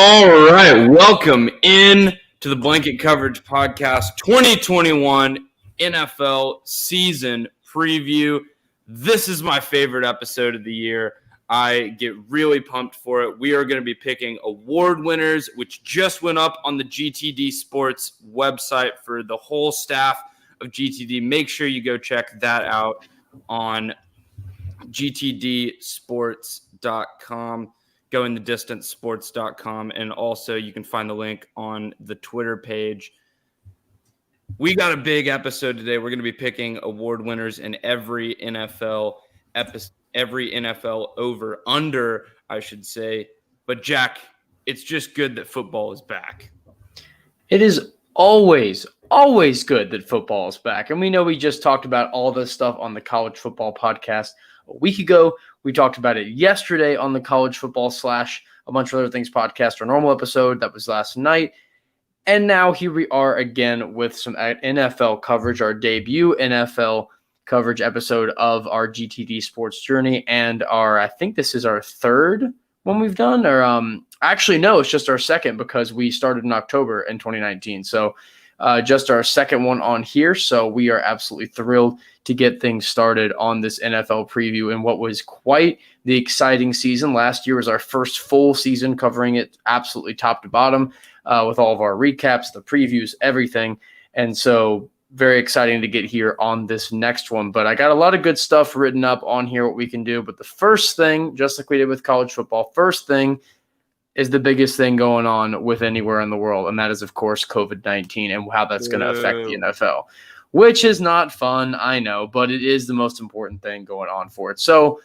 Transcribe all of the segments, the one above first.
All right, welcome in to the Blanket Coverage Podcast 2021 NFL Season Preview. This is my favorite episode of the year. I get really pumped for it. We are going to be picking award winners, which just went up on the GTD Sports website for the whole staff of GTD. Make sure you go check that out on gtdsports.com. gointhedistancesports.com, and also you can find the link on the Twitter page. We got a big episode today. We're going to be picking award winners in every NFL over under, I should say. But Jack, it's just good that football is back. It is always good that football is back. And we know we just talked about all this stuff on the College Football Podcast a week ago. We talked about it yesterday on the College Football / a bunch of other things podcast, our normal episode. That was last night. And now here we are again with some NFL coverage, our debut NFL coverage episode of our GTD Sports Journey. And I think this is our third one we've done. Or actually, no, it's just our second because we started in October in 2019. So just our second one on here. So we are absolutely thrilled to get things started on this NFL preview in what was quite the exciting season. Last year was our first full season covering it absolutely top to bottom with all of our recaps, the previews, everything. And so very exciting to get here on this next one. But I got a lot of good stuff written up on here, what we can do. But the first thing, just like we did with college football, first thing is the biggest thing going on with anywhere in the world. And that is, of course, COVID-19 and how that's going to affect the NFL. Which is not fun, I know, but it is the most important thing going on for it. So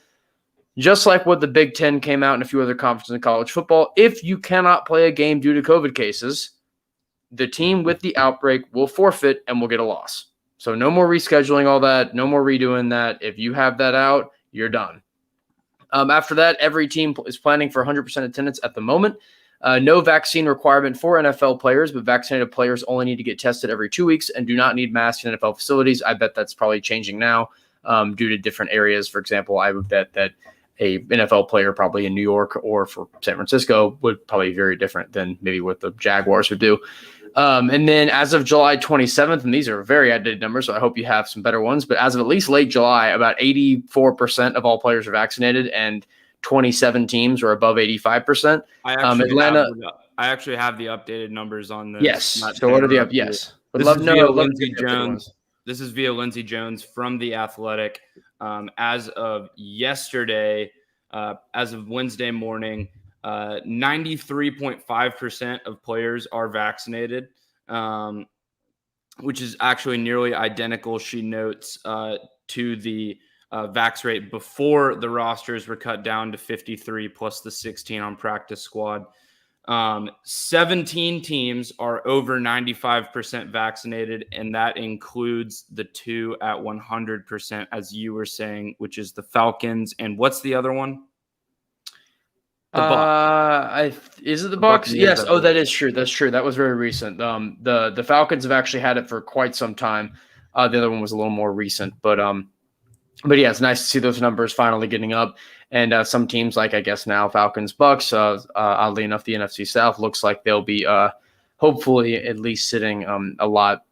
just like what the Big Ten came out and a few other conferences in college football, if you cannot play a game due to COVID cases, the team with the outbreak will forfeit and will get a loss. So no more rescheduling all that, no more redoing that. If you have that out, you're done. After that, every team is planning for 100% attendance at the moment. No vaccine requirement for NFL players, but vaccinated players only need to get tested every 2 weeks and do not need masks in NFL facilities. I bet that's probably changing now due to different areas. For example, I would bet that a NFL player probably in New York or for San Francisco would probably be very different than maybe what the Jaguars would do. And then as of July 27th, and these are very outdated numbers, so I hope you have some better ones, but as of at least late July, about 84% of all players are vaccinated and 27 teams are above 85%. I actually have the updated numbers on this. Yes. So what are the yes? Would love to know. Lindsey Jones. This is via Lindsey Jones from The Athletic. As of yesterday, as of Wednesday morning, 93.5% of players are vaccinated, which is actually nearly identical, she notes, to the vax rate before the rosters were cut down to 53 plus the 16 on practice squad. 17 teams are over 95% vaccinated, and that includes the two at 100%, as you were saying, which is the Falcons. And what's the other one? The Bucs. Is it the Bucs? Yes. Oh, that is true. That's true. That was very recent. The Falcons have actually had it for quite some time. The other one was a little more recent, but yeah, it's nice to see those numbers finally getting up. And some teams, like I guess now Falcons, Bucs, oddly enough, the NFC South looks like they'll be hopefully at least sitting a lot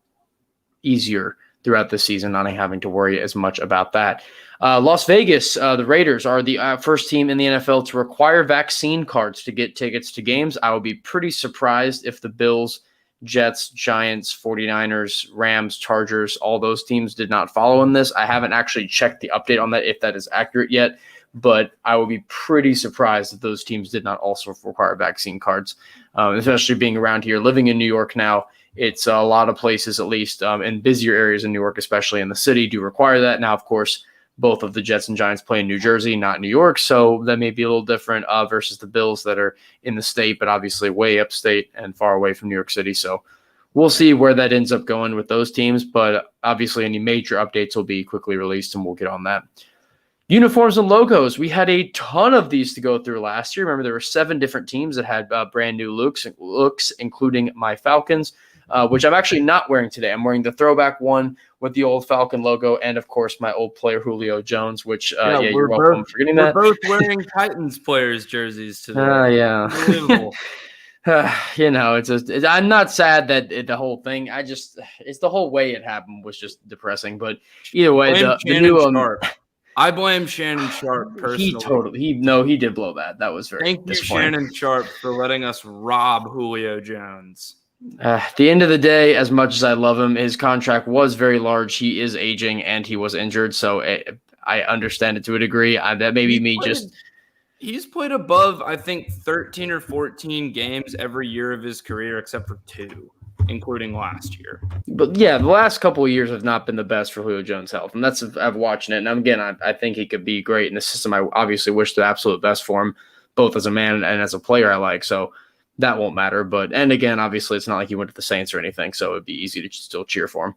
easier throughout the season, not having to worry as much about that. Las Vegas, the Raiders are the first team in the NFL to require vaccine cards to get tickets to games. I would be pretty surprised if the Bills, Jets, Giants, 49ers, Rams, Chargers, all those teams did not follow in this. I haven't actually checked the update on that if that is accurate yet, but I would be pretty surprised if those teams did not also require vaccine cards, especially being around here, living in New York now. It's a lot of places, at least in busier areas in New York, especially in the city, do require that. Now, of course, both of the Jets and Giants play in New Jersey, not New York, so that may be a little different versus the Bills that are in the state, but obviously way upstate and far away from New York City. So we'll see where that ends up going with those teams, but obviously any major updates will be quickly released, and we'll get on that. Uniforms and logos. We had a ton of these to go through last year. Remember, there were 7 different teams that had brand new looks, including my Falcons. Which I'm actually not wearing today. I'm wearing the throwback one with the old Falcon logo and, of course, my old player Julio Jones, which, you're welcome for getting that. We're both wearing Titans players jerseys today. Yeah. I'm not sad that the whole thing. It's the whole way it happened was just depressing. But either way, the new Sharp. I blame Shannon Sharp personally. He did blow that. That was very Thank you, Shannon Sharp, for letting us rob Julio Jones. At the end of the day, as much as I love him, his contract was very large. He is aging and he was injured, so I understand it to a degree. That may be me just. He's played above, I think, 13 or 14 games every year of his career, except for 2, including last year. But yeah, the last couple of years have not been the best for Julio Jones' health, and I've watching it. And again, I think he could be great in the system. I obviously wish the absolute best for him, both as a man and as a player. I like so that won't matter. And again, obviously, it's not like he went to the Saints or anything, so it'd be easy to still cheer for him.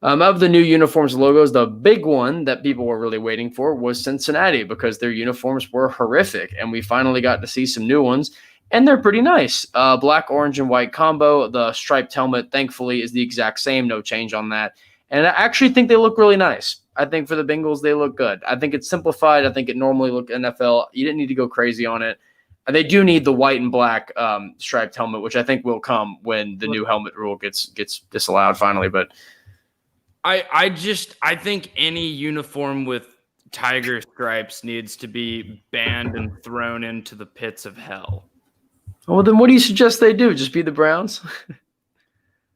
Of the new uniforms logos, the big one that people were really waiting for was Cincinnati because their uniforms were horrific, and we finally got to see some new ones, and they're pretty nice. Black, orange, and white combo. The striped helmet, thankfully, is the exact same. No change on that. And I actually think they look really nice. I think for the Bengals, they look good. I think it's simplified. I think it normally looked NFL. You didn't need to go crazy on it. They do need the white and black striped helmet, which I think will come when the new helmet rule gets disallowed finally, but I think any uniform with tiger stripes needs to be banned and thrown into the pits of hell. Well, then what do you suggest they do? Just be the Browns?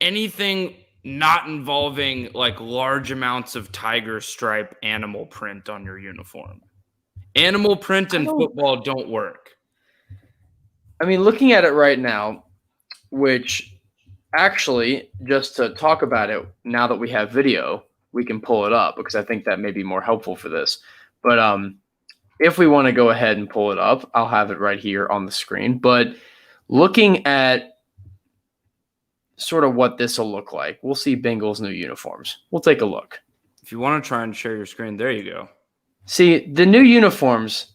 Anything not involving like large amounts of tiger stripe animal print on your uniform. Animal print in football don't work. I mean, looking at it right now, which actually, just to talk about it, now that we have video, we can pull it up because I think that may be more helpful for this. But if we want to go ahead and pull it up, I'll have it right here on the screen. But looking at sort of what this will look like, we'll see Bengals new uniforms. We'll take a look. If you want to try and share your screen, there you go. See, the new uniforms,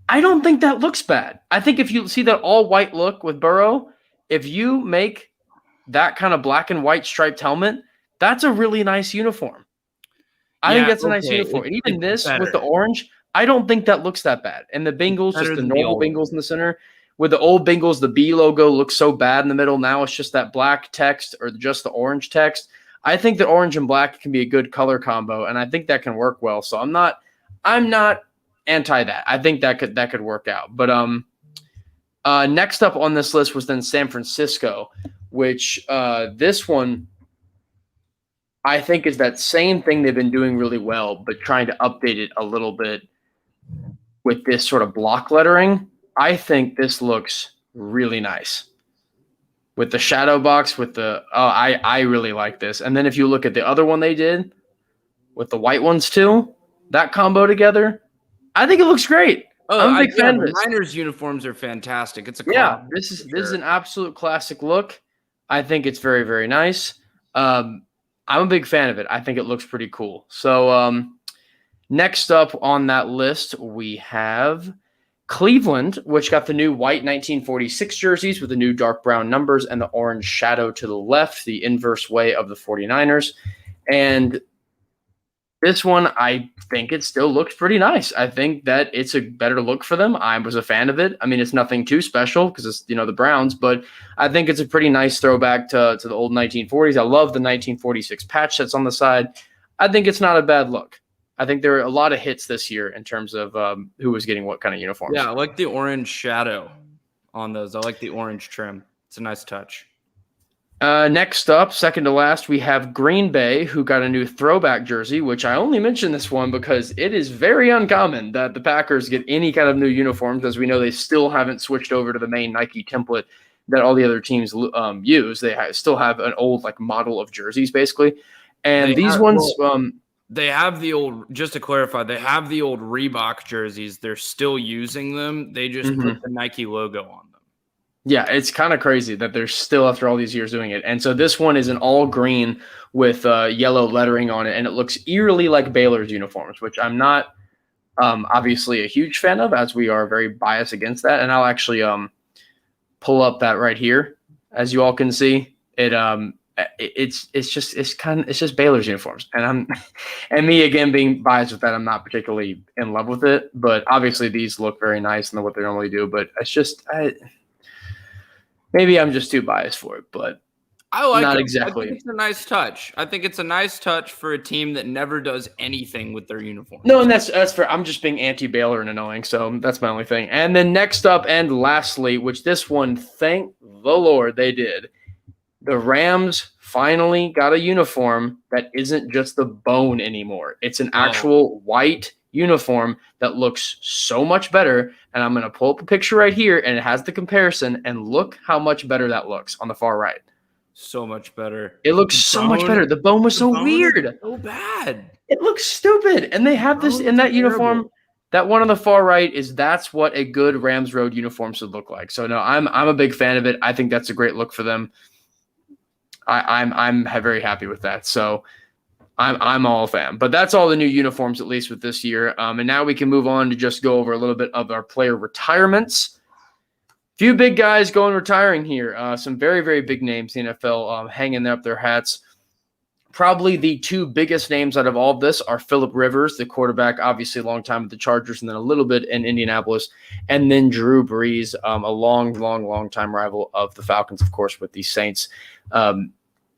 I don't think that looks bad. I think if you see that all white look with Burrow, if you make that kind of black and white striped helmet, that's a really nice uniform. I think that's a nice uniform. And even this with the orange, I don't think that looks that bad. And the Bengals, just the normal Bengals in the center. With the old Bengals, the B logo looks so bad in the middle. Now it's just that black text or just the orange text. I think that orange and black can be a good color combo, and I think that can work well. So I'm not anti that. I think that could work out. But next up on this list was then San Francisco, which this one I think is that same thing they've been doing really well, but trying to update it a little bit with this sort of block lettering. I think this looks really nice. With the shadow box, I really like this. And then if you look at the other one they did with the white ones too, that combo together, I think it looks great. I'm a big fan of this. Niners uniforms are fantastic. It's this is an absolute classic look. I think it's very, very nice. I'm a big fan of it. I think it looks pretty cool. So next up on that list, we have Cleveland, which got the new white 1946 jerseys with the new dark brown numbers and the orange shadow to the left, the inverse way of the 49ers. And this one, I think it still looks pretty nice. I think that it's a better look for them. I was a fan of it. I mean, it's nothing too special because it's, the Browns, but I think it's a pretty nice throwback to the old 1940s. I love the 1946 patch that's on the side. I think it's not a bad look. I think there are a lot of hits this year in terms of who was getting what kind of uniforms. Yeah, I like the orange shadow on those. I like the orange trim. It's a nice touch. Next up, second to last, we have Green Bay, who got a new throwback jersey, which I only mention this one because it is very uncommon that the Packers get any kind of new uniforms. As we know, they still haven't switched over to the main Nike template that all the other teams use. They still have an old model of jerseys, basically. And they have the old, just to clarify, they have the old Reebok jerseys. They're still using them. They just put the Nike logo on them. Yeah, it's kind of crazy that they're still, after all these years, doing it. And so this one is an all green with yellow lettering on it, and it looks eerily like Baylor's uniforms, which I'm not obviously a huge fan of, as we are very biased against that. And I'll actually pull up that right here, as you all can see. It's just Baylor's uniforms, and me again being biased with that, I'm not particularly in love with it. But obviously these look very nice and what they normally do. But it's just Maybe I'm just too biased for it, but I like not it. exactly. I think it's a nice touch. I think it's a nice touch for a team that never does anything with their uniform. No, and that's fair. I'm just being anti-Baylor and annoying, so that's my only thing. And then next up and lastly, which this one, thank the Lord they did, the Rams finally got a uniform that isn't just the bone anymore. It's an actual white uniform that looks so much better. And I'm going to pull up a picture right here, and it has the comparison, and look how much better that looks on the far right. So much better. It looks so much better. The bone was so weird. So bad. It looks stupid. And they have this in that uniform. That one on the far right that's what a good Rams Road uniform should look like. So no, I'm a big fan of it. I think that's a great look for them. I'm very happy with that. So I'm all a fan. But that's all the new uniforms, at least with this year. And now we can move on to just go over a little bit of our player retirements. Few big guys retiring here. Some very, very big names in the NFL hanging up their hats. Probably the two biggest names out of all of this are Phillip Rivers, the quarterback, obviously a long time with the Chargers and then a little bit in Indianapolis, and then Drew Brees, a long time rival of the Falcons, of course, with the Saints.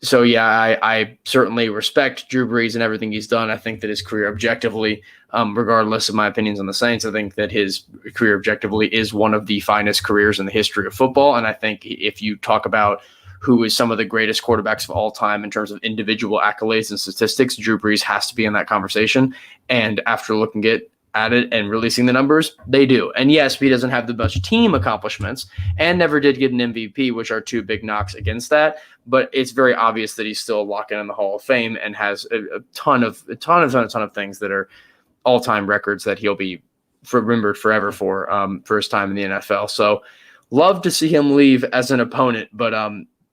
So, yeah, I certainly respect Drew Brees and everything he's done. I think that his career objectively, regardless of my opinions on the Saints, I think that his career objectively is one of the finest careers in the history of football. And I think if you talk about who is some of the greatest quarterbacks of all time in terms of individual accolades and statistics, Drew Brees has to be in that conversation. And after looking at it and releasing the numbers, they do. And yes, he doesn't have the best team accomplishments and never did get an MVP, which are two big knocks against that. But it's very obvious that he's still locking in the Hall of Fame and has a ton of things that are all-time records that he'll be remembered forever for his time in the NFL. So love to see him leave as an opponent, but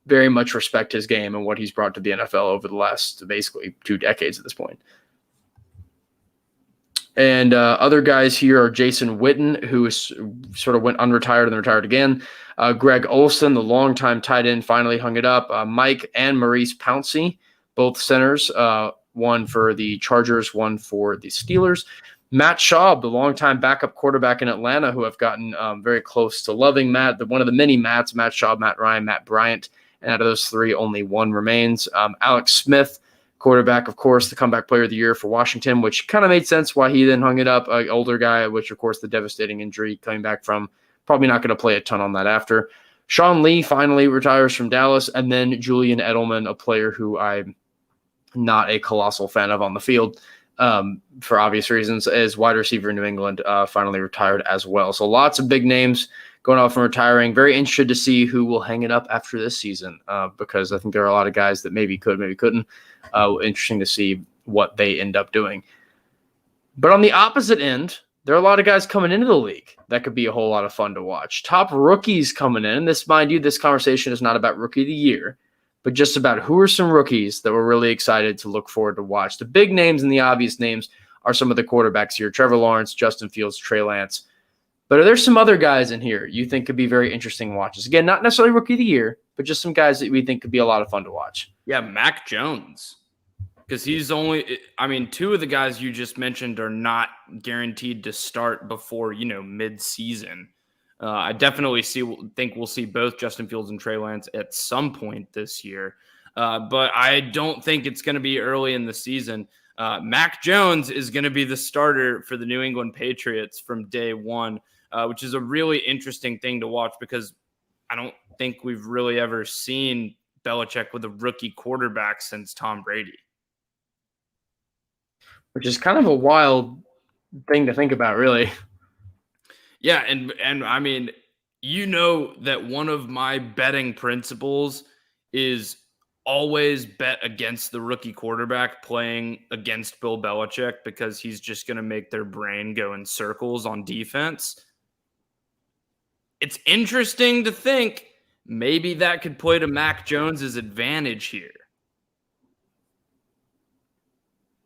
very much respect his game and what he's brought to the NFL over the last basically 2 decades at this point. And other guys here are Jason Witten, who sort of went unretired and then retired again. Greg Olsen, the longtime tight end, finally hung it up. Mike and Maurice Pouncey, both centers, one for the Chargers, one for the Steelers. Matt Schaub, the longtime backup quarterback in Atlanta, who have gotten very close to loving Matt. One of the many Matts, Matt Schaub, Matt Ryan, Matt Bryant. And out of those three, only one remains. Alex Smith, quarterback, of course, the comeback player of the year for Washington, which kind of made sense why he then hung it up. Older guy, which, of course, the devastating injury coming back from. Probably not going to play a ton on that after. Sean Lee finally retires from Dallas. And then Julian Edelman, a player who I'm not a colossal fan of on the field for obvious reasons, as wide receiver in New England, finally retired as well. So lots of big names going off and retiring. Very interested to see who will hang it up after this season because I think there are a lot of guys that maybe could, maybe couldn't. Interesting to see what they end up doing. But on the opposite end, there are a lot of guys coming into the league that could be a whole lot of fun to watch. Top rookies coming in. This, mind you, this conversation is not about Rookie of the Year, but just about who are some rookies that we're really excited to look forward to watch. The big names and the obvious names are some of the quarterbacks here. Trevor Lawrence, Justin Fields, Trey Lance. But are there some other guys in here you think could be very interesting watches? Again, not necessarily Rookie of the Year, but just some guys that we think could be a lot of fun to watch. Yeah, Mac Jones. Because he's two of the guys you just mentioned are not guaranteed to start before, mid-season. I definitely think we'll see both Justin Fields and Trey Lance at some point this year. But I don't think it's going to be early in the season. Mac Jones is going to be the starter for the New England Patriots from day one, which is a really interesting thing to watch because I don't think we've really ever seen Belichick with a rookie quarterback since Tom Brady. Which is kind of a wild thing to think about, really. Yeah, and I mean, that one of my betting principles is always bet against the rookie quarterback playing against Bill Belichick because he's just going to make their brain go in circles on defense. It's interesting to think maybe that could play to Mac Jones's advantage here.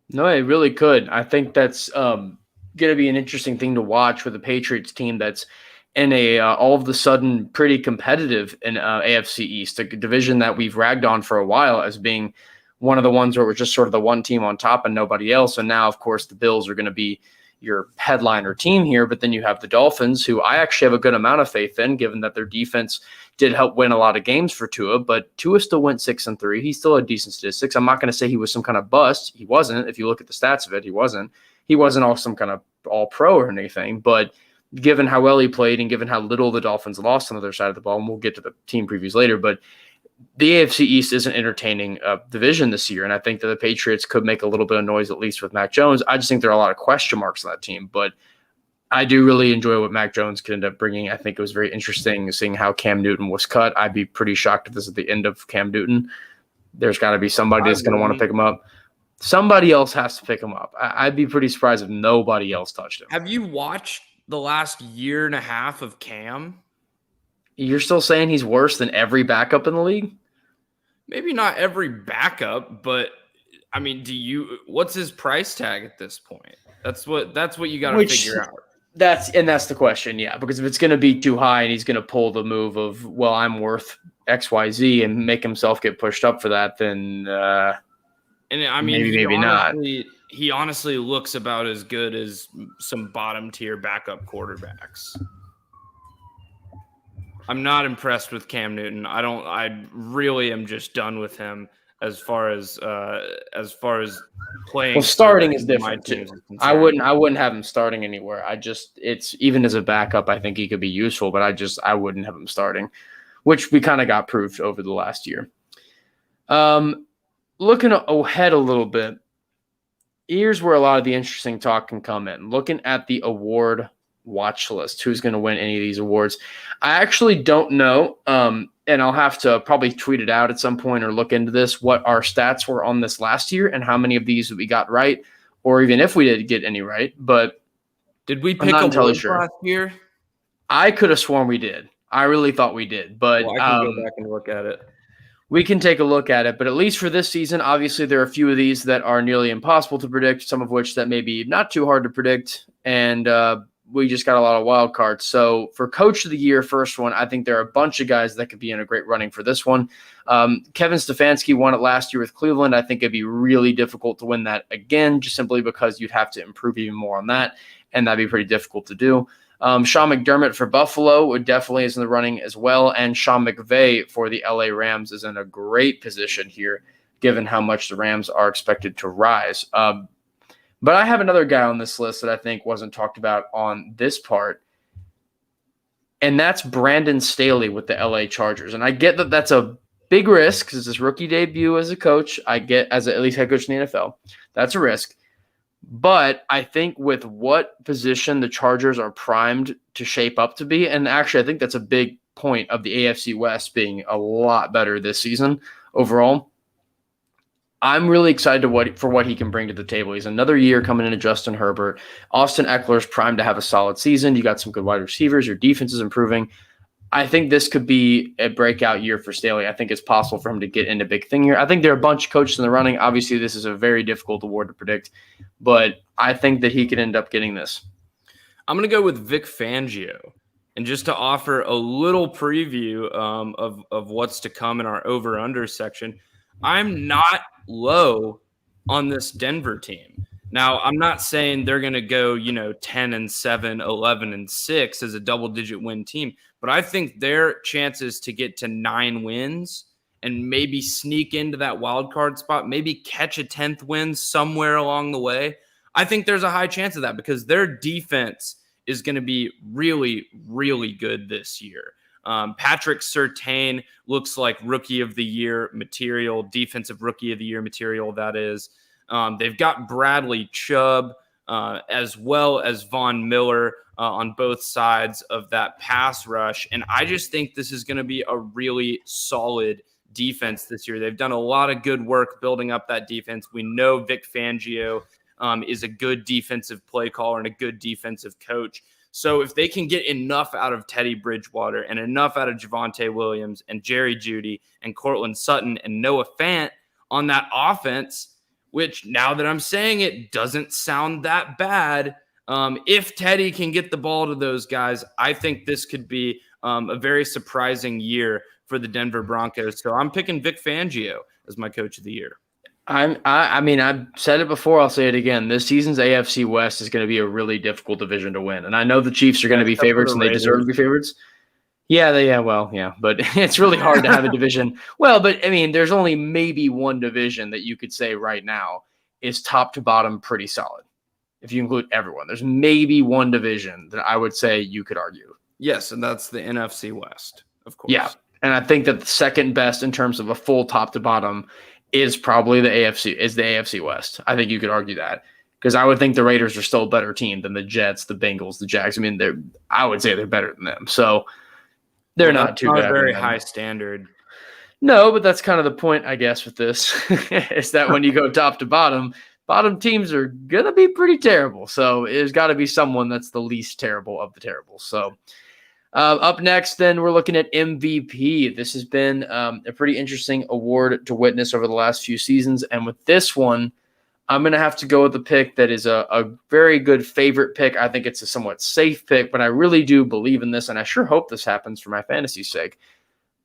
No, it really could. I think that's going to be an interesting thing to watch with the Patriots team that's in a all of a sudden pretty competitive in AFC East, a division that we've ragged on for a while as being one of the ones where we're just sort of the one team on top and nobody else. And now, of course, the Bills are going to be your headliner team here. But then you have the Dolphins, who I actually have a good amount of faith in, given that their defense did help win a lot of games for Tua. But Tua still went 6-3. He still had decent statistics. I'm not going to say he was some kind of bust. He wasn't. If you look at the stats of it, he wasn't. He wasn't all some kind of all-pro or anything. But given how well he played and given how little the Dolphins lost on the other side of the ball, and we'll get to the team previews later, but the AFC East is an entertaining division this year, and I think that the Patriots could make a little bit of noise, at least with Mac Jones. I just think there are a lot of question marks on that team, but I do really enjoy what Mac Jones could end up bringing. I think it was very interesting seeing how Cam Newton was cut. I'd be pretty shocked if this is the end of Cam Newton. There's got to be somebody that's going to want to pick him up. Somebody else has to pick him up. I'd be pretty surprised if nobody else touched him. Have you watched the last year and a half of Cam? You're still saying he's worse than every backup in the league? Maybe not every backup, but I mean, what's his price tag at this point? That's what you got to figure out. That's the question, yeah. Because if it's going to be too high and he's going to pull the move of, well, I'm worth XYZ and make himself get pushed up for that, then and I mean, maybe not. He honestly looks about as good as some bottom tier backup quarterbacks. I'm not impressed with Cam Newton. I really am just done with him as far as playing. Well, starting is different too. I wouldn't have him starting anywhere. It's even as a backup, I think he could be useful, but I wouldn't have him starting, which we kind of got proved over the last year. Looking ahead a little bit, here's where a lot of the interesting talk can come in. Looking at the award watch list, who's going to win any of these awards. I actually don't know, and I'll have to probably tweet it out at some point or look into this, what our stats were on this last year and how many of these we got right, or even if we did get any right. But did we pick a word last year? I could have sworn we did. I really thought we did, but I can go back and look at it. We can take a look at it, but at least for this season, obviously there are a few of these that are nearly impossible to predict, some of which that may be not too hard to predict, and we just got a lot of wild cards. So for Coach of the Year, first one, I think there are a bunch of guys that could be in a great running for this one. Kevin Stefanski won it last year with Cleveland. I think it'd be really difficult to win that again, just simply because you'd have to improve even more on that, and that'd be pretty difficult to do. Sean McDermott for Buffalo definitely is in the running as well, and Sean McVay for the LA Rams is in a great position here, given how much the Rams are expected to rise. But I have another guy on this list that I think wasn't talked about on this part, and that's Brandon Staley with the LA Chargers. And I get that that's a big risk because it's his rookie debut as a coach. I get as at least head coach in the NFL. That's a risk. But I think with what position the Chargers are primed to shape up to be, and actually I think that's a big point of the AFC West being a lot better this season overall, I'm really excited for what he can bring to the table. He's another year coming into Justin Herbert. Austin Eckler's primed to have a solid season. You got some good wide receivers. Your defense is improving. I think this could be a breakout year for Staley. I think it's possible for him to get into big thing here. I think there are a bunch of coaches in the running. Obviously, this is a very difficult award to predict, but I think that he could end up getting this. I'm going to go with Vic Fangio. And just to offer a little preview of what's to come in our over-under section, I'm not low on this Denver team. Now, I'm not saying they're going to go, 10-7, 11-6 as a double-digit win team, but I think their chances to get to 9 wins and maybe sneak into that wild card spot, maybe catch a 10th win somewhere along the way, I think there's a high chance of that because their defense is going to be really, really good this year. Patrick Surtain looks like rookie of the year material, defensive rookie of the year material, that is. They've got Bradley Chubb as well as Von Miller on both sides of that pass rush. And I just think this is going to be a really solid defense this year. They've done a lot of good work building up that defense. We know Vic Fangio is a good defensive play caller and a good defensive coach. So if they can get enough out of Teddy Bridgewater and enough out of Javonte Williams and Jerry Jeudy and Cortland Sutton and Noah Fant on that offense, which now that I'm saying it doesn't sound that bad, if Teddy can get the ball to those guys, I think this could be a very surprising year for the Denver Broncos. So I'm picking Vic Fangio as my coach of the year. I mean, I've said it before. I'll say it again. This season's AFC West is going to be a really difficult division to win, and I know the Chiefs are going to be Except for favorites, the and they deserve to be Raiders. favorites. Yeah, but it's really hard to have a division. Well, but I mean, there's only maybe one division that you could say right now is top to bottom pretty solid. If you include everyone, there's maybe one division that I would say you could argue. Yes, and that's the NFC West, of course. Yeah, and I think that the second best in terms of a full top to bottom is probably the AFC West. I think you could argue that because I would think the Raiders are still a better team than the Jets, the Bengals, the Jags. I mean, I would say they're better than them. So they're not too bad. A very high standard. No, but that's kind of the point, I guess, with this is that when you go top to bottom teams are going to be pretty terrible. So there's got to be someone that's the least terrible of the terrible. So up next, then, we're looking at MVP. This has been a pretty interesting award to witness over the last few seasons. And with this one, I'm going to have to go with a pick that is a very good favorite pick. I think it's a somewhat safe pick, but I really do believe in this, and I sure hope this happens for my fantasy's sake.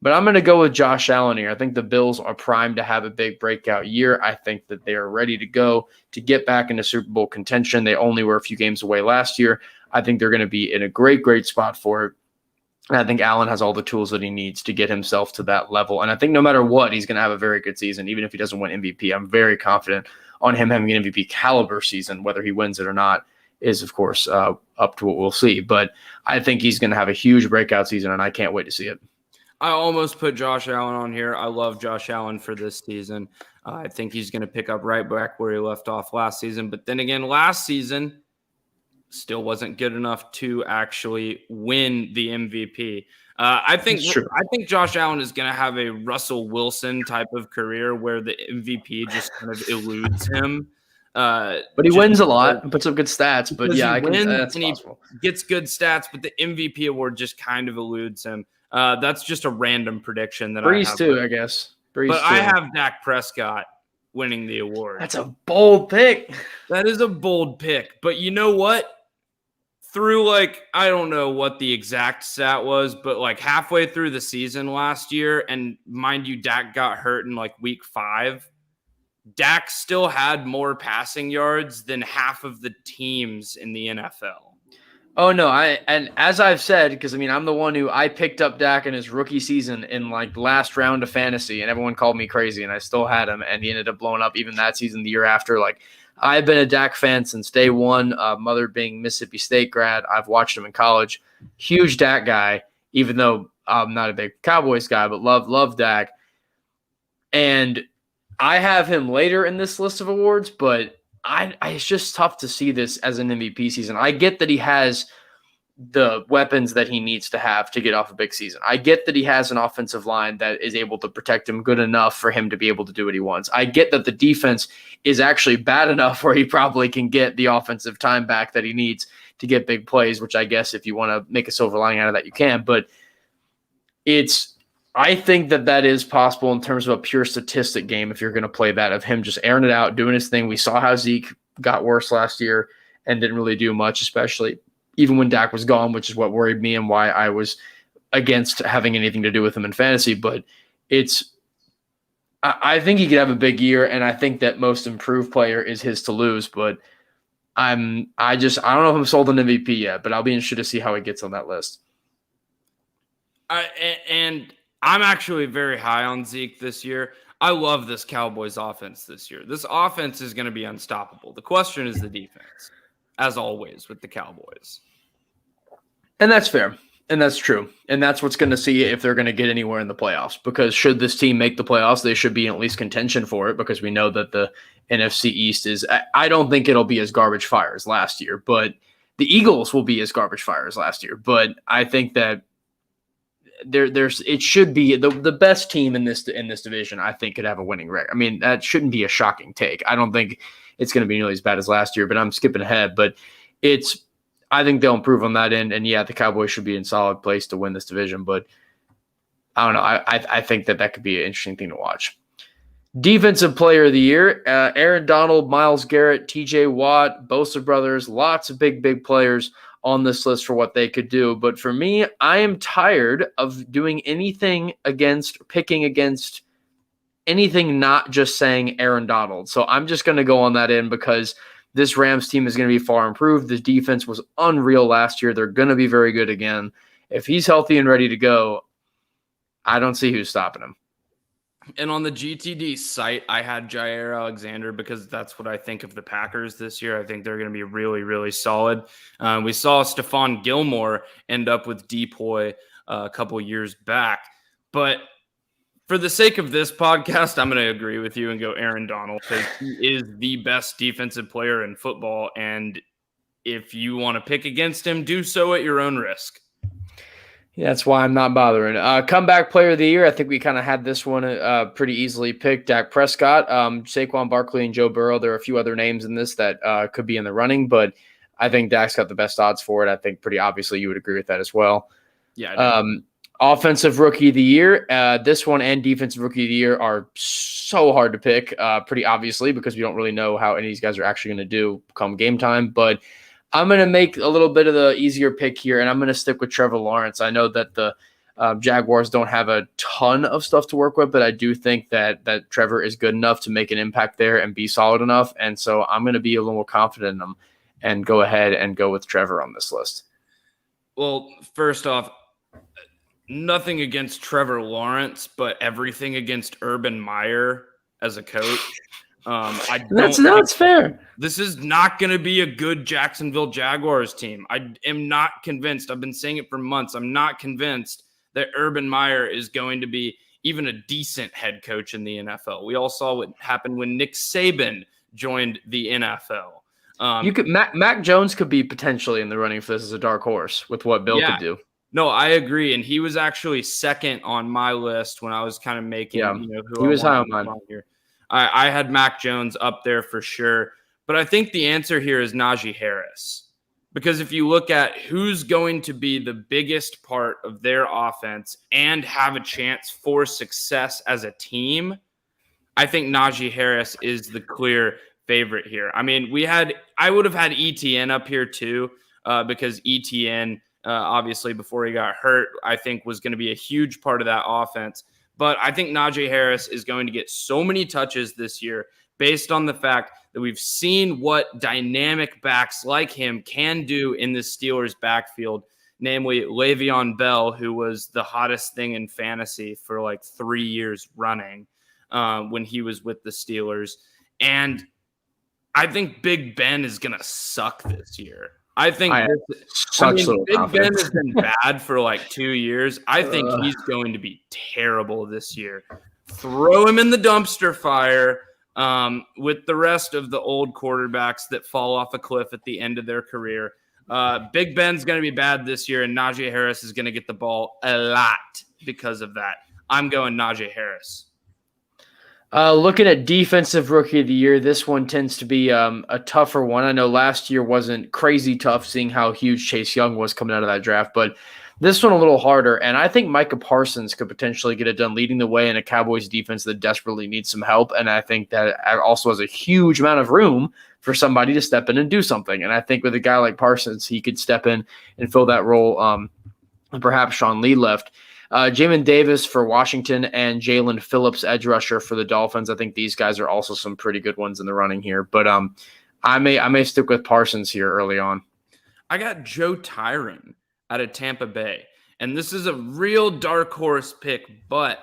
But I'm going to go with Josh Allen here. I think the Bills are primed to have a big breakout year. I think that they are ready to go to get back into Super Bowl contention. They only were a few games away last year. I think they're going to be in a great, great spot for it. And I think Allen has all the tools that he needs to get himself to that level. And I think no matter what, he's going to have a very good season, even if he doesn't win MVP. I'm very confident on him having an MVP caliber season. Whether he wins it or not is, of course, up to what we'll see. But I think he's going to have a huge breakout season, and I can't wait to see it. I almost put Josh Allen on here. I love Josh Allen for this season. I think he's going to pick up right back where he left off last season. But then again, last season still wasn't good enough to actually win the MVP. I think Josh Allen is going to have a Russell Wilson type of career where the MVP just kind of eludes him. But he wins a lot and puts up good stats. But yeah, that's possible. He gets good stats, but the MVP award just kind of eludes him. That's just a random prediction that Breeze I have. too, I guess. I have Dak Prescott winning the award. That's a bold pick. That is a bold pick. But you know what? Through I don't know what the exact stat was, but halfway through the season last year, and mind you, Dak got hurt in week 5. Dak still had more passing yards than half of the teams in the NFL. Oh, no, and as I've said, because, I'm the one I picked up Dak in his rookie season in, the last round of fantasy, and everyone called me crazy, and I still had him, and he ended up blowing up even that season, the year after. I've been a Dak fan since day one, mother being Mississippi State grad. I've watched him in college. Huge Dak guy, even though I'm not a big Cowboys guy, but love Dak. And I have him later in this list of awards, but it's just tough to see this as an MVP season. I get that he has the weapons that he needs to have to get off a big season. I get that he has an offensive line that is able to protect him good enough for him to be able to do what he wants. I get that the defense is actually bad enough where he probably can get the offensive time back that he needs to get big plays, which I guess if you want to make a silver lining out of that, you can. But I think that is possible in terms of a pure statistic game if you're going to play that, of him just airing it out, doing his thing. We saw how Zeke got worse last year and didn't really do much, especially even when Dak was gone, which is what worried me and why I was against having anything to do with him in fantasy. But I think he could have a big year, and I think that most improved player is his to lose. But I don't know if I'm sold on MVP yet, but I'll be interested to see how he gets on that list. And I'm actually very high on Zeke this year. I love this Cowboys offense this year. This offense is going to be unstoppable. The question is the defense, as always with the Cowboys. And that's fair. And that's true. And that's what's going to see if they're going to get anywhere in the playoffs. Because should this team make the playoffs, they should be in at least contention for it, because we know that the NFC East is – I don't think it'll be as garbage fire as last year, but the Eagles will be as garbage fire as last year. But I think that it should be the best team in this division, I think, could have a winning record. That shouldn't be a shocking take. I don't think it's going to be nearly as bad as last year, but I'm skipping ahead. But I think they'll improve on that end. And yeah, the Cowboys should be in solid place to win this division, but I don't know. I think that could be an interesting thing to watch. Defensive player of the year, Aaron Donald, Myles Garrett, TJ Watt, Bosa brothers, lots of big players on this list for what they could do. But for me, I am tired of doing anything picking against anything not just saying Aaron Donald. So I'm just going to go on that end because this Rams team is going to be far improved. The defense was unreal last year. They're going to be very good again. If he's healthy and ready to go, I don't see who's stopping him. And on the GTD site, I had Jair Alexander because that's what I think of the Packers this year. I think they're going to be really, really solid. We saw Stephon Gilmore end up with Depoy a couple years back. But for the sake of this podcast, I'm going to agree with you and go Aaron Donald because he is the best defensive player in football. And if you want to pick against him, do so at your own risk. Yeah, that's why I'm not bothering. Comeback player of the year, I think we kind of had this one pretty easily picked. Dak Prescott, Saquon Barkley, and Joe Burrow. There are a few other names in this that could be in the running, but I think Dak's got the best odds for it. I think pretty obviously you would agree with that as well. Yeah. Offensive Rookie of the Year. This one and Defensive Rookie of the Year are so hard to pick, pretty obviously, because we don't really know how any of these guys are actually going to do come game time, but I'm going to make a little bit of the easier pick here, and I'm going to stick with Trevor Lawrence. I know that the Jaguars don't have a ton of stuff to work with, but I do think that Trevor is good enough to make an impact there and be solid enough, and so I'm going to be a little more confident in him and go ahead and go with Trevor on this list. Well, first off, nothing against Trevor Lawrence, but everything against Urban Meyer as a coach. That's fair. This is not going to be a good Jacksonville Jaguars team. I am not convinced. I've been saying it for months. I'm not convinced that Urban Meyer is going to be even a decent head coach in the NFL. We all saw what happened when Nick Saban joined the NFL. Mac Jones could be potentially in the running for this as a dark horse with what Bill could do. No, I agree, and he was actually second on my list when I was kind of making. Who he was high on mine. Here. I had Mac Jones up there for sure, but I think the answer here is Najee Harris. Because if you look at who's going to be the biggest part of their offense and have a chance for success as a team, I think Najee Harris is the clear favorite here. I mean, I would have had ETN up here too, because ETN, obviously before he got hurt, I think was going to be a huge part of that offense. But I think Najee Harris is going to get so many touches this year based on the fact that we've seen what dynamic backs like him can do in the Steelers' backfield, namely Le'Veon Bell, who was the hottest thing in fantasy for like 3 years running when he was with the Steelers. And I think Big Ben is going to suck this year. I think Big Ben has been bad for like 2 years. I think he's going to be terrible this year. Throw him in the dumpster fire with the rest of the old quarterbacks that fall off a cliff at the end of their career. Big Ben's going to be bad this year, and Najee Harris is going to get the ball a lot because of that. I'm going Najee Harris. Looking at Defensive Rookie of the Year, this one tends to be a tougher one. I know last year wasn't crazy tough seeing how huge Chase Young was coming out of that draft, but this one a little harder. And I think Micah Parsons could potentially get it done leading the way in a Cowboys defense that desperately needs some help. And I think that also has a huge amount of room for somebody to step in and do something. And I think with a guy like Parsons, he could step in and fill that role. And perhaps Sean Lee left. Jamin Davis for Washington and Jalen Phillips, edge rusher for the Dolphins. I think these guys are also some pretty good ones in the running here. But I may stick with Parsons here early on. I got Joe Tyron out of Tampa Bay. And this is a real dark horse pick, but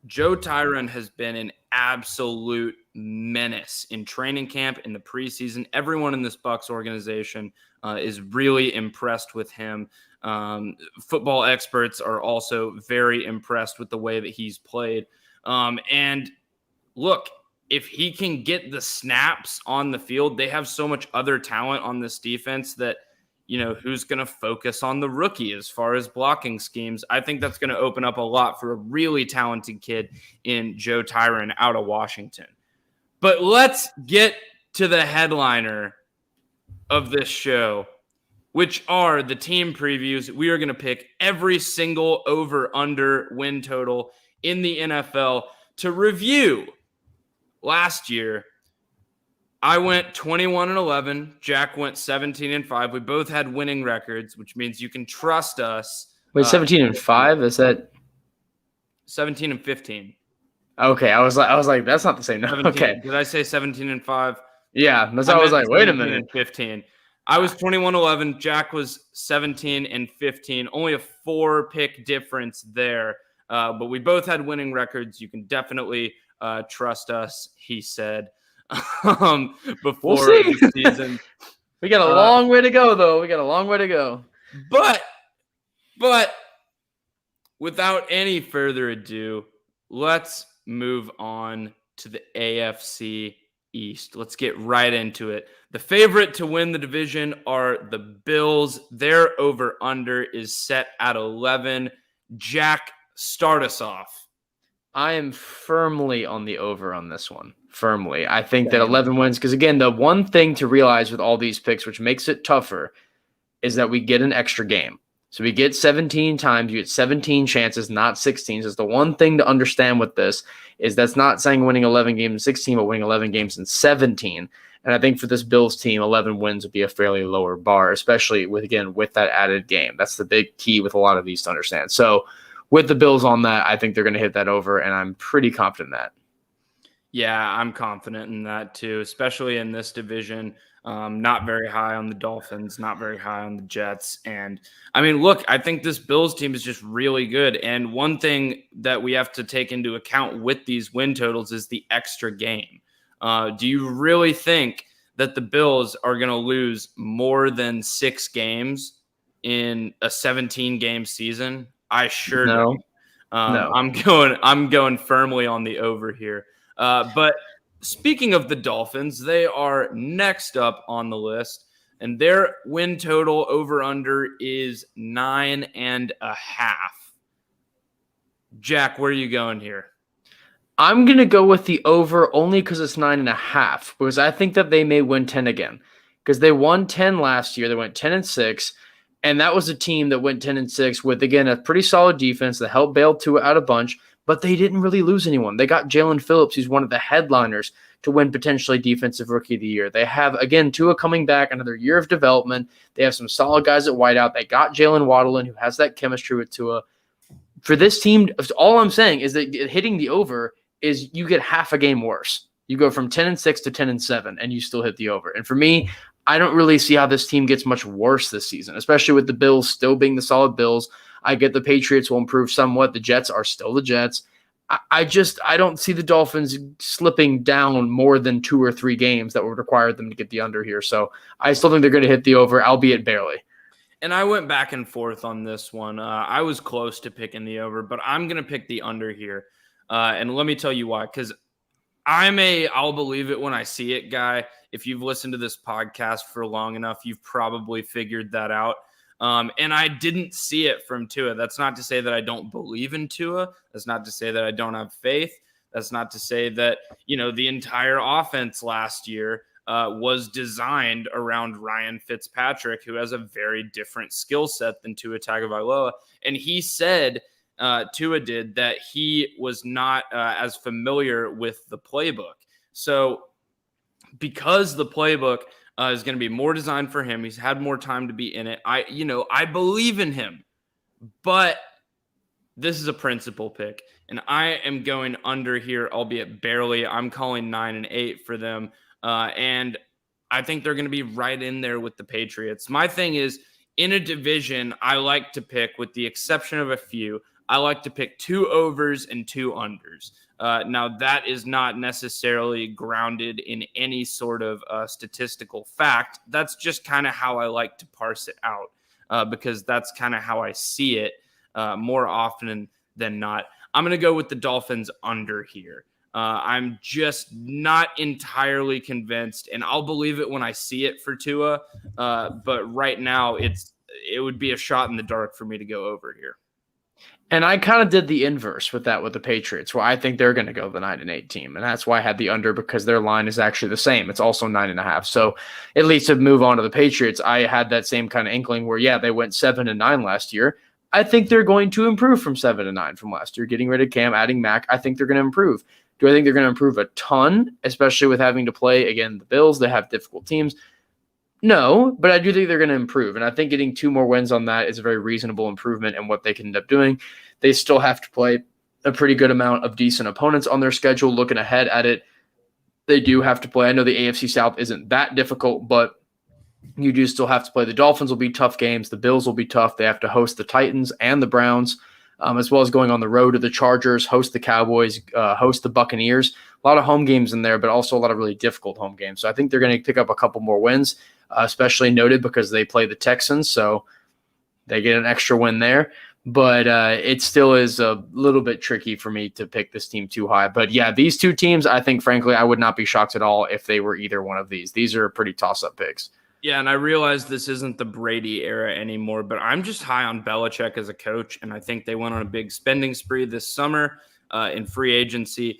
Joe Tyron has been an absolute menace in training camp, in the preseason. Everyone in this Bucs organization is really impressed with him. Football experts are also very impressed with the way that he's played. And look, if he can get the snaps on the field, they have so much other talent on this defense that, who's going to focus on the rookie as far as blocking schemes. I think that's going to open up a lot for a really talented kid in Joe Tyron out of Washington. But let's get to the headliner of this show, which are the team previews. We are going to pick every single over-under win total in the NFL to review. Last year, I went 21-11. Jack went 17-5. We both had winning records, which means you can trust us. Wait, 17-5? Is that 17-15? Okay, I was like, that's not the same number. 17. Okay, Did I say 17-5? yeah, that's I I was meant like, wait a 17 minute. and 15. I was 21-11. Jack was 17 and 15. Only a 4-pick difference there. But we both had winning records. You can definitely trust us, he said, before the season. We got a long way to go, though. We got a long way to go. But without any further ado, let's move on to the AFC East. Let's get right into it. The favorite to win the division are the Bills. Their over-under is set at 11. Jack, start us off. I am firmly on the over on this one. Firmly. I think that 11 wins, because again, the one thing to realize with all these picks, which makes it tougher, is that we get an extra game. So we get 17 times, you get 17 chances, not 16. So it's the one thing to understand with this is that's not saying winning 11 games in 16, but winning 11 games in 17. And I think for this Bills team, 11 wins would be a fairly lower bar, especially with that added game. That's the big key with a lot of these to understand. So with the Bills on that, I think they're going to hit that over, and I'm pretty confident in that. Yeah, I'm confident in that too, especially in this division. Not very high on the Dolphins, not very high on the Jets. And I mean, look, I think this Bills team is just really good. And one thing that we have to take into account with these win totals is the extra game. Do you really think that the Bills are going to lose more than 6 games in a 17-game season? I sure don't. No. I'm going firmly on the over here. But speaking of the Dolphins, they are next up on the list, and their win total over-under is 9.5. Jack, where are you going here? I'm going to go with the over only because it's 9.5, because I think that they may win 10 again, because they won 10 last year. They went 10-6, and that was a team that went 10-6 with, again, a pretty solid defense that helped bail Tua out a bunch. But they didn't really lose anyone. They got Jalen Phillips, who's one of the headliners to win potentially Defensive Rookie of the Year. They have, again, Tua coming back, another year of development. They have some solid guys at wideout. They got Jalen Waddle in, who has that chemistry with Tua. For this team, all I'm saying is that hitting the over is you get half a game worse. You go from 10-6 to 10-7, and you still hit the over. And for me, I don't really see how this team gets much worse this season, especially with the Bills still being the solid Bills. I get the Patriots will improve somewhat. The Jets are still the Jets. I don't see the Dolphins slipping down more than 2 or 3 games that would require them to get the under here. So I still think they're going to hit the over, albeit barely. And I went back and forth on this one. I was close to picking the over, but I'm going to pick the under here. And let me tell you why, because I'm I'll believe it when I see it guy. If you've listened to this podcast for long enough, you've probably figured that out. And I didn't see it from Tua. That's not to say that I don't believe in Tua. That's not to say that I don't have faith. That's not to say that, the entire offense last year was designed around Ryan Fitzpatrick, who has a very different skill set than Tua Tagovailoa. And he said, Tua did, that he was not as familiar with the playbook. So because the playbook is going to be more designed for him, he's had more time to be in it. I believe in him, but this is a principal pick, and I am going under here, albeit barely. I'm calling 9-8 for them, and I think they're going to be right in there with the Patriots. My thing is, in a division, I like to pick, with the exception of a few, I like to pick 2 overs and 2 unders. Now, that is not necessarily grounded in any sort of statistical fact. That's just kind of how I like to parse it out, because that's kind of how I see it more often than not. I'm going to go with the Dolphins under here. I'm just not entirely convinced, and I'll believe it when I see it for Tua. But right now, it would be a shot in the dark for me to go over here. And I kind of did the inverse with the Patriots, where I think they're going to go the 9-8 team. And that's why I had the under, because their line is actually the same. It's also 9.5. So at least to move on to the Patriots, I had that same kind of inkling where, they went 7-9 last year. I think they're going to improve from 7-9 from last year. Getting rid of Cam, adding Mac, I think they're going to improve. Do I think they're going to improve a ton, especially with having to play, again, the Bills? They have difficult teams. No, but I do think they're going to improve. And I think getting 2 more wins on that is a very reasonable improvement in what they can end up doing. They still have to play a pretty good amount of decent opponents on their schedule. Looking ahead at it, they do have to play. I know the AFC South isn't that difficult, but you do still have to play. The Dolphins will be tough games. The Bills will be tough. They have to host the Titans and the Browns, as well as going on the road to the Chargers, host the Cowboys, host the Buccaneers. A lot of home games in there, but also a lot of really difficult home games. So I think they're going to pick up a couple more wins, especially noted because they play the Texans, so they get an extra win there. But it still is a little bit tricky for me to pick this team too high. But yeah, these two teams, I think, frankly, I would not be shocked at all if they were either one of these. These are pretty toss-up picks. Yeah, and I realize this isn't the Brady era anymore, but I'm just high on Belichick as a coach, and I think they went on a big spending spree this summer in free agency.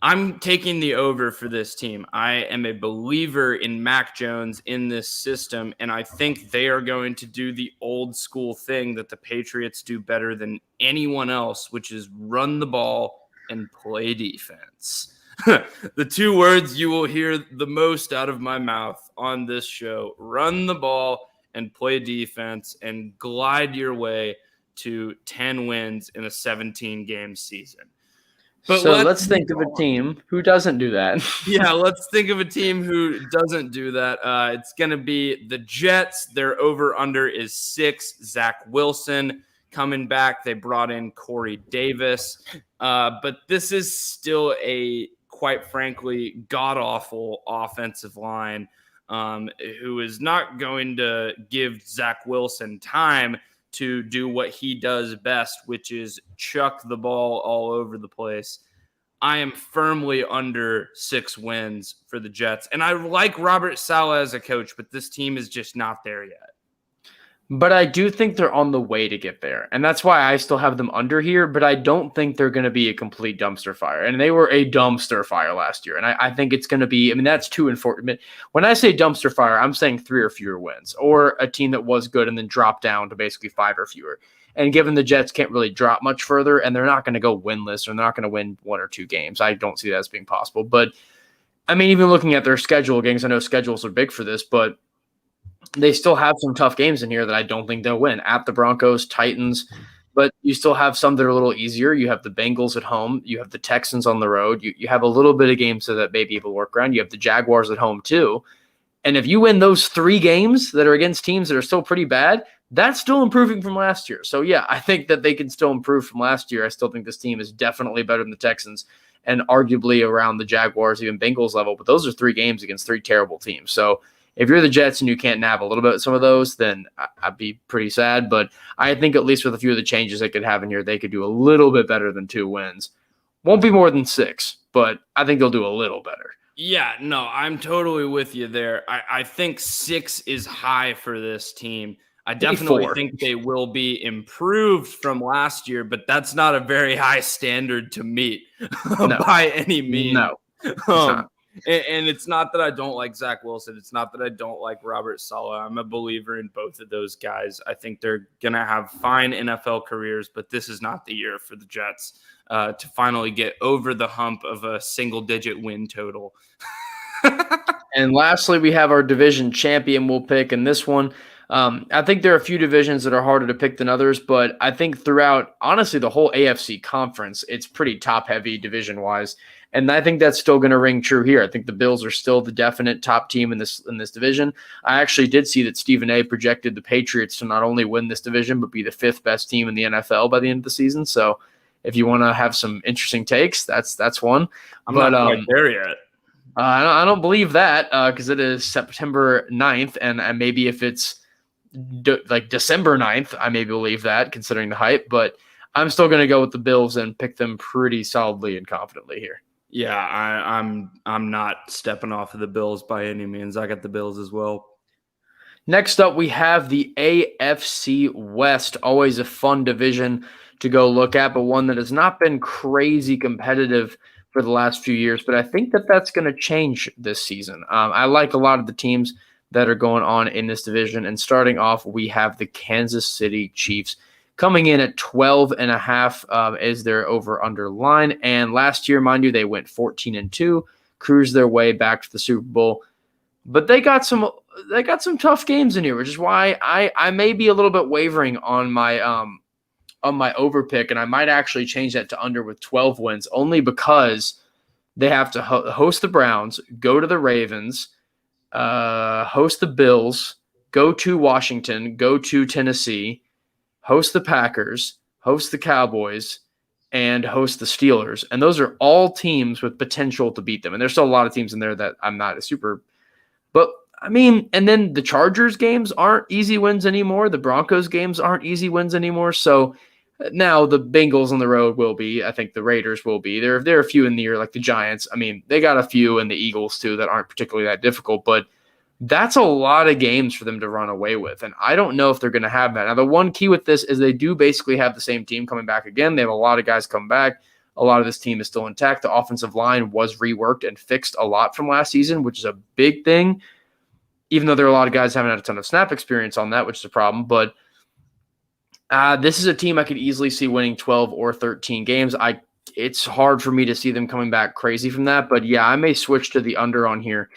I'm taking the over for this team. I am a believer in Mac Jones in this system, and I think they are going to do the old school thing that the Patriots do better than anyone else, which is run the ball and play defense. The two words you will hear the most out of my mouth on this show: run the ball and play defense, and glide your way to 10 wins in a 17-game season. But so let's think of a team who doesn't do that. Yeah, let's think of a team who doesn't do that. It's going to be the Jets. Their over-under is 6. Zach Wilson coming back. They brought in Corey Davis. But this is still a, quite frankly, god-awful offensive line who is not going to give Zach Wilson time to do what he does best, which is chuck the ball all over the place. I am firmly under 6 wins for the Jets. And I like Robert Saleh as a coach, but this team is just not there yet. But I do think they're on the way to get there. And that's why I still have them under here, but I don't think they're going to be a complete dumpster fire. And they were a dumpster fire last year. And I think it's going to be, that's 2-4. When I say dumpster fire, I'm saying 3 or fewer wins, or a team that was good and then dropped down to basically 5 or fewer. And given the Jets can't really drop much further, and they're not going to go winless, or they're not going to win 1 or 2 games, I don't see that as being possible. But even looking at their schedule games, I know schedules are big for this, but they still have some tough games in here that I don't think they'll win. At the Broncos, Titans, but you still have some that are a little easier. You have the Bengals at home. You have the Texans on the road. You have a little bit of games so that may be able to work around. You have the Jaguars at home too. And if you win those 3 games that are against teams that are still pretty bad, that's still improving from last year. So yeah, I think that they can still improve from last year. I still think this team is definitely better than the Texans and arguably around the Jaguars, even Bengals level. But those are 3 games against 3 terrible teams. So if you're the Jets and you can't nab a little bit of some of those, then I'd be pretty sad. But I think at least with a few of the changes they could have in here, they could do a little bit better than 2 wins. Won't be more than 6, but I think they'll do a little better. Yeah, no, I'm totally with you there. I think 6 is high for this team. I definitely think they will be improved from last year, but that's not a very high standard to meet by any means. No. And it's not that I don't like Zach Wilson. It's not that I don't like Robert Saleh. I'm a believer in both of those guys. I think they're going to have fine NFL careers, but this is not the year for the Jets to finally get over the hump of a single-digit win total. And lastly, we have our division champion we'll pick. And this one, I think there are a few divisions that are harder to pick than others, but I think throughout, honestly, the whole AFC conference, it's pretty top-heavy division-wise. And I think that's still going to ring true here. I think the Bills are still the definite top team in this division. I actually did see that Stephen A. projected the Patriots to not only win this division, but be the 5th best team in the NFL by the end of the season. So if you want to have some interesting takes, that's one. I'm not quite there yet. I don't believe that because it is September 9th, and maybe if it's like December 9th, I maybe believe that considering the hype. But I'm still going to go with the Bills and pick them pretty solidly and confidently here. Yeah, I'm not stepping off of the Bills by any means. I got the Bills as well. Next up, we have the AFC West. Always a fun division to go look at, but one that has not been crazy competitive for the last few years. But I think that that's going to change this season. I like a lot of the teams that are going on in this division. And starting off, we have the Kansas City Chiefs coming in at 12.5 is their over-under line. And last year, mind you, they went 14-2, cruised their way back to the Super Bowl. But they got some tough games in here, which is why I may be a little bit wavering on my on my over pick, and I might actually change that to under with 12 wins, only because they have to host the Browns, go to the Ravens, host the Bills, go to Washington, go to Tennessee, host the Packers, host the Cowboys, and host the Steelers. And those are all teams with potential to beat them. And there's still a lot of teams in there that I'm not a super – but, I mean, and then the Chargers games aren't easy wins anymore. The Broncos games aren't easy wins anymore. So now the Bengals on the road will be. I think the Raiders will be. There are a few in the year, like the Giants. I mean, they got a few, and the Eagles too, that aren't particularly that difficult. But that's a lot of games for them to run away with. And I don't know if they're going to have that. Now, the one key with this is they do basically have the same team coming back again. They have a lot of guys come back. A lot of this team is still intact. The offensive line was reworked and fixed a lot from last season, which is a big thing, even though there are a lot of guys who haven't had a ton of snap experience on that, which is a problem. But this is a team I could easily see winning 12 or 13 games. It's hard for me to see them coming back crazy from that. But, yeah, I may switch to the under on here.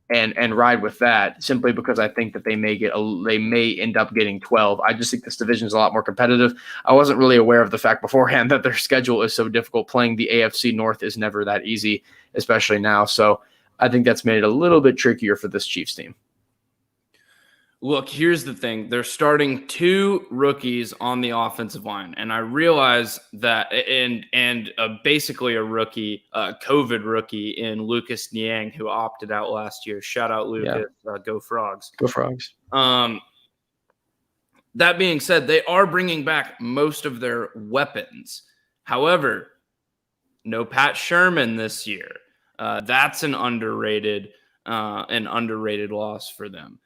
And ride with that simply because I think that they may end up getting 12. I just think this division is a lot more competitive. I wasn't really aware of the fact beforehand that their schedule is so difficult. Playing the AFC North is never that easy, especially now. So I think that's made it a little bit trickier for this Chiefs team. Look, here's the thing. They're starting 2 rookies on the offensive line, and I realize that and basically a rookie, COVID rookie in Lucas Niang, who opted out last year. Shout out, Lucas. Yeah. Go Frogs. Go Frogs. That being said, they are bringing back most of their weapons. However, no Pat Sherman this year. That's an underrated loss for them.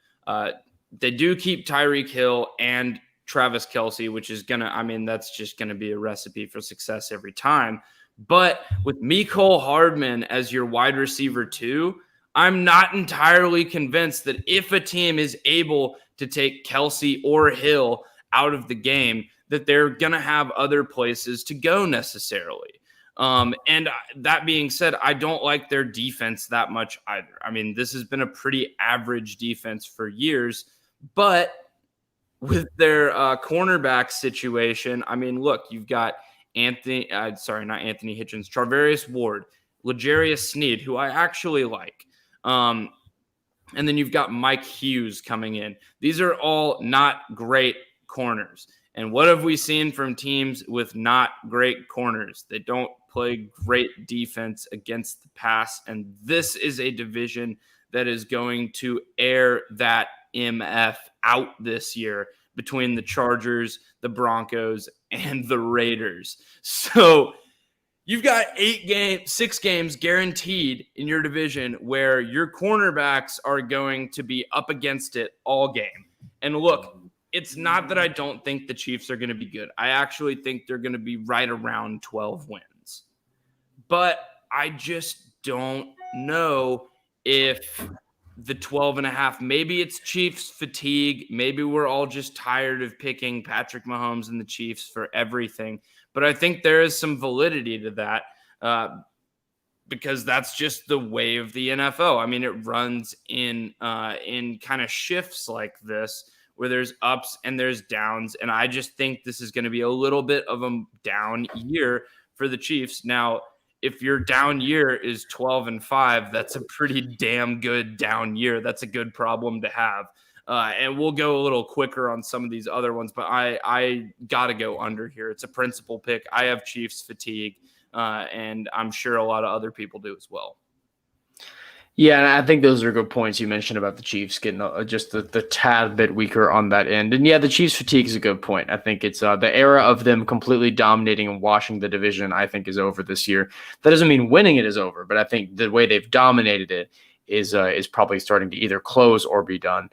They do keep Tyreek Hill and Travis Kelce, which is that's just going to be a recipe for success every time. But with Mecole Hardman as your wide receiver too, I'm not entirely convinced that if a team is able to take Kelce or Hill out of the game, that they're going to have other places to go necessarily. And that being said, I don't like their defense that much either. I mean, this has been a pretty average defense for years. But with their cornerback situation, I mean, look, you've got Charvarius Ward, L'Jarius Sneed, who I actually like. And then you've got Mike Hughes coming in. These are all not great corners. And what have we seen from teams with not great corners? They don't play great defense against the pass. And this is a division that is going to air that MF out this year between the Chargers, the Broncos, and the Raiders. So you've got 6 games guaranteed in your division where your cornerbacks are going to be up against it all game. And look, it's not that I don't think the Chiefs are going to be good. I actually think they're going to be right around 12 wins. But I just don't know if the 12.5, maybe it's Chiefs fatigue. Maybe we're all just tired of picking Patrick Mahomes and the Chiefs for everything. But I think there is some validity to that because that's just the way of the NFL. I mean, it runs in kind of shifts like this where there's ups and there's downs. And I just think this is going to be a little bit of a down year for the Chiefs. Now, if your down year is 12-5, that's a pretty damn good down year. That's a good problem to have. And we'll go a little quicker on some of these other ones, but I got to go under here. It's a principal pick. I have Chiefs fatigue, and I'm sure a lot of other people do as well. Yeah, and I think those are good points you mentioned about the Chiefs getting just the tad bit weaker on that end. And yeah, the Chiefs fatigue is a good point. I think it's the era of them completely dominating and washing the division, I think, is over this year. That doesn't mean winning it is over, but I think the way they've dominated it is probably starting to either close or be done.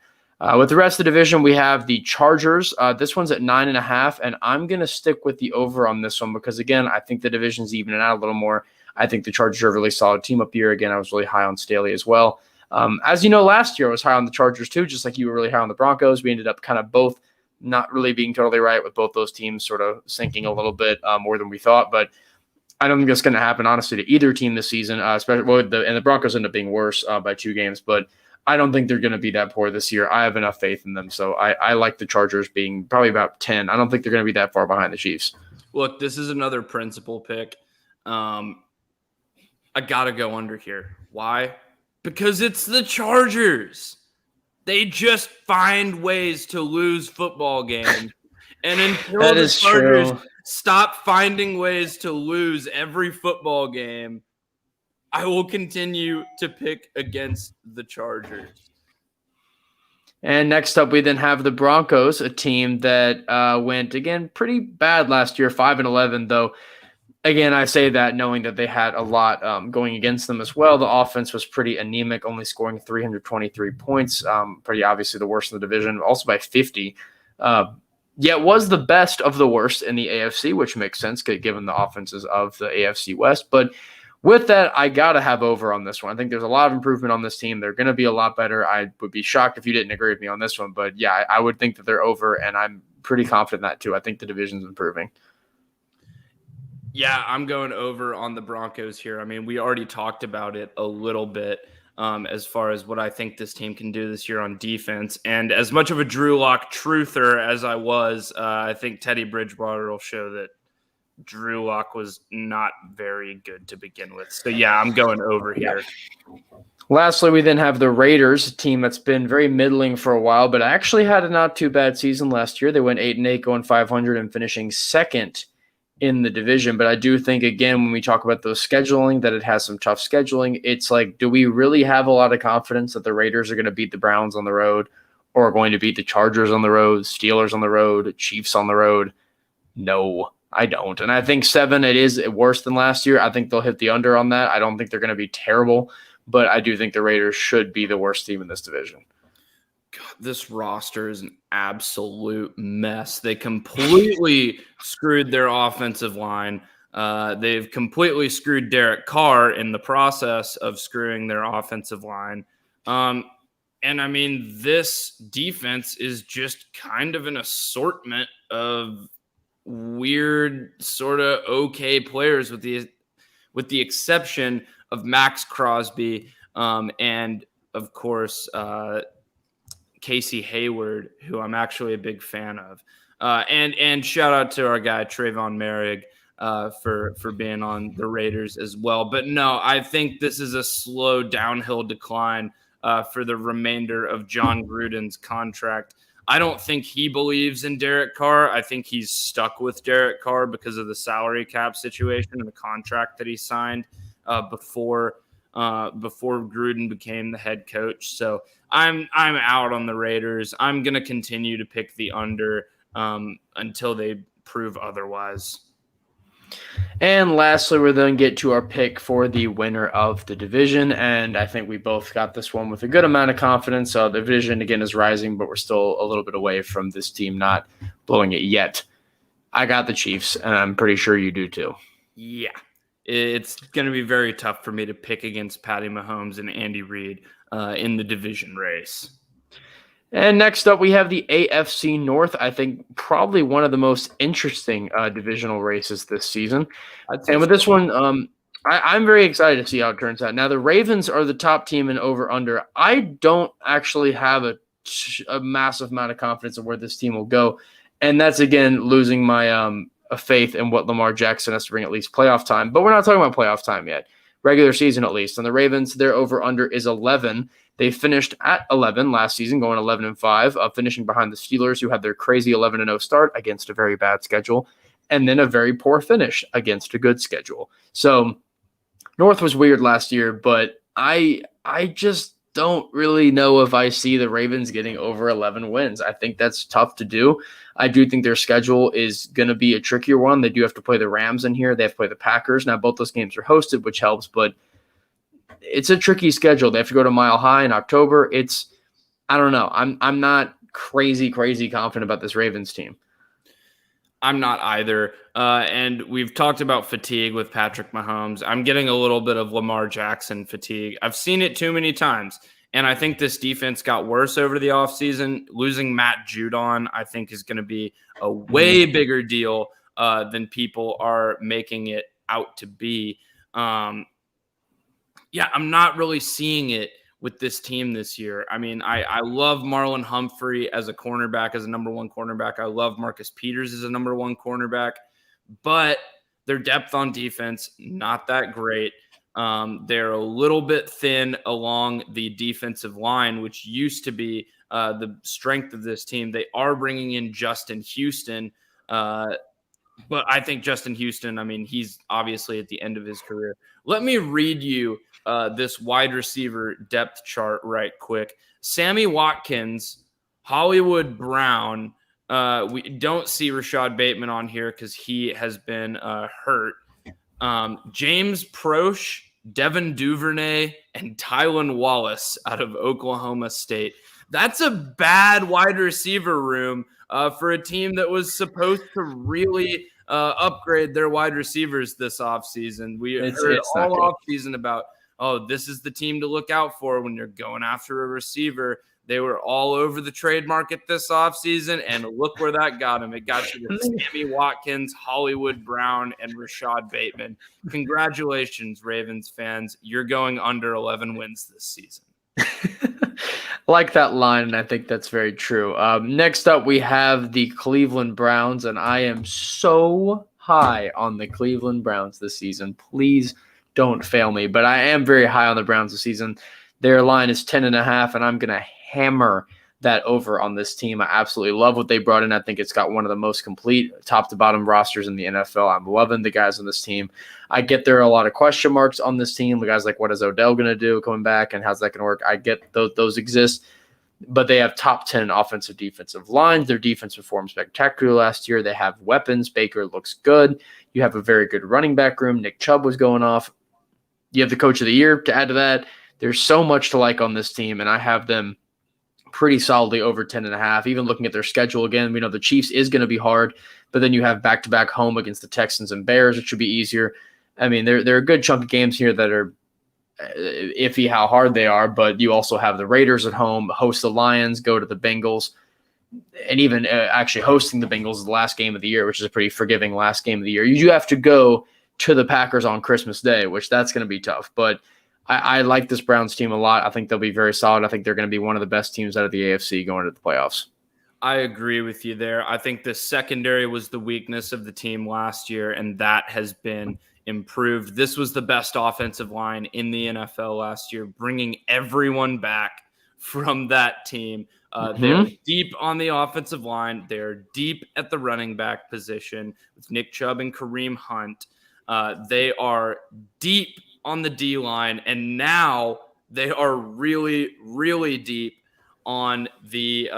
With the rest of the division, we have the Chargers. This one's at 9.5, and I'm going to stick with the over on this one because, again, I think the division's evening out a little more. I think the Chargers are a really solid team up here. Again, I was really high on Staley as well. As you know, last year I was high on the Chargers too, just like you were really high on the Broncos. We ended up kind of both not really being totally right with both those teams sort of sinking a little bit more than we thought. But I don't think that's going to happen, honestly, to either team this season, especially and the Broncos end up being worse by 2 games. But I don't think they're going to be that poor this year. I have enough faith in them. So I like the Chargers being probably about 10. I don't think they're going to be that far behind the Chiefs. Look, this is another principal pick. I got to go under here. Why? Because it's the Chargers. They just find ways to lose football games. And until the Chargers stop finding ways to lose every football game, I will continue to pick against the Chargers. And next up, we then have the Broncos, a team that went, again, pretty bad last year, 5-11, though. Again, I say that knowing that they had a lot going against them as well. The offense was pretty anemic, only scoring 323 points, pretty obviously the worst in the division, also by 50. Yet was the best of the worst in the AFC, which makes sense given the offenses of the AFC West. But with that, I got to have over on this one. I think there's a lot of improvement on this team. They're going to be a lot better. I would be shocked if you didn't agree with me on this one. But, yeah, I would think that they're over, and I'm pretty confident in that too. I think the division's improving. Yeah, I'm going over on the Broncos here. I mean, we already talked about it a little bit as far as what I think this team can do this year on defense. And as much of a Drew Lock truther as I was, I think Teddy Bridgewater will show that Drew Lock was not very good to begin with. So, yeah, I'm going over here. Lastly, we then have the Raiders, a team that's been very middling for a while, but actually had a not too bad season last year. They went 8-8, going 500, and finishing second in the division. But I do think, again, when we talk about those scheduling, that it has some tough scheduling. It's like, do we really have a lot of confidence that the Raiders are going to beat the Browns on the road, or are going to beat the Chargers on the road, Steelers on the road, Chiefs on the road? No, I don't. And I think 7, it is worse than last year. I think they'll hit the under on that. I don't think they're going to be terrible, but I do think the Raiders should be the worst team in this division. God, this roster is an absolute mess. They completely screwed their offensive line. They've completely screwed Derek Carr in the process of screwing their offensive line. And I mean, this defense is just kind of an assortment of weird, sort of okay players, with the exception of Max Crosby and, of course, Casey Hayward, who I'm actually a big fan of. And shout out to our guy Trayvon Merrick for being on the Raiders as well. But no, I think this is a slow downhill decline for the remainder of John Gruden's contract. I don't think he believes in Derek Carr. I think he's stuck with Derek Carr because of the salary cap situation and the contract that he signed before Gruden became the head coach. So I'm out on the Raiders. I'm going to continue to pick the under until they prove otherwise. And lastly, we're then get to our pick for the winner of the division. And I think we both got this one with a good amount of confidence. The division, again, is rising, but we're still a little bit away from this team not blowing it yet. I got the Chiefs, and I'm pretty sure you do too. Yeah. It's going to be very tough for me to pick against Patty Mahomes and Andy Reid in the division race. And next up, we have the AFC North. I think probably one of the most interesting divisional races this season. And with this one, I'm very excited to see how it turns out. Now, the Ravens are the top team in over-under. I don't actually have a massive amount of confidence in where this team will go. And that's, again, losing my a faith in what Lamar Jackson has to bring at least playoff time. But we're not talking about playoff time yet. Regular season, at least. And the Ravens, their over-under is 11. They finished at 11 last season, going 11-5, finishing behind the Steelers, who had their crazy 11-0 start against a very bad schedule, and then a very poor finish against a good schedule. So North was weird last year, but I just don't really know if I see the Ravens getting over 11 wins. I think that's tough to do. I do think their schedule is going to be a trickier one. They do have to play the Rams in here. They have to play the Packers. Now, both those games are hosted, which helps, but it's a tricky schedule. They have to go to Mile High in October. I don't know. I'm not crazy confident about this Ravens team. I'm not either. And we've talked about fatigue with Patrick Mahomes. I'm getting a little bit of Lamar Jackson fatigue. I've seen it too many times. And I think this defense got worse over the offseason. Losing Matt Judon, I think, is going to be a way bigger deal than people are making it out to be. Yeah, I'm not really seeing it with this team this year. I mean, I love Marlon Humphrey as a cornerback, as a number one cornerback. I love Marcus Peters as a number one cornerback, but their depth on defense, not that great. They're a little bit thin along the defensive line, which used to be the strength of this team. They are bringing in Justin Houston, but I think Justin Houston, I mean, he's obviously at the end of his career. Let me read you this wide receiver depth chart right quick. Sammy Watkins, Hollywood Brown. We don't see Rashad Bateman on here because he has been hurt. James Proche, Devin Duvernay, and Tylan Wallace out of Oklahoma State. That's a bad wide receiver room for a team that was supposed to really upgrade their wide receivers this offseason. We heard all offseason about, this is the team to look out for when you're going after a receiver. They were all over the trade market this offseason, and look where that got him. It got you to Sammy Watkins, Hollywood Brown, and Rashad Bateman. Congratulations, Ravens fans. You're going under 11 wins this season. Like that line, and I think that's very true. Next up, we have the Cleveland Browns, and I am so high on the Cleveland Browns this season. Please don't fail me, but I am very high on the Browns this season. Their line is 10.5, and I'm going to hammer that over on this team. I absolutely love what they brought in. I think it's got one of the most complete top to bottom rosters in the NFL. I'm loving the guys on this team. I get there are a lot of question marks on this team. The guys like, what is Odell going to do coming back and how's that going to work? I get those exist, but they have top 10 offensive defensive lines. Their defense performed spectacular last year. They have weapons. Baker looks good. You have a very good running back room. Nick Chubb was going off. You have the coach of the year to add to that. There's so much to like on this team, and I have them pretty solidly over 10.5. Even looking at their schedule again, we know the Chiefs is going to be hard, but then you have back-to-back home against the Texans and Bears, which should be easier. I mean, there are a good chunk of games here that are iffy how hard they are, but you also have the Raiders at home, host the Lions, go to the Bengals, and even actually hosting the Bengals the last game of the year, which is a pretty forgiving last game of the year. You do have to go to the Packers on Christmas Day, which that's going to be tough, but I like this Browns team a lot. I think they'll be very solid. I think they're going to be one of the best teams out of the AFC going into the playoffs. I agree with you there. I think the secondary was the weakness of the team last year, and that has been improved. This was the best offensive line in the NFL last year, bringing everyone back from that team. They're deep on the offensive line. They're deep at the running back position with Nick Chubb and Kareem Hunt. They are deep on the D line, and now they are really, really deep on the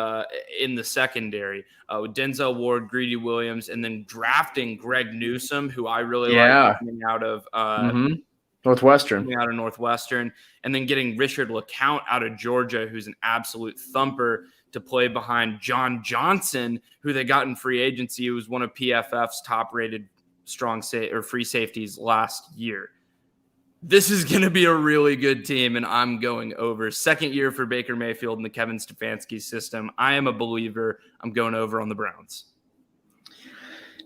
in the secondary with Denzel Ward, Greedy Williams, and then drafting Greg Newsome, who I really like coming out of Northwestern, and then getting Richard LeCount out of Georgia, who's an absolute thumper to play behind John Johnson, who they got in free agency, who was one of PFF's top-rated free safeties last year. This is going to be a really good team, and I'm going over. Second year for Baker Mayfield in the Kevin Stefanski system. I am a believer. I'm going over on the Browns.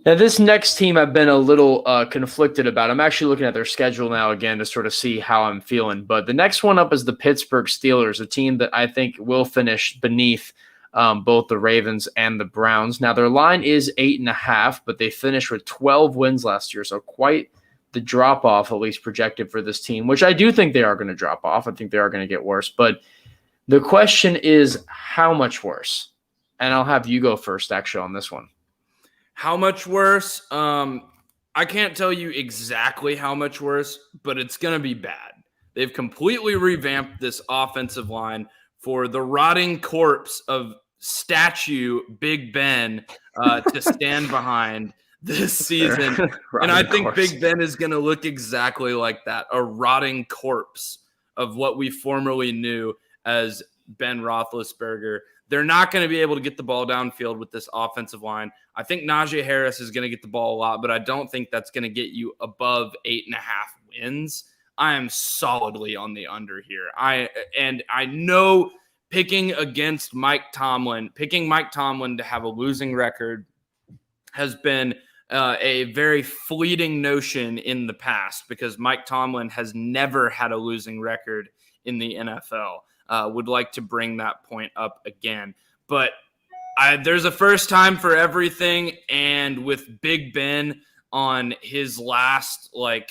Now, this next team I've been a little conflicted about. I'm actually looking at their schedule now again to sort of see how I'm feeling. But the next one up is the Pittsburgh Steelers, a team that I think will finish beneath both the Ravens and the Browns. Now, their line is 8.5, but they finished with 12 wins last year, so quite the drop-off, at least projected for this team, which I do think they are going to drop off. I think they are going to get worse. But the question is, how much worse? And I'll have you go first, actually, on this one. How much worse? I can't tell you exactly how much worse, but it's going to be bad. They've completely revamped this offensive line for the rotting corpse of statue Big Ben to stand behind this season. And I think Big Ben is going to look exactly like that, a rotting corpse of what we formerly knew as Ben Roethlisberger. They're not going to be able to get the ball downfield with this offensive line. I think Najee Harris is going to get the ball a lot, but I don't think that's going to get you above 8.5 wins. I am solidly on the under here. I know picking Mike Tomlin to have a losing record has been a very fleeting notion in the past because Mike Tomlin has never had a losing record in the NFL. Would like to bring that point up again. But there's a first time for everything, and with Big Ben on his last leg,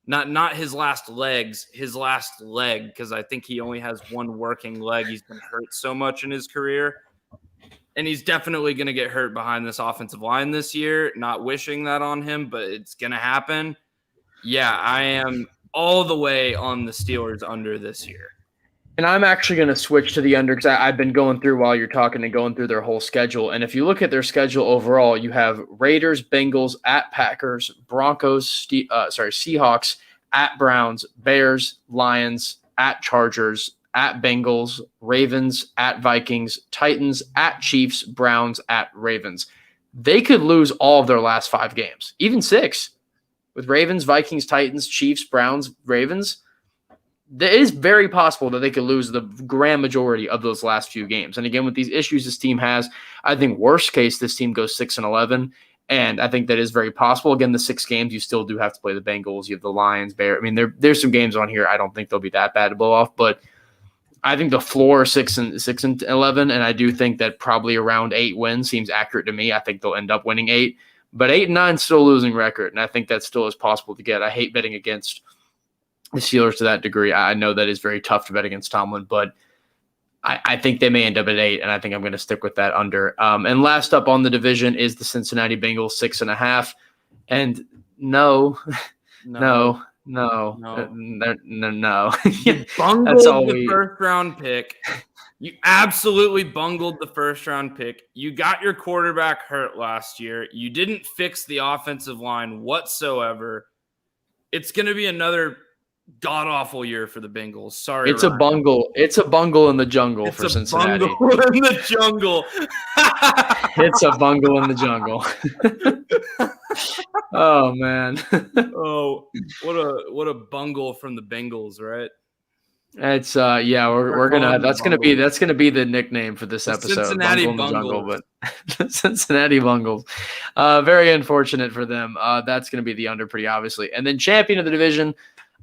not his last legs, his last leg, because I think he only has one working leg. He's been hurt so much in his career, and he's definitely going to get hurt behind this offensive line this year. Not wishing that on him, but it's going to happen. Yeah, I am all the way on the Steelers under this year. And I'm actually going to switch to the under because I've been going through while you're talking and going through their whole schedule. And if you look at their schedule overall, you have Raiders, Bengals, at Packers, Broncos, Seahawks, at Browns, Bears, Lions, at Chargers, at Bengals, Ravens, at Vikings, Titans, at Chiefs, Browns, at Ravens. They could lose all of their last 5 games, even 6. With Ravens, Vikings, Titans, Chiefs, Browns, Ravens, it is very possible that they could lose the grand majority of those last few games. And again, with these issues this team has, I think worst case, this team goes 6-11. And I think that is very possible. Again, the 6 games, you still do have to play the Bengals. You have the Lions, Bears. I mean, there's some games on here. I don't think they'll be that bad to blow off, but I think the floor is 6-11. And I do think that probably around 8 wins seems accurate to me. I think they'll end up winning 8, but 8-9 still a losing record. And I think that still is possible to get. I hate betting against the Steelers to that degree. I know that is very tough to bet against Tomlin, but I think they may end up at 8, and I think I'm going to stick with that under. And last up on the division is the Cincinnati Bengals, 6.5. And no. No. You bungled the first-round pick. You absolutely bungled the first-round pick. You got your quarterback hurt last year. You didn't fix the offensive line whatsoever. It's going to be another god-awful year for the Bengals. Sorry, it's Ryan. A bungle. It's a bungle in the jungle for Cincinnati. Bungle in the jungle. It's a bungle in the jungle. Oh man. Oh, what a bungle from the Bengals, right? It's we're gonna that's gonna be the nickname for this episode. Cincinnati Bungle, but Cincinnati Bungles. Very unfortunate for them. That's gonna be the under pretty obviously. And then champion of the division,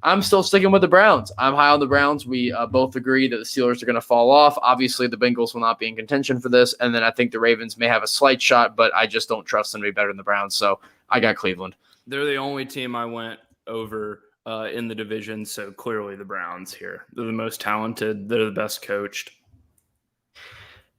I'm still sticking with the Browns. I'm high on the Browns. We both agree that the Steelers are going to fall off. Obviously, the Bengals will not be in contention for this. And then I think the Ravens may have a slight shot, but I just don't trust them to be better than the Browns. So I got Cleveland. They're the only team I went over in the division. So clearly the Browns here. They're the most talented. They're the best coached.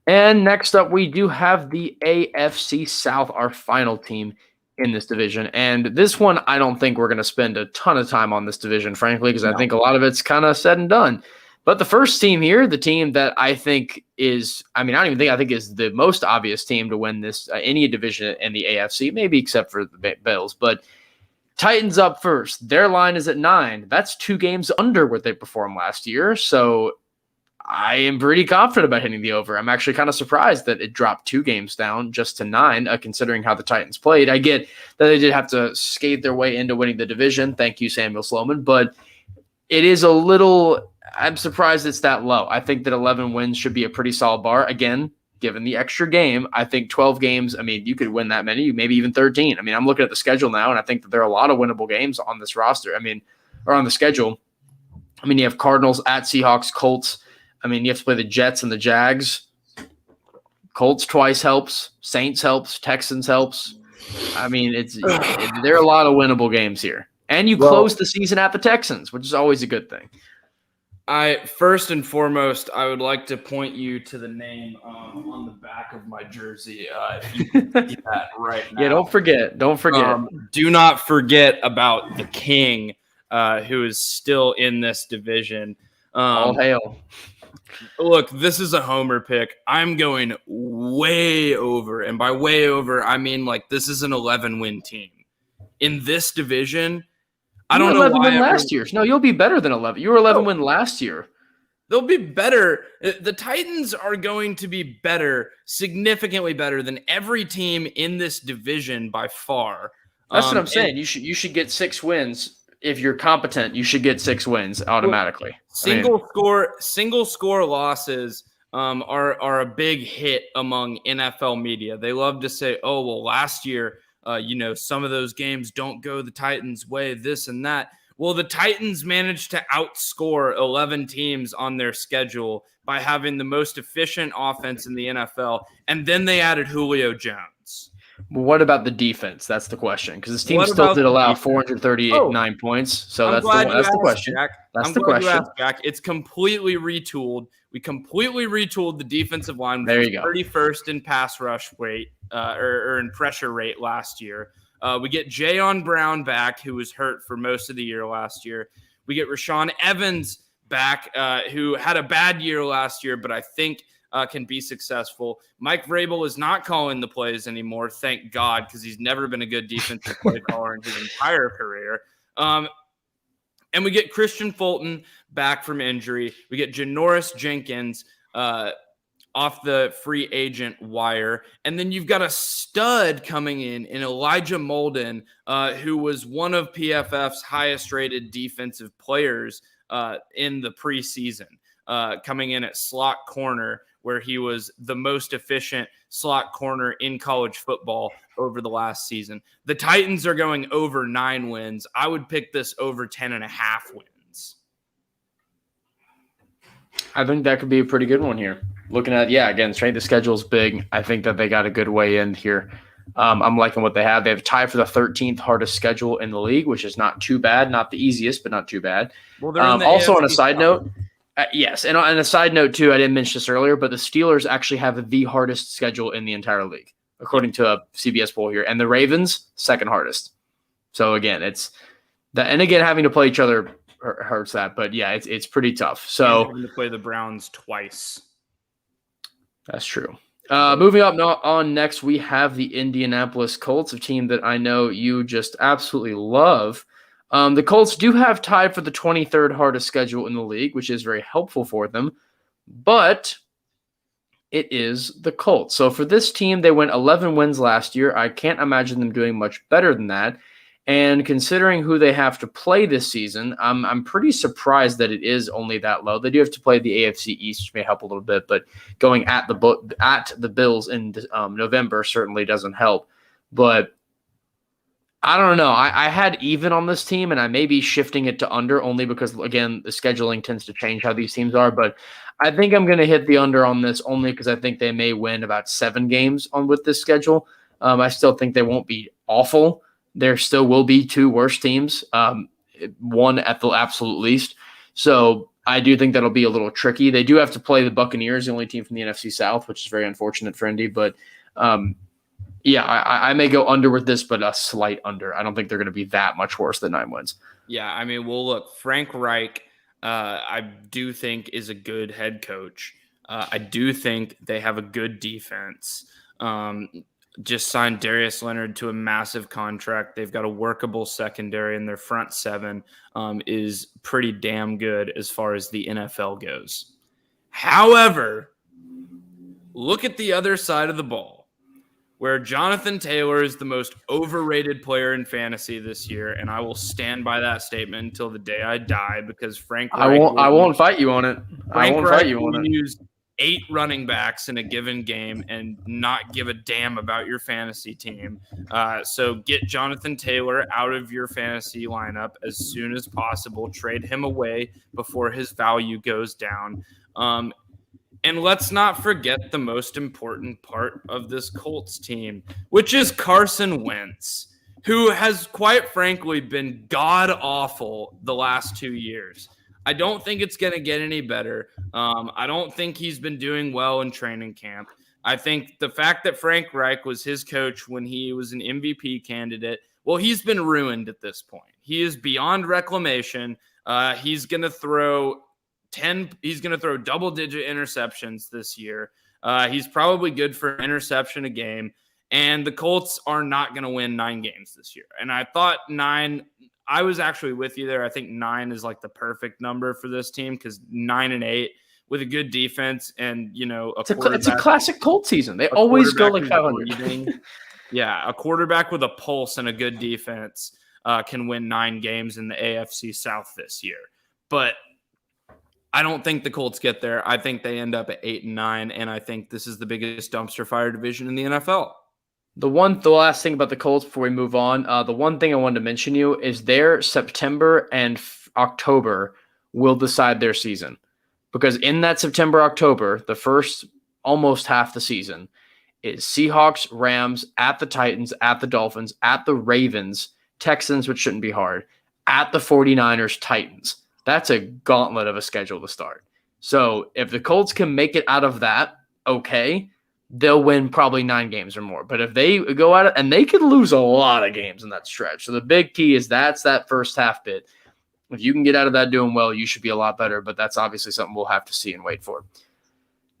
And next up, we do have the AFC South, our final team in this division. And this one, I don't think we're going to spend a ton of time on this division, frankly, because I think a lot of it's kind of said and done. But the first team here, the team that I think is, I think is the most obvious team to win this, any division in the AFC, maybe except for the Bills, but Titans up first. Their line is at 9. That's 2 games under what they performed last year. So I am pretty confident about hitting the over. I'm actually kind of surprised that it dropped 2 games down just to 9, considering how the Titans played. I get that they did have to skate their way into winning the division. Thank you, Samuel Sloman. But it is a little – I'm surprised it's that low. I think that 11 wins should be a pretty solid bar. Again, given the extra game, I think 12 games, you could win that many, maybe even 13. I'm looking at the schedule now, and I think that there are a lot of winnable games on this roster. Or on the schedule. You have Cardinals at Seahawks, Colts. You have to play the Jets and the Jags. Colts twice helps. Saints helps. Texans helps. There are a lot of winnable games here. And you close the season at the Texans, which is always a good thing. First and foremost, I would like to point you to the name on the back of my jersey. If you can see that right now. Yeah, don't forget. Do not forget about the King, who is still in this division. All hail. Look, this is a homer pick. I'm going way over. And by way over, I mean this is an 11-win team. In this division, I don't know why. Last year. No, you'll be better than 11. You were 11-win last year. They'll be better. The Titans are going to be better, significantly better than every team in this division by far. That's what I'm saying. You should get 6 wins. If you're competent, you should get 6 wins automatically. Single score losses are a big hit among NFL media. They love to say, "Oh, well, last year, some of those games don't go the Titans' way, this and that." Well, the Titans managed to outscore 11 teams on their schedule by having the most efficient offense in the NFL, and then they added Julio Jones. What about the defense? That's the question, because this team What still about did the allow defense? 439 points. So I'm that's glad you that's the asked, question. Jack. That's I'm the glad you question. asked, Jack. It's completely retooled. We completely retooled the defensive line, which There was you go. 31st in pass rush rate or in pressure rate last year. We get Jayon Brown back, who was hurt for most of the year last year. We get Rashaan Evans back, who had a bad year last year, but I think can be successful. Mike Vrabel is not calling the plays anymore, thank God, because he's never been a good defensive play caller in his entire career. And we get Christian Fulton back from injury. We get Janoris Jenkins off the free agent wire. And then you've got a stud coming in Elijah Molden, who was one of PFF's highest rated defensive players in the preseason, coming in at slot corner, where he was the most efficient slot corner in college football over the last season. The Titans are going over 9 wins. I would pick this over 10.5 wins. I think that could be a pretty good one here. Looking at, again, strength of schedule is big. I think that they got a good way in here. I'm liking what they have. They have tied for the 13th hardest schedule in the league, which is not too bad. Not the easiest, but not too bad. Well, they're in the also, AFC on a side South. note, yes, and on a side note, too, I didn't mention this earlier, but the Steelers actually have the hardest schedule in the entire league, according to a CBS poll here. And the Ravens, second hardest. So, again, it's that. And again, having to play each other hurts that. But, yeah, it's pretty tough. So, having to play the Browns twice. That's true. Moving up on next, we have the Indianapolis Colts, a team that I know you just absolutely love. The Colts do have tied for the 23rd hardest schedule in the league, which is very helpful for them, but it is the Colts. So for this team, they went 11 wins last year. I can't imagine them doing much better than that. And considering who they have to play this season, I'm pretty surprised that it is only that low. They do have to play the AFC East, which may help a little bit, but going at the Bills in November certainly doesn't help. But I don't know. I had even on this team, and I may be shifting it to under only because, again, the scheduling tends to change how these teams are. But I think I'm going to hit the under on this only because I think they may win about 7 games with this schedule. I still think they won't be awful. There still will be 2 worse teams, one at the absolute least. So I do think that'll be a little tricky. They do have to play the Buccaneers, the only team from the NFC South, which is very unfortunate for Indy. But I may go under with this, but a slight under. I don't think they're going to be that much worse than 9 wins. Yeah, I mean, well, look, Frank Reich, I do think is a good head coach. I do think they have a good defense. Just signed Darius Leonard to a massive contract. They've got a workable secondary, and their front 7 is pretty damn good as far as the NFL goes. However, look at the other side of the ball, where Jonathan Taylor is the most overrated player in fantasy this year, and I will stand by that statement until the day I die because Frank Reich I won't fight you on it. Frank Reich will use 8 running backs in a given game and not give a damn about your fantasy team. So get Jonathan Taylor out of your fantasy lineup as soon as possible. Trade him away before his value goes down. And let's not forget the most important part of this Colts team, which is Carson Wentz, who has quite frankly been god-awful the last 2 years. I don't think it's going to get any better. I don't think he's been doing well in training camp. I think the fact that Frank Reich was his coach when he was an MVP candidate, well, he's been ruined at this point. He is beyond reclamation. He's going to throw double-digit interceptions this year. He's probably good for an interception a game. And the Colts are not going to win 9 games this year. And I thought 9 – I was actually with you there. I think 9 is like the perfect number for this team because 9 and 8 with a good defense and, it's a classic Colts season. They always go like 500. Yeah, a quarterback with a pulse and a good defense can win 9 games in the AFC South this year. But I don't think the Colts get there. I think they end up at 8 and 9, and I think this is the biggest dumpster fire division in the NFL. The last thing about the Colts before we move on, the one thing I wanted to mention you is their September and October will decide their season. Because in that September, October, the first almost half the season is Seahawks, Rams, at the Titans, at the Dolphins, at the Ravens, Texans, which shouldn't be hard, at the 49ers, Titans. That's a gauntlet of a schedule to start. So if the Colts can make it out of that, okay, they'll win probably 9 games or more. But if they go at it, and they could lose a lot of games in that stretch. So the big key is that's that first half bit. If you can get out of that doing well, you should be a lot better. But that's obviously something we'll have to see and wait for.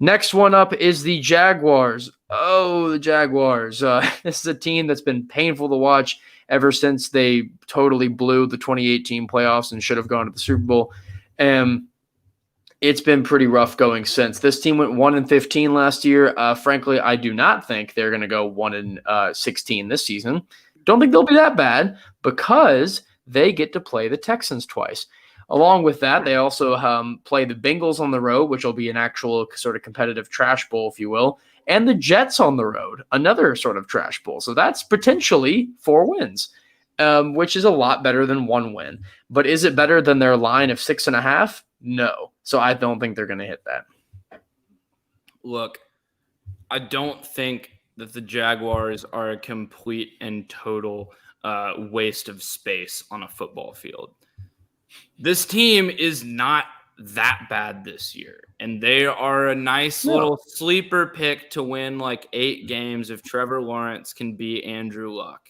Next one up is the Jaguars. Oh, the Jaguars. This is a team that's been painful to watch ever since they totally blew the 2018 playoffs and should have gone to the Super Bowl. It's been pretty rough going since. This team went 1-15 last year. Frankly, I do not think they're going to go 1-16 this season. Don't think they'll be that bad because they get to play the Texans twice. Along with that, they also play the Bengals on the road, which will be an actual sort of competitive trash bowl, if you will, and the Jets on the road, another sort of trash bowl. So that's potentially 4 wins, which is a lot better than 1 win. But is it better than their line of 6.5? No. So I don't think they're going to hit that. Look, I don't think that the Jaguars are a complete and total waste of space on a football field. This team is not that bad this year, and they are a nice little sleeper pick to win like 8 games if Trevor Lawrence can beat Andrew Luck.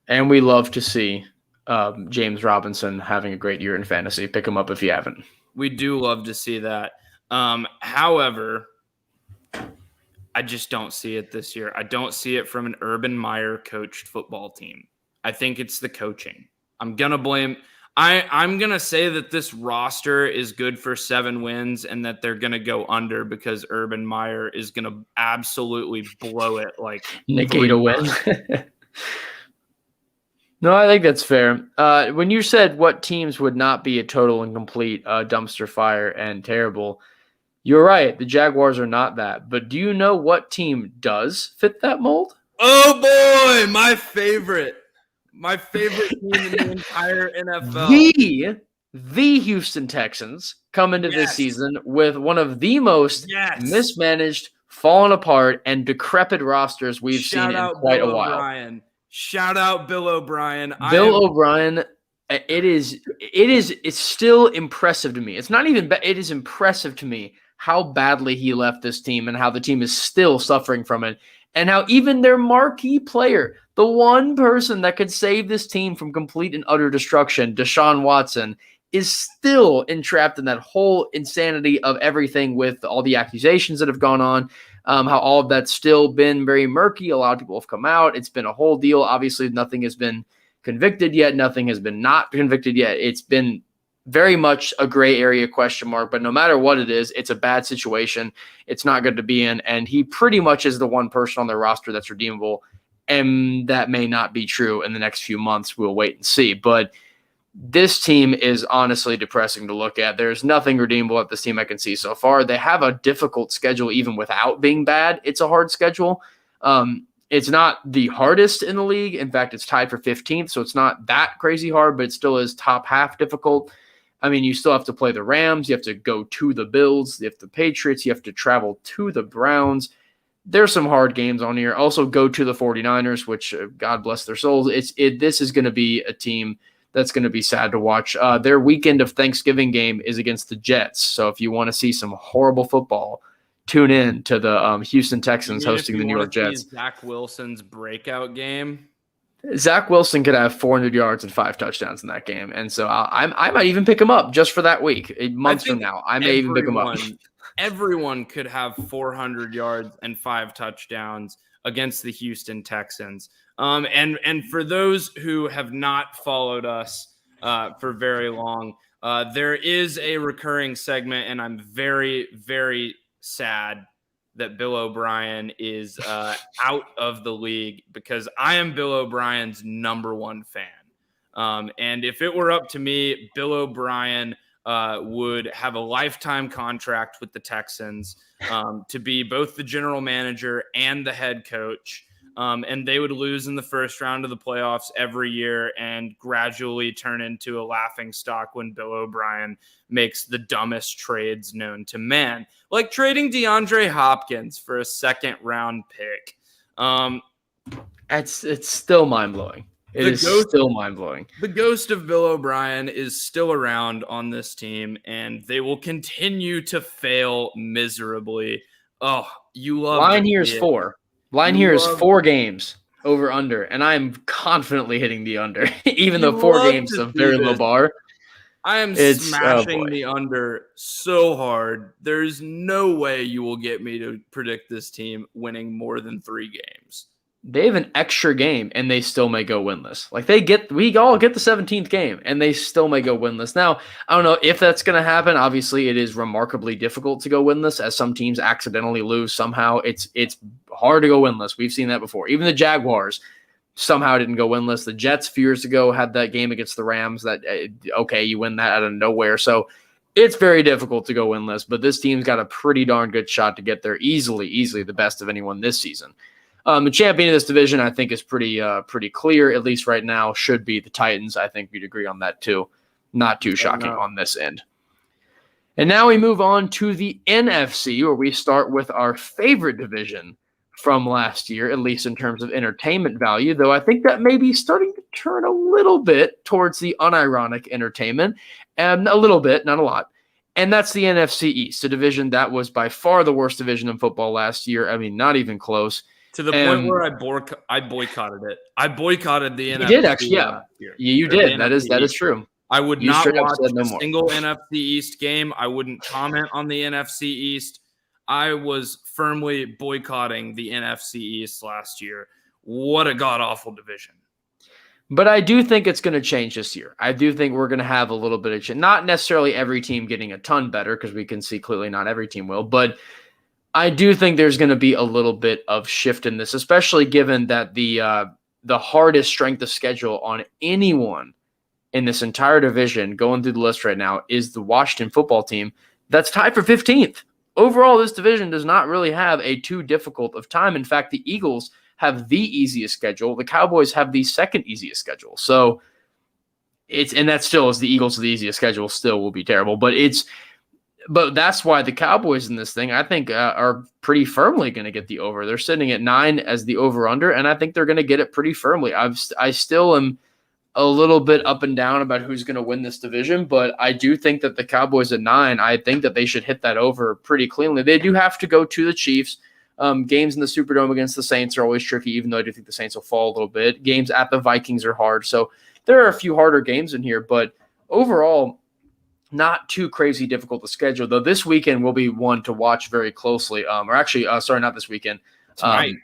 And we love to see James Robinson having a great year in fantasy. Pick him up if you haven't. We do love to see that. However, I just don't see it this year. I don't see it from an Urban Meyer coached football team. I think it's the coaching. I'm going to blame – I'm going to say that this roster is good for 7 wins and that they're going to go under because Urban Meyer is going to absolutely blow it like – negate a win. No, I think that's fair. When you said what teams would not be a total and complete dumpster fire and terrible, you're right. The Jaguars are not that. But do you know what team does fit that mold? Oh, boy, my favorite. My favorite team in the entire NFL. The Houston Texans come into this season with one of the most mismanaged, fallen apart, and decrepit rosters we've seen in quite a while. O'Brien. Shout out Bill O'Brien. O'Brien, it's still impressive to me. It's not even it is impressive to me how badly he left this team and how the team is still suffering from it. And how even their marquee player, the one person that could save this team from complete and utter destruction, Deshaun Watson, is still entrapped in that whole insanity of everything with all the accusations that have gone on. How all of that's still been very murky. A lot of people have come out. It's been a whole deal. Obviously, nothing has been convicted yet. Nothing has been not convicted yet. It's been very much a gray area question mark. But no matter what it is, it's a bad situation. It's not good to be in. And he pretty much is the one person on their roster that's redeemable. And that may not be true in the next few months. We'll wait and see. But this team is honestly depressing to look at. There's nothing redeemable at this team I can see so far. They have a difficult schedule even without being bad. It's a hard schedule. It's not the hardest in the league. In fact, it's tied for 15th, so it's not that crazy hard, but it still is top half difficult. I mean, you still have to play the Rams. You have to go to the Bills. You have the Patriots. You have to travel to the Browns. There's some hard games on here. Also go to the 49ers, which God bless their souls. This is going to be a team that's going to be sad to watch. Their weekend of Thanksgiving game is against the Jets. So if you want to see some horrible football, tune in to the Houston Texans hosting the New York Jets. Zach Wilson's breakout game. Zach Wilson could have 400 yards and 5 touchdowns in that game. And so I might even pick him up just for that week. Months from now, I may even pick him up. Everyone could have 400 yards and 5 touchdowns against the Houston Texans. And for those who have not followed us for very long, there is a recurring segment, and I'm very, very sad that Bill O'Brien is out of the league because I am Bill O'Brien's number one fan. And if it were up to me, Bill O'Brien would have a lifetime contract with the Texans to be both the general manager and the head coach. and they would lose in the first round of the playoffs every year and gradually turn into a laughingstock when Bill O'Brien makes the dumbest trades known to man, like trading DeAndre Hopkins for a second-round pick. It's still mind-blowing. It is still mind-blowing. The ghost of Bill O'Brien is still around on this team, and they will continue to fail miserably. Oh, you love Line here is 4. Line here is 4 games over under, and I am confidently hitting the under, even though 4 games is a very low bar. I am smashing the under so hard. There's no way you will get me to predict this team winning more than 3 games. They have an extra game, and they still may go winless. Like we all get the 17th game, and they still may go winless. Now, I don't know if that's going to happen. Obviously, it is remarkably difficult to go winless, as some teams accidentally lose somehow. It's hard to go winless. We've seen that before. Even the Jaguars somehow didn't go winless. The Jets a few years ago had that game against the Rams that, okay, you win that out of nowhere. So it's very difficult to go winless, but this team's got a pretty darn good shot to get there easily the best of anyone this season. The champion of this division, I think, is pretty clear, at least right now, should be the Titans. I think we'd agree on that too. Not too shocking on this end. And now we move on to the NFC, where we start with our favorite division from last year, at least in terms of entertainment value, though I think that may be starting to turn a little bit towards the unironic entertainment, and a little bit, not a lot. And that's the NFC East, a division that was by far the worst division in football last year. I mean, not even close. To the point where I boycotted it. I boycotted the NFC. You did, actually, yeah. You did. That is true. I would not watch a single NFC East game. I wouldn't comment on the NFC East. I was firmly boycotting the NFC East last year. What a god-awful division. But I do think it's going to change this year. I do think we're going to have a little bit of change. Not necessarily every team getting a ton better, because we can see clearly not every team will, but I do think there's going to be a little bit of shift in this, especially given that the hardest strength of schedule on anyone in this entire division going through the list right now is the Washington football team that's tied for 15th. Overall, this division does not really have a too difficult of time. In fact, the Eagles have the easiest schedule. The Cowboys have the second easiest schedule. So that still is the Eagles the easiest schedule still will be terrible, but that's why the Cowboys in this thing, I think, are pretty firmly going to get the over. They're sitting at 9 as the over-under, and I think they're going to get it pretty firmly. I still am a little bit up and down about who's going to win this division, but I do think that the Cowboys at 9, I think that they should hit that over pretty cleanly. They do have to go to the Chiefs. Games in the Superdome against the Saints are always tricky, even though I do think the Saints will fall a little bit. Games at the Vikings are hard. So there are a few harder games in here, but overall, not too crazy difficult to schedule, though this weekend will be one to watch very closely. Not this weekend. Tonight.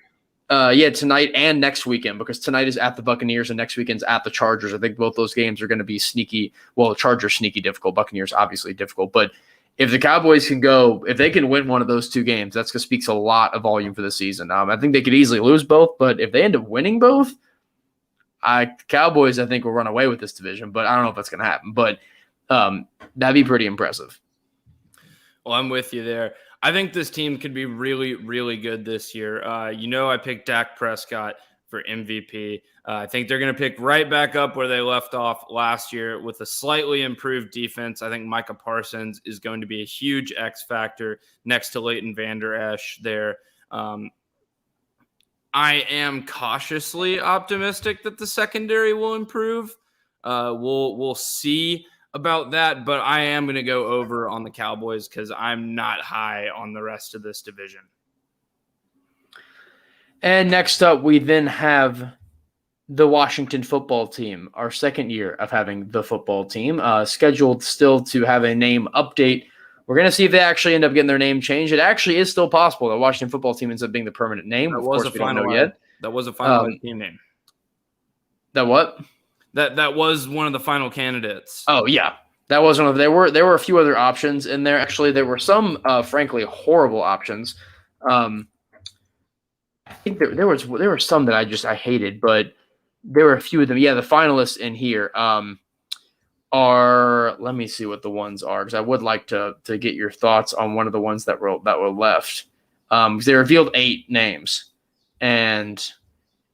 Tonight and next weekend, because tonight is at the Buccaneers and next weekend's at the Chargers. I think both those games are going to be sneaky. Well, the Chargers sneaky difficult, Buccaneers obviously difficult. But if the Cowboys if they can win one of those 2 games, that's going to speaks a lot of volume for the season. I think they could easily lose both, but if they end up winning both, Cowboys I think will run away with this division. But I don't know if that's going to happen. But that'd be pretty impressive. Well, I'm with you there. I think this team could be really, really good this year. I picked Dak Prescott for MVP. I think they're going to pick right back up where they left off last year with a slightly improved defense. I think Micah Parsons is going to be a huge X factor next to Leighton Vander Esch there. I am cautiously optimistic that the secondary will improve. We'll see about that, but I am going to go over on the Cowboys because I'm not high on the rest of this division. And next up, we then have the Washington football team, our second year of having the football team, scheduled still to have a name update. We're going to see if they actually end up getting their name changed. It actually is still possible. The Washington football team ends up being the permanent name. That of was course, a we don't know final yet. That was a final team name. That what? That was one of the final candidates. Oh yeah, that was one of. There were a few other options in there. Actually, there were some frankly horrible options. I think there were some that I hated, but there were a few of them. Yeah, the finalists in here are. Let me see what the ones are, because I would like to get your thoughts on one of the ones that were left. They revealed 8 names, and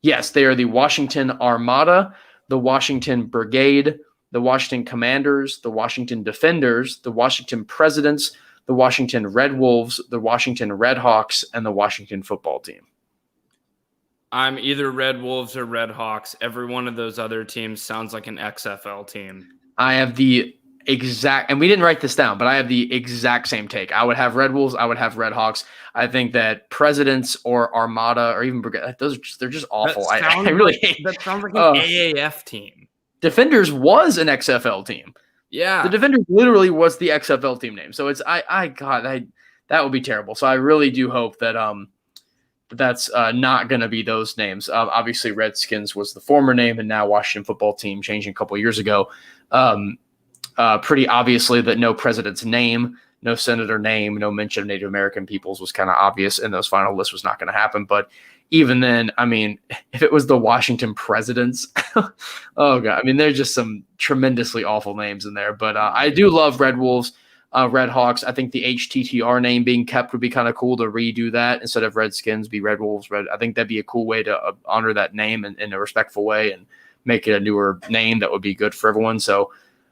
Yes, they are the Washington Armada, the Washington Brigade, the Washington Commanders, the Washington Defenders, the Washington Presidents, the Washington Red Wolves, the Washington Red Hawks, and the Washington Football Team. I'm either Red Wolves or Red Hawks. Every one of those other teams sounds like an XFL team. I have the exact, and we didn't write this down, but I have the exact same take. I would have Red Wolves. I would have Red Hawks. I think that Presidents or Armada or even Brigade, they're just awful. I really hate. That sounds like an AAF team. Defenders was an XFL team. Yeah. The Defenders literally was the XFL team name. So it's, that would be terrible. So I really do hope that, that's not going to be those names. Obviously, Redskins was the former name, and now Washington Football Team changing a couple years ago. Pretty obviously that no president's name, no senator name, no mention of Native American peoples was kind of obvious, and those final lists was not going to happen. But even then, I mean, if it was the Washington Presidents, oh God, I mean, there's just some tremendously awful names in there. But I do love Red Wolves. Red Hawks. I think the HTTR name being kept would be kind of cool to redo that instead of Redskins, be Red Wolves. I think that'd be a cool way to honor that name in a respectful way and make it a newer name that would be good for everyone. So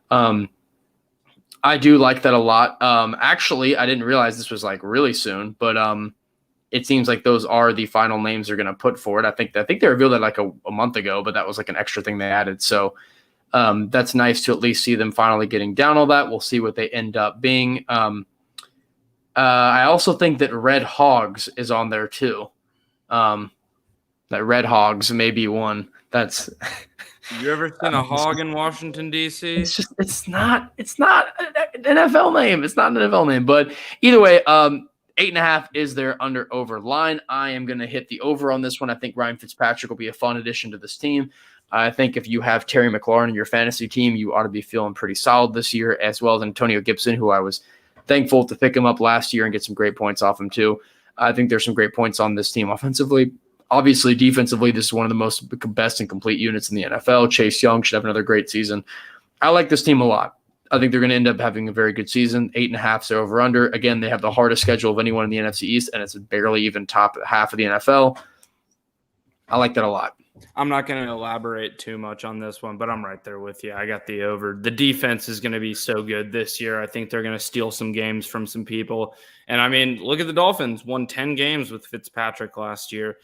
I do like that a lot. Actually, I didn't realize this was like really soon, but it seems like those are the final names they're going to put for it. I think they revealed it like a month ago, but that was like an extra thing they added. So that's nice to at least see them finally getting down all that. We'll see what they end up being. I also think that Red Hogs is on there too. That Red Hogs may be one. That's. You ever seen a hog in Washington, D.C.? It's not an NFL name. It's not an NFL name. But either way, 8.5 is their under over line. I am going to hit the over on this one. I think Ryan Fitzpatrick will be a fun addition to this team. I think if you have Terry McLaurin in your fantasy team, you ought to be feeling pretty solid this year, as well as Antonio Gibson, who I was thankful to pick him up last year and get some great points off him too. I think there's some great points on this team offensively. Obviously, defensively, this is one of the best and complete units in the NFL. Chase Young should have another great season. I like this team a lot. I think they're going to end up having a very good season. 8.5 is over under. Again, they have the hardest schedule of anyone in the NFC East, and it's barely even top half of the NFL. I like that a lot. I'm not going to elaborate too much on this one, but I'm right there with you. I got the over. The defense is going to be so good this year. I think they're going to steal some games from some people. And, I mean, look at the Dolphins. Won 10 games with Fitzpatrick last year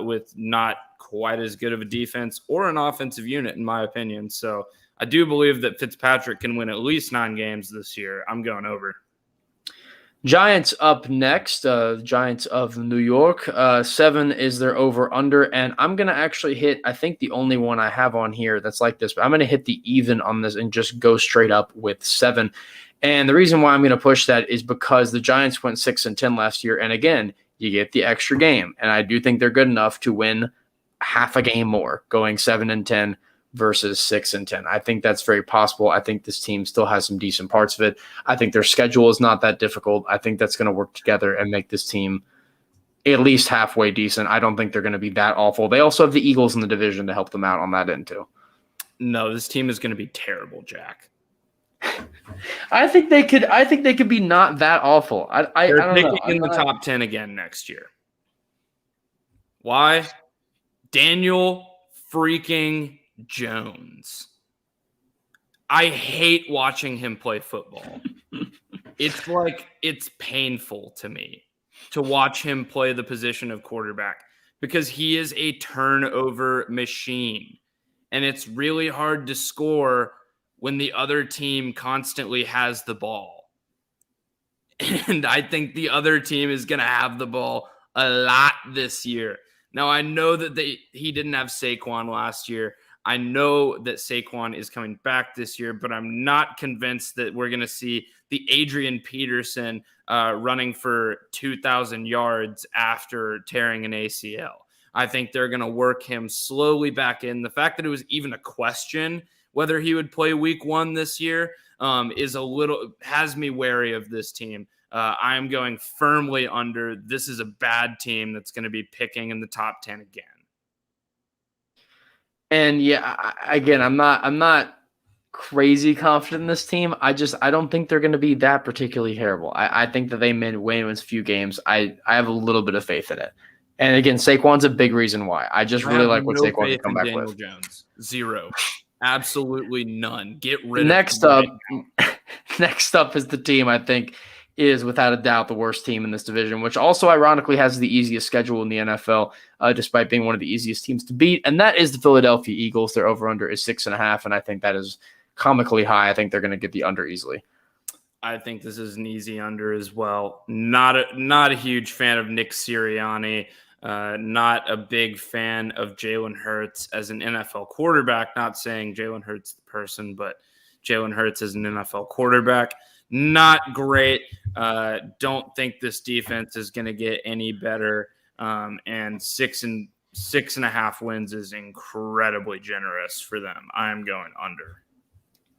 with not quite as good of a defense or an offensive unit, in my opinion. So I do believe that Fitzpatrick can win at least 9 games this year. I'm going over. Giants up next, Giants of New York. 7 is their over-under, and I'm going to actually hit, I think the only one I have on here that's like this, but I'm going to hit the even on this and just go straight up with 7. And the reason why I'm going to push that is because the Giants went 6-10 last year, and again, you get the extra game, and I do think they're good enough to win half a game more, going 7-10 versus 6-10. I think that's very possible. I think this team still has some decent parts of it. I think their schedule is not that difficult. I think that's going to work together and make this team at least halfway decent. I don't think they're going to be that awful. They also have the Eagles in the division to help them out on that end too. No, this team is going to be terrible, Jack. I think they could be not that awful. They're picking in the top 10 again next year. Why? Daniel freaking Jones. I hate watching him play football. It's painful to me to watch him play the position of quarterback because he is a turnover machine. And it's really hard to score when the other team constantly has the ball. And I think the other team is going to have the ball a lot this year. Now, I know that he didn't have Saquon last year. I know that Saquon is coming back this year, but I'm not convinced that we're going to see the Adrian Peterson running for 2,000 yards after tearing an ACL. I think they're going to work him slowly back in. The fact that it was even a question whether he would play week 1 this year has me wary of this team. I'm going firmly under. This is a bad team that's going to be picking in the top 10 again. And yeah, again, I'm not crazy confident in this team. I don't think they're going to be that particularly terrible. I think that they may win a few games. I have a little bit of faith in it. And again, Saquon's a big reason why. I just really like what Saquon can come back Daniel with. Jones. Zero. Absolutely none. Get rid Next of up, him right next up is the team I think is without a doubt the worst team in this division, which also ironically has the easiest schedule in the NFL, despite being one of the easiest teams to beat. And that is the Philadelphia Eagles. Their over-under is 6.5, and I think that is comically high. I think they're going to get the under easily. I think this is an easy under as well. Not a huge fan of Nick Sirianni. Not a big fan of Jalen Hurts as an NFL quarterback. Not saying Jalen Hurts the person, but Jalen Hurts as an NFL quarterback. Not great. Don't think this defense is going to get any better. And 6.5 wins is incredibly generous for them. I am going under.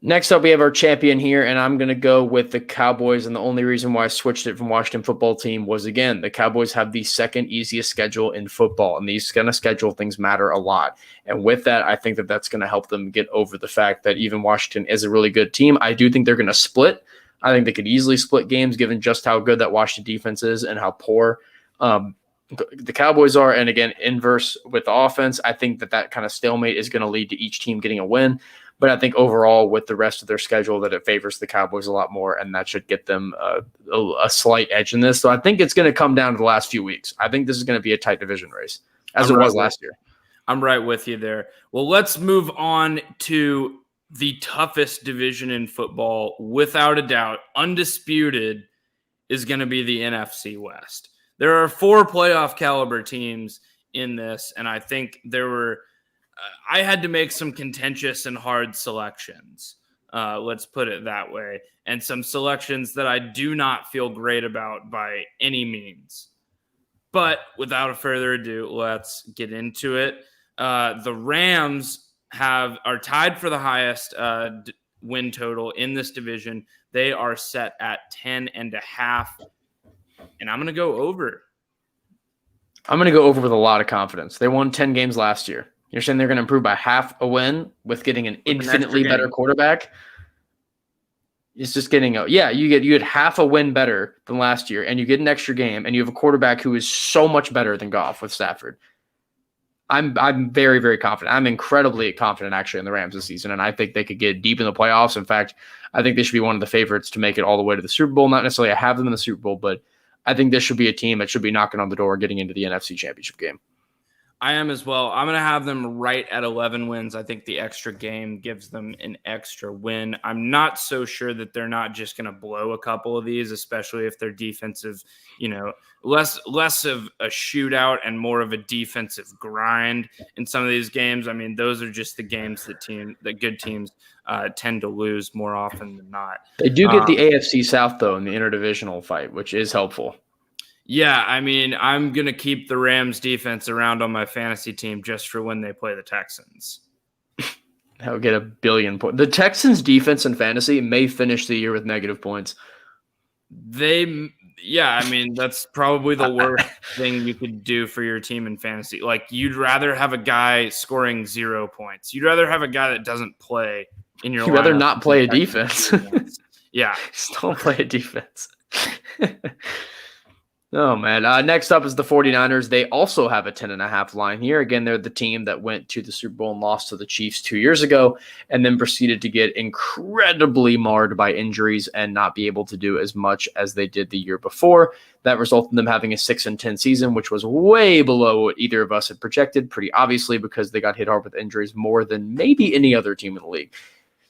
Next up, we have our champion here, and I'm going to go with the Cowboys. And the only reason why I switched it from Washington football team was, again, the Cowboys have the second easiest schedule in football, and these kind of schedule things matter a lot. And with that, I think that that's going to help them get over the fact that even Washington is a really good team. I do think they're going to split. I think they could easily split games given just how good that Washington defense is and how poor the Cowboys are. And again, inverse with the offense, I think that kind of stalemate is going to lead to each team getting a win. But I think overall with the rest of their schedule that it favors the Cowboys a lot more, and that should get them a slight edge in this. So I think it's going to come down to the last few weeks. I think this is going to be a tight division race, as it was last year. I'm right with you there. Well, let's move on to the toughest division in football, without a doubt, undisputed, is going to be the NFC West. There are 4 playoff caliber teams in this, and I think I had to make some contentious and hard selections. Let's put it that way. And some selections that I do not feel great about by any means. But without further ado, let's get into it. The Rams are tied for the highest win total in this division. They are set at 10.5. And I'm going to go over. I'm going to go over with a lot of confidence. They won 10 games last year. You're saying they're going to improve by half a win with getting an infinitely better quarterback? It's just getting you get half a win better than last year, and you get an extra game, and you have a quarterback who is so much better than Goff with Stafford. I'm very, very confident. I'm incredibly confident actually in the Rams this season, and I think they could get deep in the playoffs. In fact, I think they should be one of the favorites to make it all the way to the Super Bowl. Not necessarily I have them in the Super Bowl, but I think this should be a team that should be knocking on the door getting into the NFC Championship game. I am as well. I'm going to have them right at 11 wins. I think the extra game gives them an extra win. I'm not so sure that they're not just going to blow a couple of these, especially if their defensive, less of a shootout and more of a defensive grind in some of these games. I mean, those are just the games that good teams tend to lose more often than not. They do get the AFC South, though, in the interdivisional fight, which is helpful. Yeah, I mean, I'm going to keep the Rams defense around on my fantasy team just for when they play the Texans. They'll get 1 billion points. The Texans defense in fantasy may finish the year with negative points. I mean, that's probably the worst thing you could do for your team in fantasy. Like, you'd rather have a guy scoring 0 points. You'd rather have a guy that doesn't play in your lineup. You'd rather not play a defense. Yeah. Just don't play a defense. Oh, man. Next up is the 49ers. They also have a 10.5 line here. Again, they're the team that went to the Super Bowl and lost to the Chiefs 2 years ago and then proceeded to get incredibly marred by injuries and not be able to do as much as they did the year before. That resulted in them having a 6-10 season, which was way below what either of us had projected, pretty obviously because they got hit hard with injuries more than maybe any other team in the league.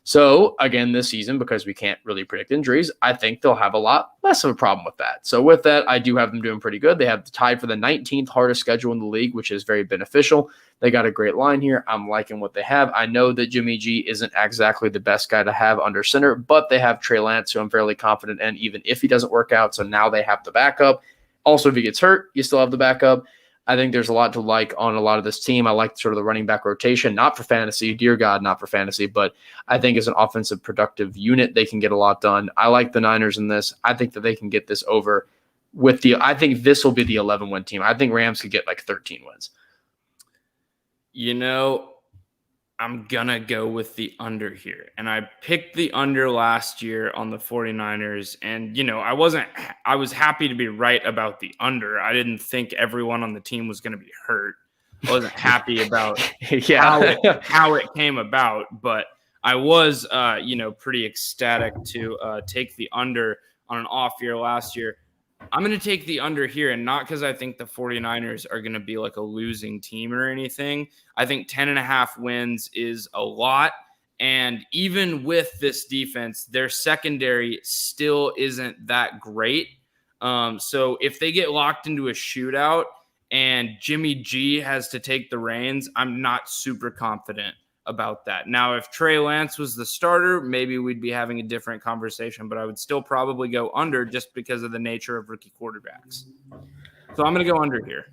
So, again, this season, because we can't really predict injuries, I think they'll have a lot less of a problem with that. So, with that, I do have them doing pretty good. They have tied for the 19th hardest schedule in the league, which is very beneficial. They got a great line here. I'm liking what they have. I know that Jimmy G isn't exactly the best guy to have under center, but they have Trey Lance, who I'm fairly confident in, even if he doesn't work out. So, now they have the backup. Also, if he gets hurt, you still have the backup. I think there's a lot to like on a lot of this team. I like sort of the running back rotation, not for fantasy, dear God, not for fantasy, but I think as an offensive productive unit, they can get a lot done. I like the Niners in this. I think that they can get this over I think this will be the 11-win team. I think Rams could get like 13 wins. I'm going to go with the under here. And I picked the under last year on the 49ers. And, I was happy to be right about the under. I didn't think everyone on the team was going to be hurt. I wasn't happy about how it came about, but I was, pretty ecstatic to take the under on an off year last year. I'm going to take the under here, and not because I think the 49ers are going to be like a losing team or anything. I think 10.5 wins is a lot, and even with this defense, their secondary still isn't that great. So if they get locked into a shootout and Jimmy G has to take the reins, I'm not super confident about that. Now, if Trey Lance was the starter, maybe we'd be having a different conversation, but I would still probably go under just because of the nature of rookie quarterbacks. So I'm going to go under here.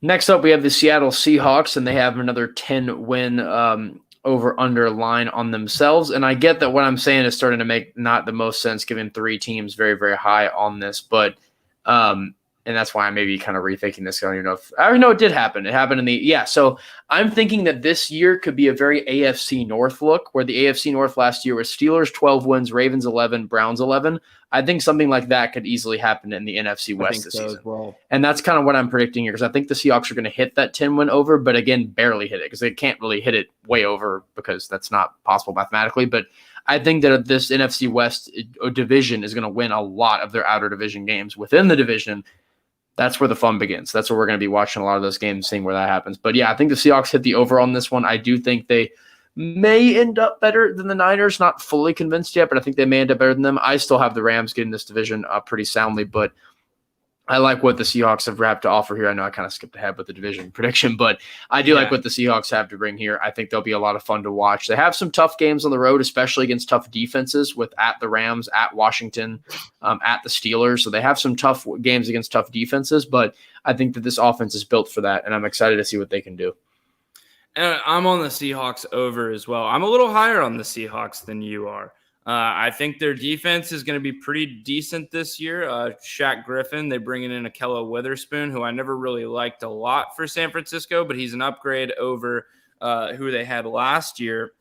Next up, we have the Seattle Seahawks, and they have another 10-win over-under line on themselves. And I get that what I'm saying is starting to make not the most sense, given 3 teams very, very high on this, but and that's why I may be kind of rethinking this. I don't even know if – I already know it did happen. It happened in the – yeah, so I'm thinking that this year could be a very AFC North look, where the AFC North last year was Steelers 12 wins, Ravens 11, Browns 11. I think something like that could easily happen in the NFC West this season. Well. And that's kind of what I'm predicting here, because I think the Seahawks are going to hit that 10-win over, but again, barely hit it, because they can't really hit it way over because that's not possible mathematically. But I think that this NFC West division is going to win a lot of their outer division games within the division. That's where the fun begins. That's where we're going to be watching a lot of those games, seeing where that happens. But yeah, I think the Seahawks hit the over on this one. I do think they may end up better than the Niners. Not fully convinced yet, but I think they may end up better than them. I still have the Rams getting this division pretty soundly, but I like what the Seahawks have wrapped to offer here. I know I kind of skipped ahead with the division prediction, but I do like what the Seahawks have to bring here. I think they'll be a lot of fun to watch. They have some tough games on the road, especially against tough defenses with at the Rams, at Washington, at the Steelers. So they have some tough games against tough defenses, but I think that this offense is built for that, and I'm excited to see what they can do. And I'm on the Seahawks over as well. I'm a little higher on the Seahawks than you are. I think their defense is going to be pretty decent this year. Shaq Griffin, they bring in Ahkello Witherspoon, who I never really liked a lot for San Francisco, but he's an upgrade over who they had last year.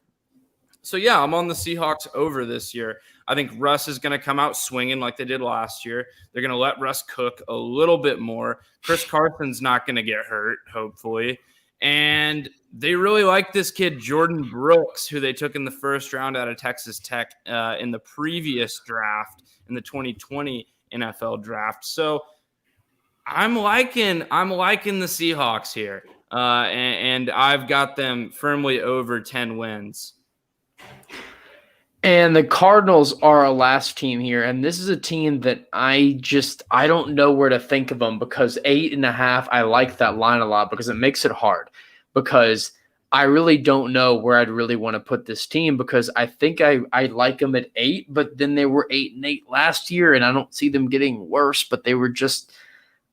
So, yeah, I'm on the Seahawks over this year. I think Russ is going to come out swinging like they did last year. They're going to let Russ cook a little bit more. Chris Carson's not going to get hurt, hopefully. And they really like this kid, Jordan Brooks, who they took in the first round out of Texas Tech in the previous draft, in the 2020 NFL draft. So I'm liking the Seahawks here, and I've got them firmly over 10 wins. And the Cardinals are our last team here, and this is a team that I don't know where to think of them, because 8.5, I like that line a lot because it makes it hard, because I really don't know where I'd really want to put this team, because I think I like them at 8, but then they were 8-8 last year, and I don't see them getting worse, but they were just,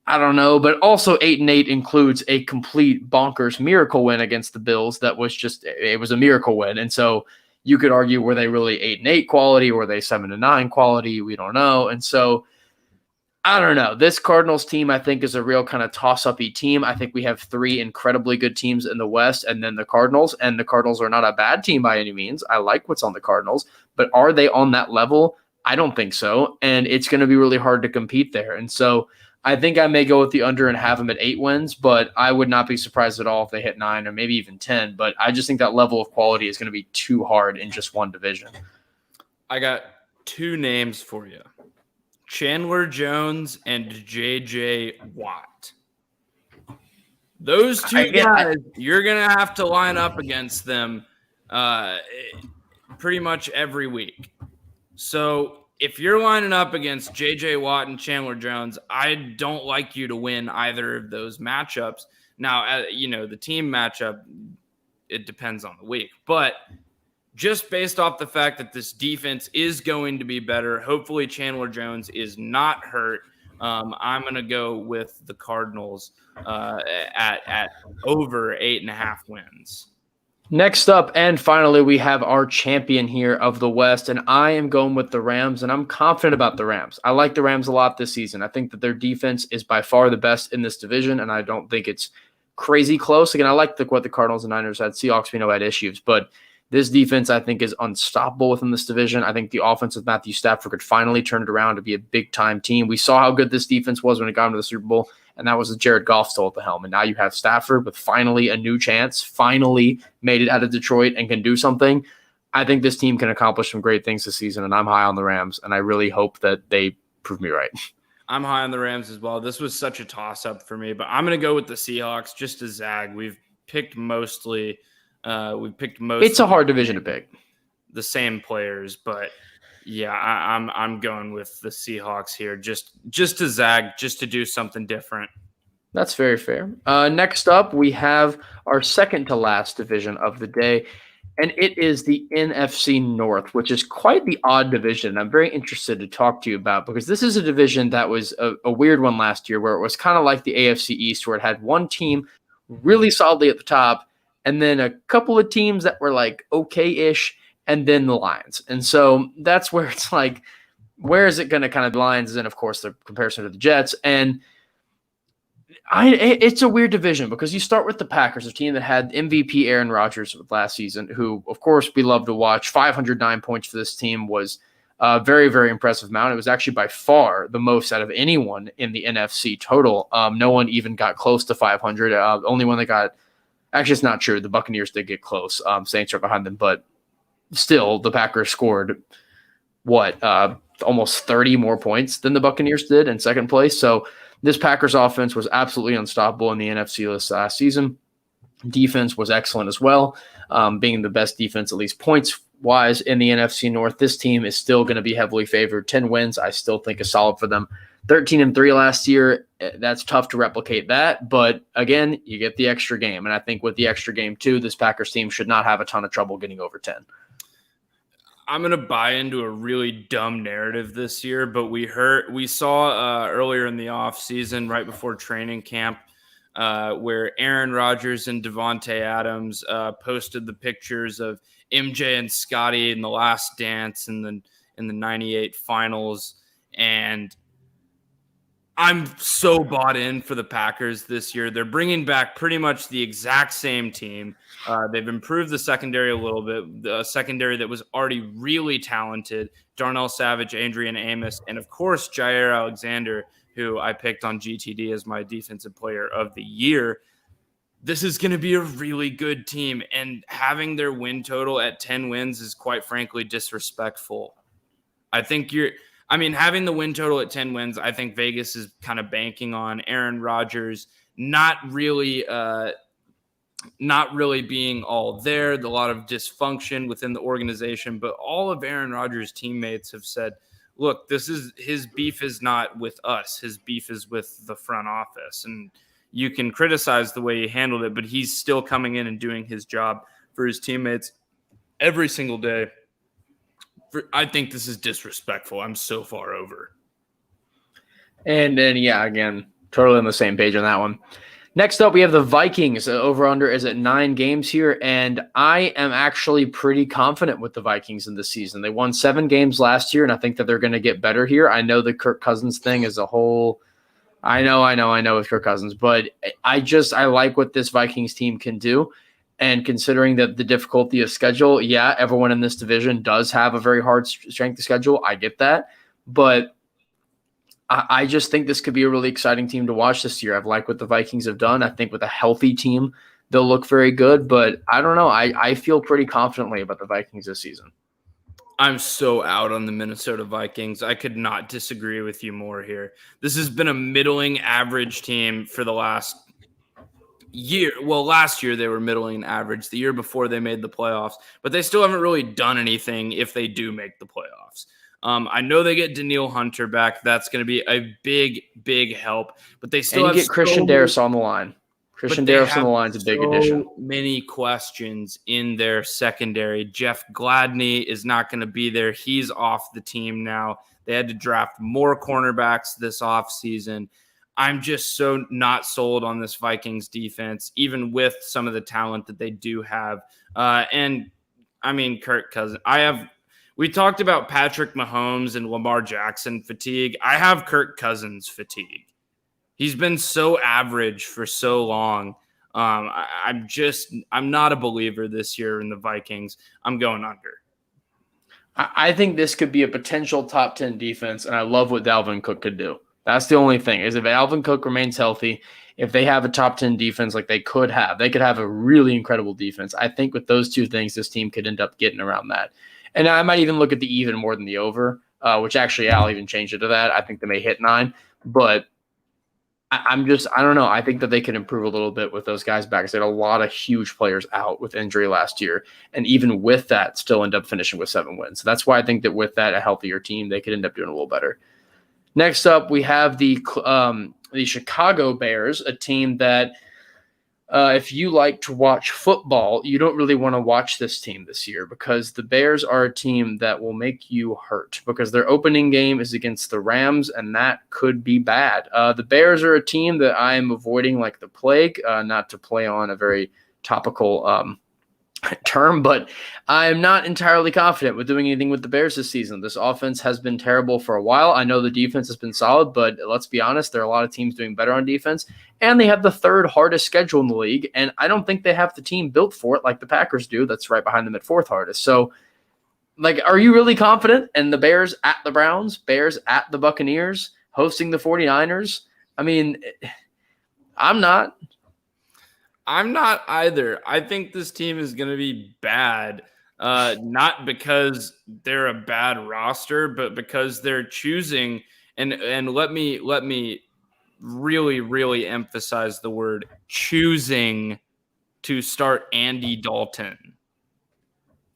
I don't know. But also 8-8 includes a complete bonkers miracle win against the Bills. That was it was a miracle win, and so you could argue, were they really 8-8 quality? Or were they 7-9 quality? We don't know. And so I don't know. This Cardinals team, I think, is a real kind of toss-up-y team. I think we have 3 incredibly good teams in the West, and then the Cardinals. And the Cardinals are not a bad team by any means. I like what's on the Cardinals. But are they on that level? I don't think so. And it's going to be really hard to compete there. And so I think I may go with the under and have them at 8 wins, but I would not be surprised at all if they hit 9 or maybe even 10. But I just think that level of quality is going to be too hard in just one division. I got 2 names for you: Chandler Jones and J.J. Watt. Those 2 guys, you're going to have to line up against them pretty much every week. So if you're lining up against J.J. Watt and Chandler Jones, I don't like you to win either of those matchups. Now, the team matchup, it depends on the week. But just based off the fact that this defense is going to be better, hopefully Chandler Jones is not hurt, I'm going to go with the Cardinals at over 8.5 wins. Next up, and finally, we have our champion here of the West, and I am going with the Rams, and I'm confident about the Rams. I like the Rams a lot this season. I think that their defense is by far the best in this division, and I don't think it's crazy close. Again, I like what the Cardinals and Niners had. Seahawks, we know, had issues, but this defense, I think, is unstoppable within this division. I think the offense with Matthew Stafford could finally turn it around to be a big-time team. We saw how good this defense was when it got into the Super Bowl, and that was with Jared Goff still at the helm. And now you have Stafford with finally a new chance, finally made it out of Detroit and can do something. I think this team can accomplish some great things this season, and I'm high on the Rams, and I really hope that they prove me right. I'm high on the Rams as well. This was such a toss-up for me, but I'm going to go with the Seahawks just to zag. We've picked mostly it's a hard division to pick. The same players, but yeah, I'm going with the Seahawks here just to zag, just to do something different. That's very fair. Next up, we have our second to last division of the day, and it is the NFC North, which is quite the odd division. I'm very interested to talk to you about because this is a division that was a weird one last year where it was kind of like the AFC East, where it had one team really solidly at the top and then a couple of teams that were like okay-ish, and then the Lions. And so that's where it's like, where is it going to kind of, the Lions, and of course the comparison to the Jets. And it's a weird division because you start with the Packers, a team that had MVP Aaron Rodgers last season, who, of course, we love to watch. 509 points for this team was a very, very impressive amount. It was actually by far the most out of anyone in the NFC total. No one even got close to 500. Only one that got – actually, it's not true. The Buccaneers did get close. Saints are behind them. But still, the Packers scored, almost 30 more points than the Buccaneers did in second place. So this Packers offense was absolutely unstoppable in the NFC list last season. Defense was excellent as well, being the best defense, at least points-wise, in the NFC North. This team is still going to be heavily favored. 10 wins, I still think, is solid for them. 13-3 last year, that's tough to replicate that. But, again, you get the extra game. And I think with the extra game, too, this Packers team should not have a ton of trouble getting over 10. I'm going to buy into a really dumb narrative this year, but we saw earlier in the offseason, right before training camp, where Aaron Rodgers and Devontae Adams posted the pictures of MJ and Scotty in the Last Dance in the 98 finals. And I'm so bought in for the Packers this year. They're bringing back pretty much the exact same team. They've improved the secondary a little bit, the secondary that was already really talented. Darnell Savage, Adrian Amos, and, of course, Jair Alexander, who I picked on GTD as my defensive player of the year. This is going to be a really good team, and having their win total at 10 wins is, quite frankly, disrespectful. Having the win total at 10 wins, I think Vegas is kind of banking on Aaron Rodgers not really being all there. A lot of dysfunction within the organization, but all of Aaron Rodgers' teammates have said, look, his beef is not with us. His beef is with the front office. And you can criticize the way he handled it, but he's still coming in and doing his job for his teammates every single day. I think this is disrespectful. I'm so far over. And then, again, totally on the same page on that one. Next up, we have the Vikings. Over-under is at 9 games here, and I am actually pretty confident with the Vikings in this season. They won 7 games last year, and I think that they're going to get better here. I know the Kirk Cousins thing is a whole – I know with Kirk Cousins, but I like what this Vikings team can do. And considering that the difficulty of schedule, everyone in this division does have a very hard strength of schedule. I get that. But I just think this could be a really exciting team to watch this year. I've liked what the Vikings have done. I think with a healthy team, they'll look very good. But I don't know. I feel pretty confidently about the Vikings this season. I'm so out on the Minnesota Vikings. I could not disagree with you more here. This has been a middling average team for the last year. Well, last year they were middling average. The year before they made the playoffs, but they still haven't really done anything if they do make the playoffs. I know they get Danielle Hunter back. That's going to be a big, big help. But they still get Christian Darris on the line. Christian Darris on the line is a big addition. Many questions in their secondary. Jeff Gladney is not going to be there. He's off the team now. They had to draft more cornerbacks this offseason. I'm just so not sold on this Vikings defense, even with some of the talent that they do have. Kirk Cousins. We talked about Patrick Mahomes and Lamar Jackson fatigue. I have Kirk Cousins fatigue. He's been so average for so long. I'm not a believer this year in the Vikings. I'm going under. I think this could be a potential top 10 defense, and I love what Dalvin Cook could do. That's the only thing, is if Dalvin Cook remains healthy, if they have a top 10 defense like they could have a really incredible defense. I think with those two things, this team could end up getting around that. And I might even look at the even more than the over, which actually I'll even change it to that. I think they may hit 9, but I don't know. I think that they can improve a little bit with those guys back. They had a lot of huge players out with injury last year. And even with that, still end up finishing with 7 wins. So that's why I think that with that, a healthier team, they could end up doing a little better. Next up, we have the Chicago Bears, a team that if you like to watch football, you don't really want to watch this team this year, because the Bears are a team that will make you hurt, because their opening game is against the Rams, and that could be bad. The Bears are a team that I am avoiding like the plague, not to play on a very topical term, but I am not entirely confident with doing anything with the Bears this season. This offense has been terrible for a while. I know the defense has been solid, but let's be honest, there are a lot of teams doing better on defense, and they have the 3rd hardest schedule in the league, and I don't think they have the team built for it like the Packers do. That's right behind them at 4th hardest. So, are you really confident in the Bears at the Browns, Bears at the Buccaneers, hosting the 49ers? I mean, I'm not. I'm not either. I think this team is going to be bad, not because they're a bad roster, but because they're choosing. And let me really, really emphasize the word choosing to start Andy Dalton.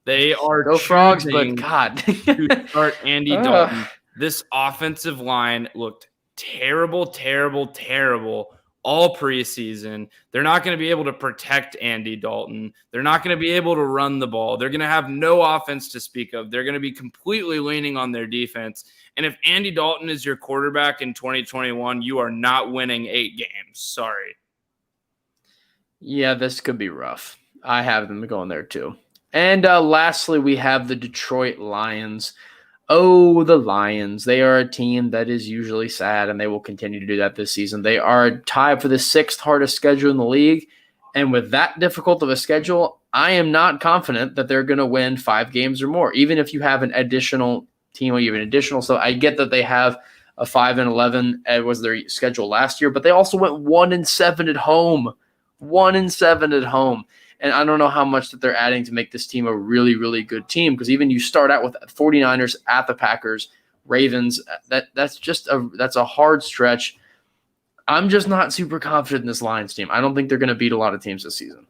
They are Go Frogs, but God, to start Andy Dalton. This offensive line looked terrible, terrible, terrible all preseason. They're not going to be able to protect Andy Dalton. They're not going to be able to run the ball. They're going to have no offense to speak of. They're going to be completely leaning on their defense. And if Andy Dalton is your quarterback in 2021, you are not winning 8 games. Sorry. Yeah, this could be rough. I have them going there too. And lastly, we have the Detroit Lions. Oh, the Lions. They are a team that is usually sad, and they will continue to do that this season. They are tied for the 6th hardest schedule in the league. And with that difficult of a schedule, I am not confident that they're going to win 5 games or more, even if you have an additional team or even additional. So I get that they have a 5-11 was their schedule last year, but they also went 1-7 at home. 1-7 at home. And I don't know how much that they're adding to make this team a really, really good team, because even you start out with 49ers at the Packers, Ravens, that's a hard stretch. I'm just not super confident in this Lions team. I don't think they're going to beat a lot of teams this season.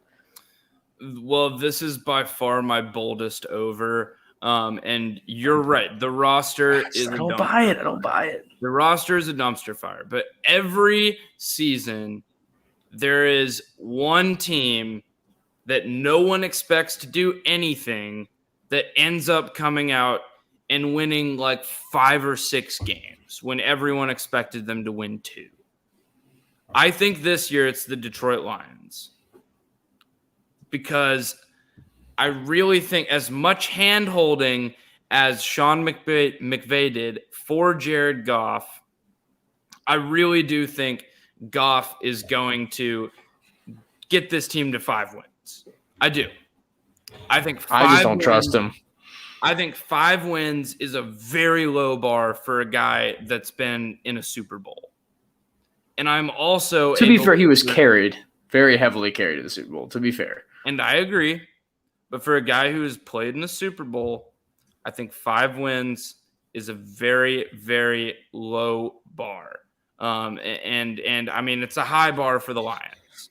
Well, this is by far my boldest over. And you're right. The roster is I don't buy it. The roster is a dumpster fire. But every season, there is one team that no one expects to do anything that ends up coming out and winning like 5 or 6 games when everyone expected them to win 2. I think this year it's the Detroit Lions, because I really think as much hand-holding as Sean McVay did for Jared Goff, I really do think Goff is going to get this team to 5 wins. I do. I think 5 I just don't trust him. I think 5 wins is a very low bar for a guy that's been in a Super Bowl. And I'm also to be fair, he was carried, very heavily carried to the Super Bowl, to be fair. And I agree. But for a guy who has played in the Super Bowl, I think 5 wins is a very, very low bar. And I mean, it's a high bar for the Lions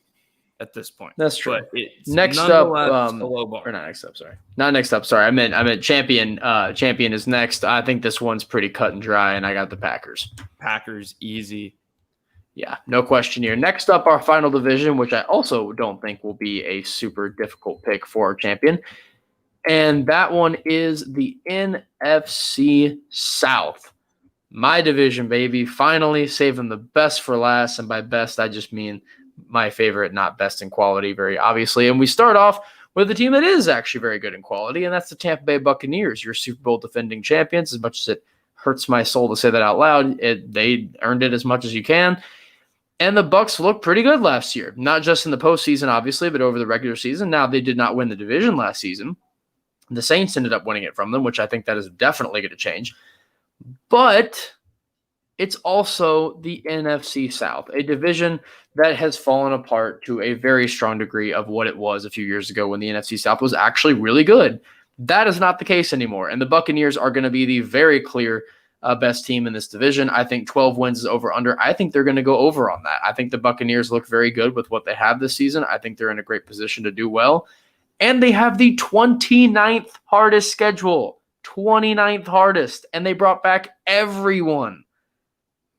at this point. That's true. But it's next up, a low bar. Or not next up, sorry. Not next up, sorry. I meant champion. Champion is next. I think this one's pretty cut and dry, and I got the Packers. Packers, easy. Yeah, no question here. Next up, our final division, which I also don't think will be a super difficult pick for our champion. And that one is the NFC South. My division, baby. Finally saving the best for last. And by best, I just mean my favorite, not best in quality, very obviously. And we start off with a team that is actually very good in quality, and that's the Tampa Bay Buccaneers, your Super Bowl defending champions. As much as it hurts my soul to say that out loud, they earned it as much as you can. And the Bucs looked pretty good last year, not just in the postseason, obviously, but over the regular season. Now, they did not win the division last season. The Saints ended up winning it from them, which I think that is definitely going to change. But it's also the NFC South, a division that has fallen apart to a very strong degree of what it was a few years ago when the NFC South was actually really good. That is not the case anymore, and the Buccaneers are going to be the very clear best team in this division. I think 12 wins is over-under. I think they're going to go over on that. I think the Buccaneers look very good with what they have this season. I think they're in a great position to do well, and they have the 29th hardest schedule, 29th hardest, and they brought back everyone.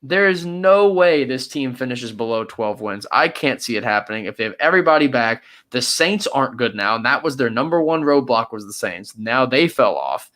There is no way this team finishes below 12 wins. I can't see it happening. If they have everybody back, the Saints aren't good now, and that was their number one roadblock was the Saints. Now they fell off.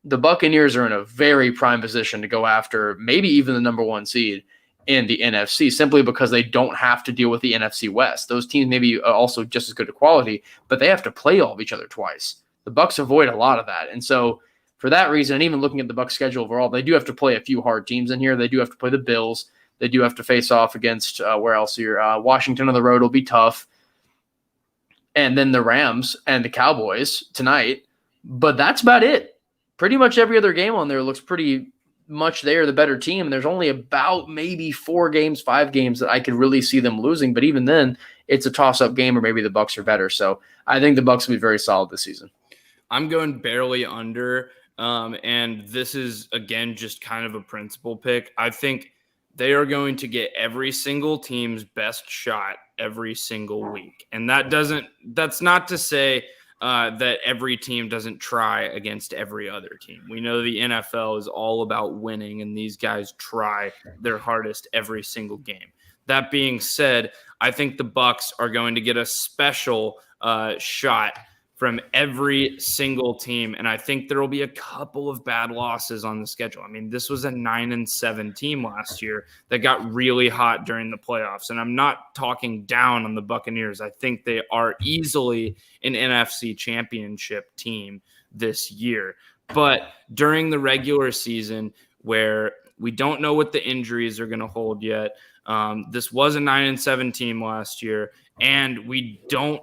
The Buccaneers are in a very prime position to go after maybe even the number one seed in the NFC simply because they don't have to deal with the NFC West. Those teams may be also just as good at quality, but they have to play all of each other twice. The Bucs avoid a lot of that, and so for that reason, and even looking at the Bucs schedule overall, they do have to play a few hard teams in here. They do have to play the Bills. They do have to face off against where else here? Washington on the road will be tough. And then the Rams and the Cowboys tonight. But that's about it. Pretty much every other game on there looks pretty much they're the better team. And there's only about maybe 4 games, 5 games that I could really see them losing. But even then, it's a toss-up game or maybe the Bucs are better. So I think the Bucs will be very solid this season. I'm going barely under. And this is, again, just kind of a principal pick. I think they are going to get every single team's best shot every single week. And that's not to say that every team doesn't try against every other team. We know the NFL is all about winning, and these guys try their hardest every single game. That being said, I think the Bucs are going to get a special shot from every single team, and I think there will be a couple of bad losses on the schedule. I mean, this was a 9-7 team last year that got really hot during the playoffs, and I'm not talking down on the Buccaneers. I think they are easily an NFC championship team this year. But during the regular season, where we don't know what the injuries are going to hold yet, this was a 9-7 team last year, and we don't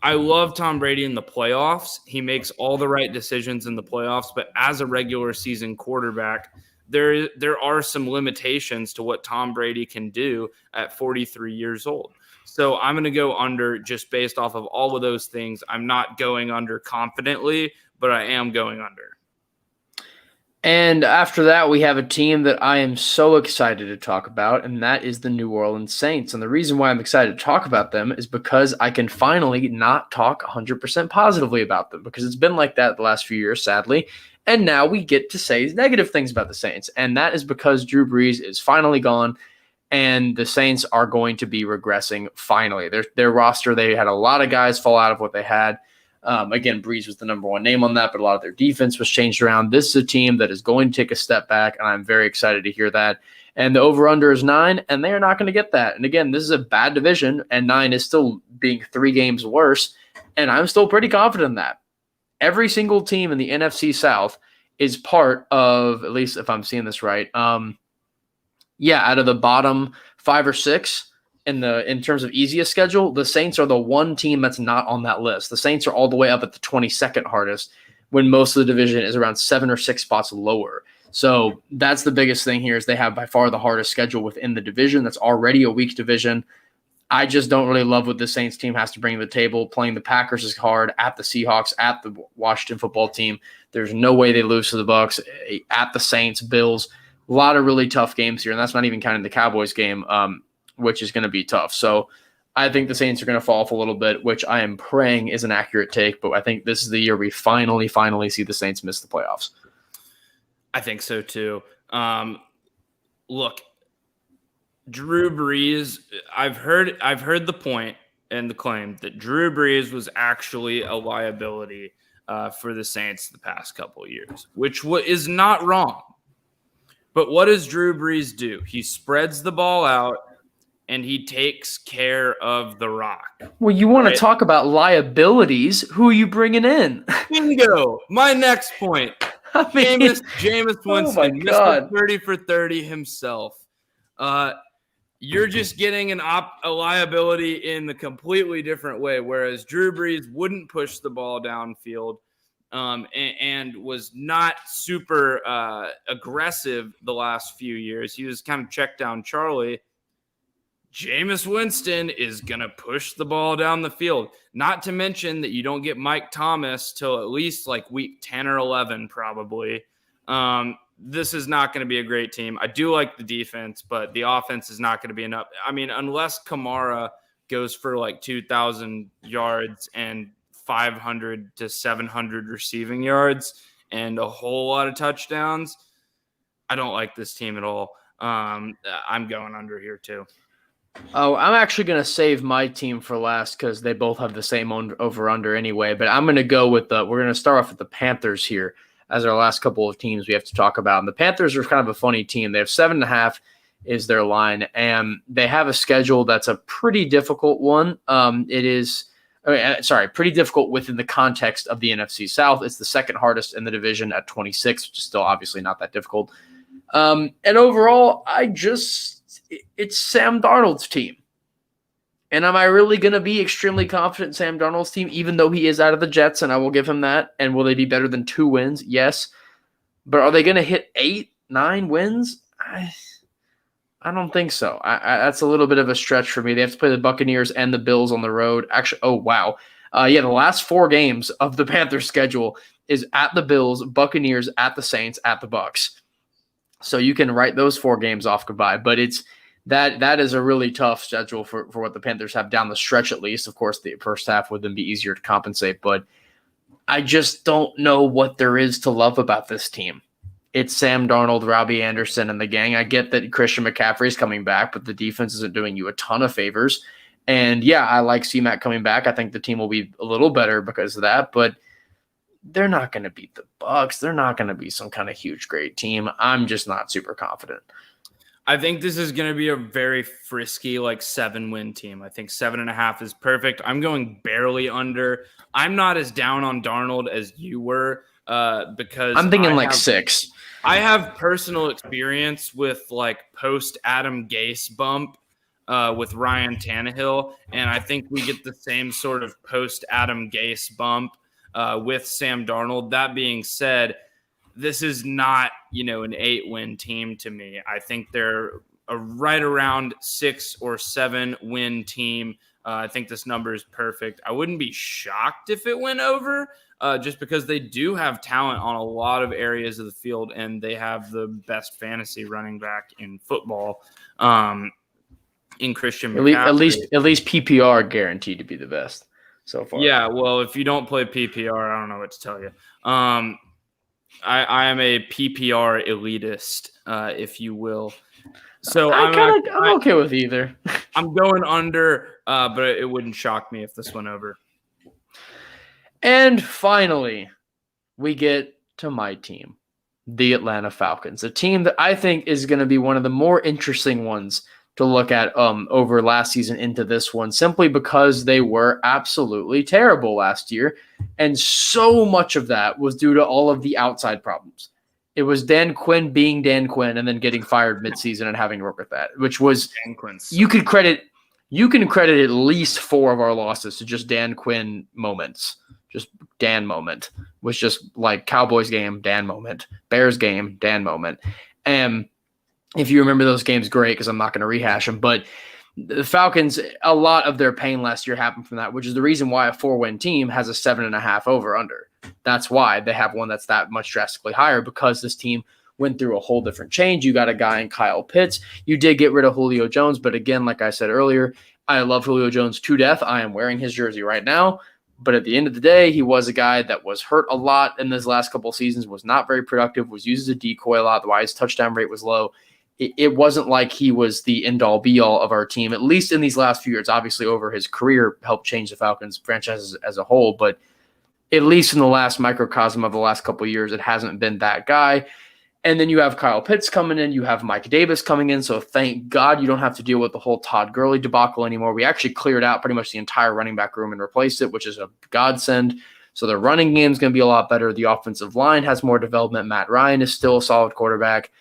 I love Tom Brady in the playoffs. He makes all the right decisions in the playoffs, but as a regular season quarterback, there are some limitations to what Tom Brady can do at 43 years old. So I'm going to go under just based off of all of those things. I'm not going under confidently, but I am going under. And after that, we have a team that I am so excited to talk about, and that is the New Orleans Saints. And the reason why I'm excited to talk about them is because I can finally not talk 100% positively about them, because it's been like that the last few years, sadly. And now we get to say negative things about the Saints, and that is because Drew Brees is finally gone, and the Saints are going to be regressing finally. Their roster, they had a lot of guys fall out of what they had. Again, Brees was the number one name on that, but a lot of their defense was changed around. This is a team that is going to take a step back, and I'm very excited to hear that. And the over-under is 9, and they are not going to get that. And again, this is a bad division, and 9 is still being 3 games worse, and I'm still pretty confident in that. Every single team in the NFC South is part of, at least if I'm seeing this right, out of the bottom 5 or 6, in terms of easiest schedule, the Saints are the one team that's not on that list. The Saints are all the way up at the 22nd hardest when most of the division is around 7 or 6 spots lower. So that's the biggest thing here is they have by far the hardest schedule within the division. That's already a weak division. I just don't really love what the Saints team has to bring to the table. Playing the Packers is hard, at the Seahawks, at the Washington football team. There's no way they lose to the Bucs, at the Saints, Bills. A lot of really tough games here, and that's not even counting the Cowboys game, which is going to be tough. So I think the Saints are going to fall off a little bit, which I am praying is an accurate take, but I think this is the year we finally see the Saints miss the playoffs. I think so too. Look, Drew Brees, I've heard the point and the claim that Drew Brees was actually a liability for the Saints the past couple of years, which is not wrong. But what does Drew Brees do? He spreads the ball out, and he takes care of the rock. Well, you want to talk about liabilities. Who are you bringing in? Bingo. My next point. Jameis Winston, Mr. 30 for 30 himself. you're just getting a liability in the completely different way, whereas Drew Brees wouldn't push the ball downfield and was not super aggressive the last few years. He was kind of check down Charlie. Jameis Winston is going to push the ball down the field. Not to mention that you don't get Mike Thomas till at least like week 10 or 11 probably. This is not going to be a great team. I do like the defense, but the offense is not going to be enough. I mean, unless Kamara goes for like 2,000 yards and 500 to 700 receiving yards and a whole lot of touchdowns, I don't like this team at all. I'm going under here too. Oh, I'm actually going to save my team for last because they both have the same over-under anyway. But I'm going to go with we're going to start off with the Panthers here as our last couple of teams we have to talk about. And the Panthers are kind of a funny team. They have 7.5 is their line, and they have a schedule that's a pretty difficult one. Pretty difficult within the context of the NFC South. It's the second hardest in the division at 26, which is still obviously not that difficult. And overall, it's Sam Darnold's team. And am I really going to be extremely confident in Sam Darnold's team, even though he is out of the Jets, and I will give him that? And will they be better than 2 wins? Yes. But are they going to hit 8, 9 wins? I don't think so. That's a little bit of a stretch for me. They have to play the Buccaneers and the Bills on the road. Actually, oh, wow. The last 4 games of the Panthers schedule is at the Bills, Buccaneers, at the Saints, at the Bucks. So you can write those 4 games off goodbye. But it's that is a really tough schedule for what the Panthers have down the stretch, at least. Of course, the first half would then be easier to compensate. But I just don't know what there is to love about this team. It's Sam Darnold, Robbie Anderson, and the gang. I get that Christian McCaffrey is coming back, but the defense isn't doing you a ton of favors. And, yeah, I like C-Mac coming back. I think the team will be a little better because of that. But they're not going to beat the Bucs. They're not going to be some kind of huge, great team. I'm just not super confident. I think this is going to be a very frisky, 7-win team. I think 7.5 is perfect. I'm going barely under. I'm not as down on Darnold as you were because I'm thinking 6. I have personal experience with post Adam Gase bump with Ryan Tannehill, and I think we get the same sort of post Adam Gase bump with Sam Darnold. That being said, this is not, an 8-win team to me. I think they're a right around 6 or 7-win team. I think this number is perfect. I wouldn't be shocked if it went over just because they do have talent on a lot of areas of the field, and they have the best fantasy running back in football in Christian McCaffrey. At least PPR guaranteed to be the best so far. Yeah, well, if you don't play PPR, I don't know what to tell you. I am a PPR elitist, if you will. So I'm okay with either. I'm going under, but it wouldn't shock me if this went over. And finally, we get to my team, the Atlanta Falcons, a team that I think is going to be one of the more interesting ones to look at over last season into this one, simply because they were absolutely terrible last year. And so much of that was due to all of the outside problems. It was Dan Quinn being Dan Quinn and then getting fired midseason and having to work with that, which was Dan Quinn's. You can credit at least 4 of our losses to just Dan Quinn moments. Just Dan moment was just like Cowboys game, Dan moment, Bears game, Dan moment. And if you remember those games, great, because I'm not going to rehash them. But the Falcons, a lot of their pain last year happened from that, which is the reason why a 4-win team has a 7.5 over-under. That's why they have one that's that much drastically higher, because this team went through a whole different change. You got a guy in Kyle Pitts. You did get rid of Julio Jones, but again, like I said earlier, I love Julio Jones to death. I am wearing his jersey right now. But at the end of the day, he was a guy that was hurt a lot in his last couple of seasons, was not very productive, was used as a decoy a lot. Why his touchdown rate was low. It wasn't like he was the end-all, be-all of our team, at least in these last few years. Obviously, over his career, helped change the Falcons franchise as a whole. But at least in the last microcosm of the last couple of years, it hasn't been that guy. And then you have Kyle Pitts coming in. You have Mike Davis coming in. So thank God you don't have to deal with the whole Todd Gurley debacle anymore. We actually cleared out pretty much the entire running back room and replaced it, which is a godsend. So the running game is going to be a lot better. The offensive line has more development. Matt Ryan is still a solid quarterback.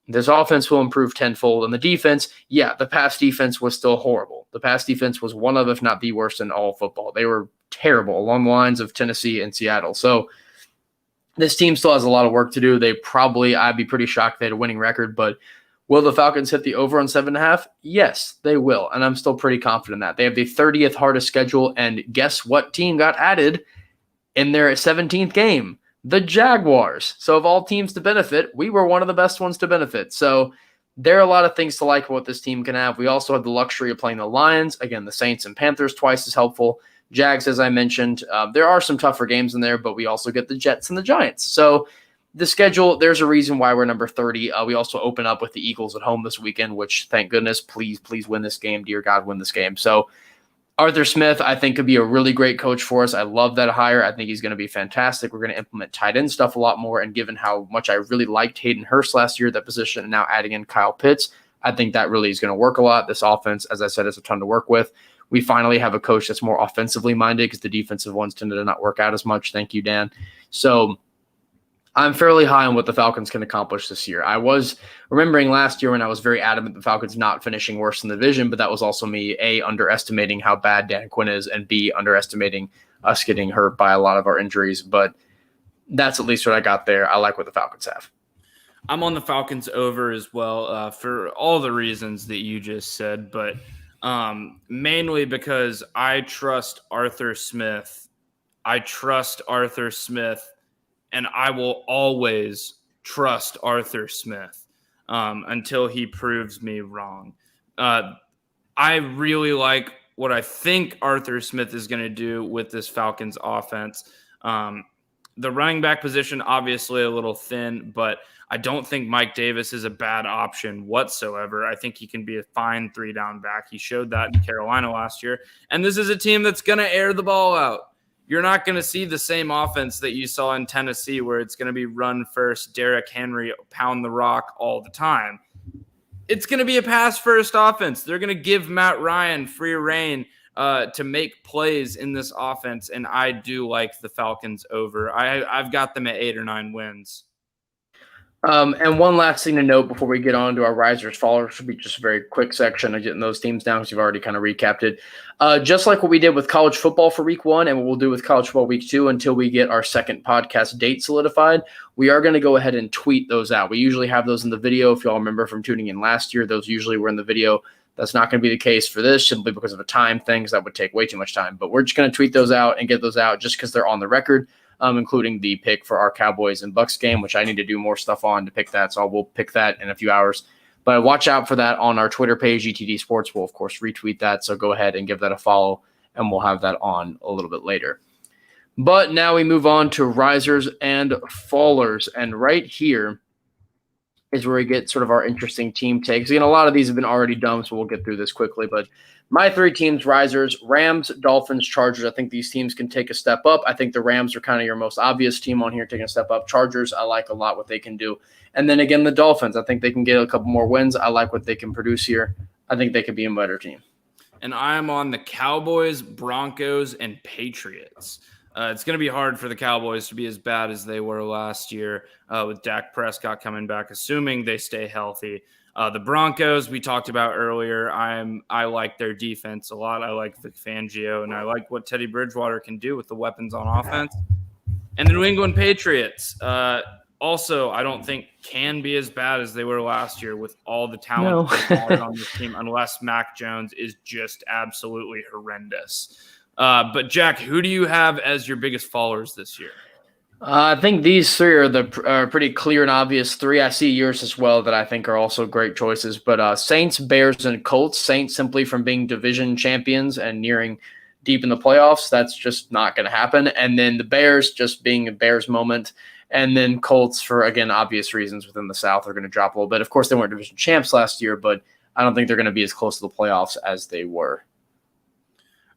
This offense will improve tenfold. And the defense, the pass defense was still horrible. The pass defense was one of, if not the worst in all football. They were terrible along the lines of Tennessee and Seattle. So this team still has a lot of work to do. I'd be pretty shocked they had a winning record, but will the Falcons hit the over on 7.5? Yes, they will. And I'm still pretty confident in that. They have the 30th hardest schedule. And guess what team got added in their 17th game? The Jaguars. So of all teams to benefit, we were one of the best ones to benefit. So there are a lot of things to like what this team can have. We also have the luxury of playing the Lions. Again, the Saints and Panthers twice as helpful. Jags, as I mentioned, there are some tougher games in there, but we also get the Jets and the Giants. So the schedule, there's a reason why we're number 30. We also open up with the Eagles at home this weekend, which, thank goodness, please win this game. Dear God, win this game. So Arthur Smith, I think, could be a really great coach for us. I love that hire. I think he's going to be fantastic. We're going to implement tight end stuff a lot more. And given how much I really liked Hayden Hurst last year at that position and now adding in Kyle Pitts, I think that really is going to work a lot. This offense, as I said, is a ton to work with. We finally have a coach that's more offensively minded because the defensive ones tended to not work out as much. Thank you, Dan. So I'm fairly high on what the Falcons can accomplish this year. I was remembering last year when I was very adamant the Falcons not finishing worse in the division, but that was also me, A, underestimating how bad Dan Quinn is, and B, underestimating us getting hurt by a lot of our injuries. But that's at least what I got there. I like what the Falcons have. I'm on the Falcons over as well for all the reasons that you just said, but mainly because I trust Arthur Smith. And I will always trust Arthur Smith until he proves me wrong. I really like what I think Arthur Smith is going to do with this Falcons offense. The running back position, obviously a little thin, but I don't think Mike Davis is a bad option whatsoever. I think he can be a fine 3-down back. He showed that in Carolina last year. And this is a team that's going to air the ball out. You're not going to see the same offense that you saw in Tennessee where it's going to be run first, Derrick Henry, pound the rock all the time. It's going to be a pass-first offense. They're going to give Matt Ryan free reign to make plays in this offense, and I do like the Falcons over. I've got them at 8 or 9 wins. And one last thing to note before we get on to our risers, fallers, should be just a very quick section of getting those teams down because you've already kind of recapped it. Just like what we did with college football for week 1 and what we'll do with college football week 2 until we get our second podcast date solidified, we are going to go ahead and tweet those out. We usually have those in the video. If you all remember from tuning in last year, those usually were in the video. That's not going to be the case for this simply because of a time thing, because that would take way too much time. But we're just going to tweet those out and get those out just because they're on the record. Including the pick for our Cowboys and Bucks game, which I need to do more stuff on to pick that. So we'll pick that in a few hours. But watch out for that on our Twitter page, GTD Sports. We'll, of course, retweet that. So go ahead and give that a follow, and we'll have that on a little bit later. But now we move on to risers and fallers. And right here is where we get sort of our interesting team takes. Again, a lot of these have been already done, so we'll get through this quickly. But my 3 teams, risers, Rams, Dolphins, Chargers. I think these teams can take a step up. I think the Rams are kind of your most obvious team on here taking a step up. Chargers, I like a lot what they can do. And then again, the Dolphins. I think they can get a couple more wins. I like what they can produce here. I think they could be a better team. And I am on the Cowboys, Broncos, and Patriots. It's going to be hard for the Cowboys to be as bad as they were last year with Dak Prescott coming back, assuming they stay healthy. The Broncos, we talked about earlier. I like their defense a lot. I like Vic Fangio, and I like what Teddy Bridgewater can do with the weapons on offense. And the New England Patriots, also, I don't think can be as bad as they were last year with all the talent on this team, unless Mac Jones is just absolutely horrendous. But Jack, who do you have as your biggest followers this year? I think these 3 are pretty clear and obvious 3. I see yours as well that I think are also great choices. But Saints, Bears, and Colts. Saints simply from being division champions and nearing deep in the playoffs. That's just not going to happen. And then the Bears just being a Bears moment. And then Colts for, again, obvious reasons within the South are going to drop a little bit. Of course, they weren't division champs last year, but I don't think they're going to be as close to the playoffs as they were.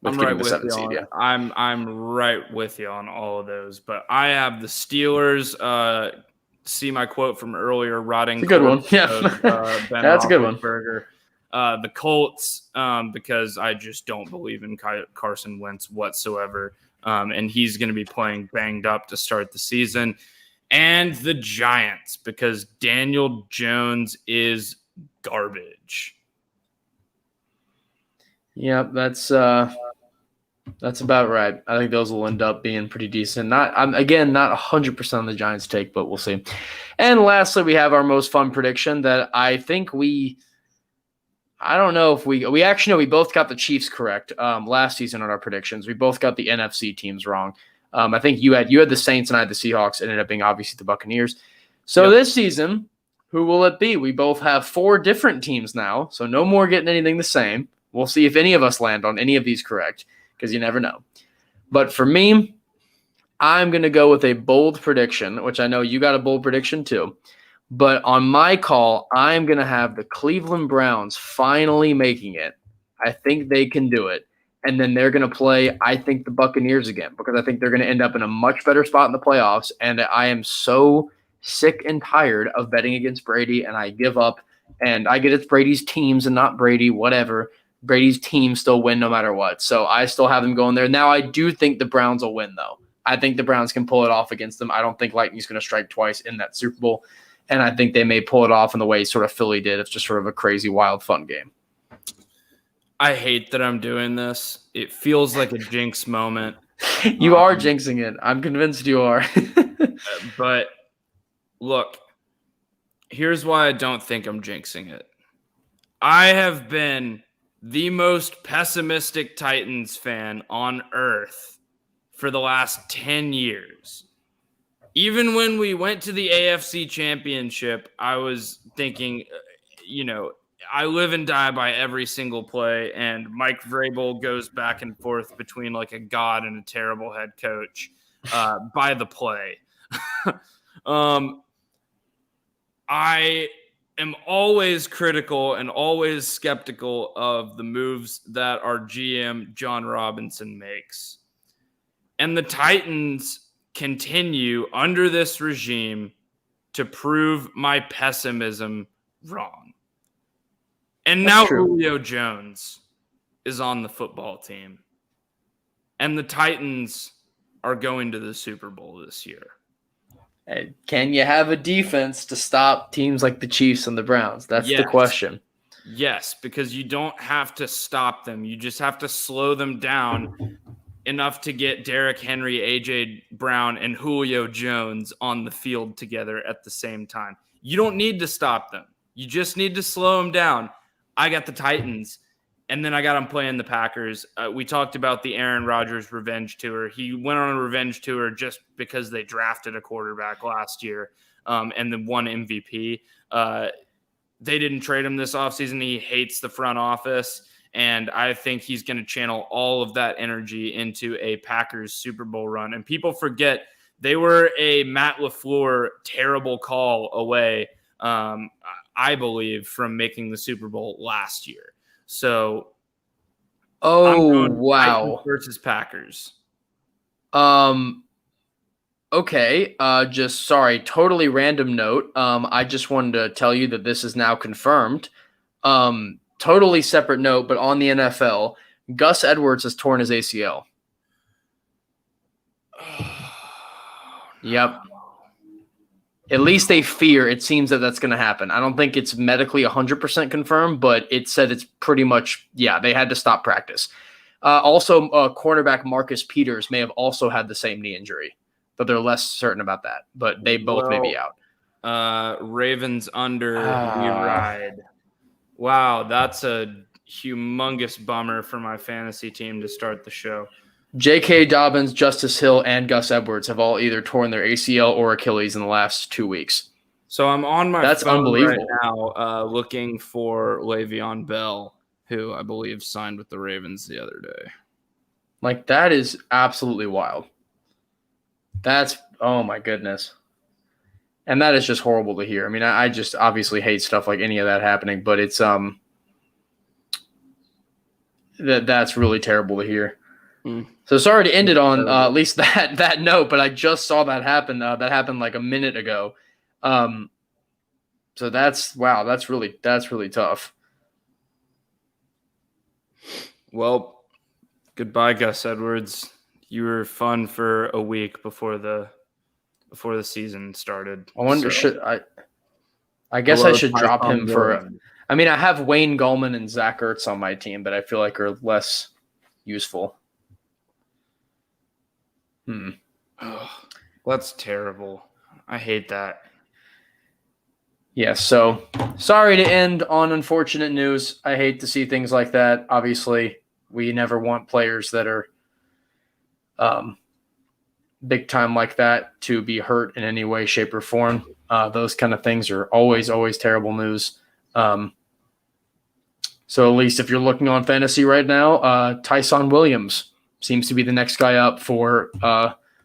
I'm right with you on, I'm right with you on all of those, but I have the Steelers. See my quote from earlier, rotting. It's a good one. Yeah, that's a good one. The Colts, because I just don't believe in Carson Wentz whatsoever, and he's going to be playing banged up to start the season. and the Giants because Daniel Jones is garbage. Yep, that's about right. I think those will end up being pretty decent. I'm not 100% on the Giants take, but we'll see. And lastly, we have our most fun prediction that I think I don't know if we actually know we both got the Chiefs correct last season on our predictions. We both got the NFC teams wrong. I think you had the Saints and I had the Seahawks. It ended up being obviously the Buccaneers. So This season, who will it be? We both have 4 different teams now, so no more getting anything the same. We'll see if any of us land on any of these correct, because you never know. But for me, I'm going to go with a bold prediction, which I know you got a bold prediction too. But on my call, I'm going to have the Cleveland Browns finally making it. I think they can do it. And then they're going to play, I think, the Buccaneers again, because I think they're going to end up in a much better spot in the playoffs. And I am so sick and tired of betting against Brady, and I give up. And I get it's Brady's teams and not Brady, whatever. Brady's team still win no matter what. So I still have them going there. Now, I do think the Browns will win, though. I think the Browns can pull it off against them. I don't think Lightning's going to strike twice in that Super Bowl. And I think they may pull it off in the way sort of Philly did. It's just sort of a crazy, wild, fun game. I hate that I'm doing this. It feels like a jinx moment. You are jinxing it. I'm convinced you are. But look, here's why I don't think I'm jinxing it. I have been the most pessimistic Titans fan on earth for the last 10 years. Even when we went to the AFC Championship, I was thinking, I live and die by every single play, and Mike Vrabel goes back and forth between like a god and a terrible head coach by the play. I am always critical and always skeptical of the moves that our GM, John Robinson, makes. And the Titans continue under this regime to prove my pessimism wrong. And now Julio Jones is on the football team. And the Titans are going to the Super Bowl this year. Hey, can you have a defense to stop teams like the Chiefs and the Browns? That's the question. Yes, because you don't have to stop them. You just have to slow them down enough to get Derrick Henry, A.J. Brown, and Julio Jones on the field together at the same time. You don't need to stop them. You just need to slow them down. I got the Titans, and then I got them playing the Packers. We talked about the Aaron Rodgers revenge tour. He went on a revenge tour just because they drafted a quarterback last year and then won MVP. They didn't trade him this offseason. He hates the front office, and I think he's going to channel all of that energy into a Packers Super Bowl run. And people forget they were a Matt LaFleur terrible call away, I believe, from making the Super Bowl last year. So, wow. Versus Packers. Okay. Totally random note. I just wanted to tell you that this is now confirmed. Totally separate note, but on the NFL, Gus Edwards has torn his ACL. Yep. At least they fear it seems that that's going to happen. I don't think it's medically 100% confirmed, but it said it's pretty much, they had to stop practice. Also, cornerback Marcus Peters may have also had the same knee injury, but they're less certain about that. But they both may be out. Ravens under, we ride. Wow, that's a humongous bummer for my fantasy team to start the show. J.K. Dobbins, Justice Hill, and Gus Edwards have all either torn their ACL or Achilles in the last 2 weeks. So I'm on my That's phone unbelievable. right now looking for Le'Veon Bell, who I believe signed with the Ravens the other day. Like, that is absolutely wild. Oh my goodness. And that is just horrible to hear. I mean, I just obviously hate stuff like any of that happening, but it's that's really terrible to hear. So sorry to end it on at least that note, but I just saw that happen. That happened like a minute ago. So that's really tough. Well, goodbye, Gus Edwards. You were fun for a week before the before the season started. I wonder, So, should I guess I should drop Tyson him for. Williams. I mean, I have Wayne Gallman and Zach Ertz on my team, but I feel like are less useful. Oh, that's terrible. I hate that. Yeah, so sorry to end on unfortunate news. I hate to see things like that. Obviously, we never want players that are big time like that to be hurt in any way, shape, or form. Those kind of things are always terrible news. So at least if you're looking on fantasy right now, Tyson Williams seems to be the next guy up for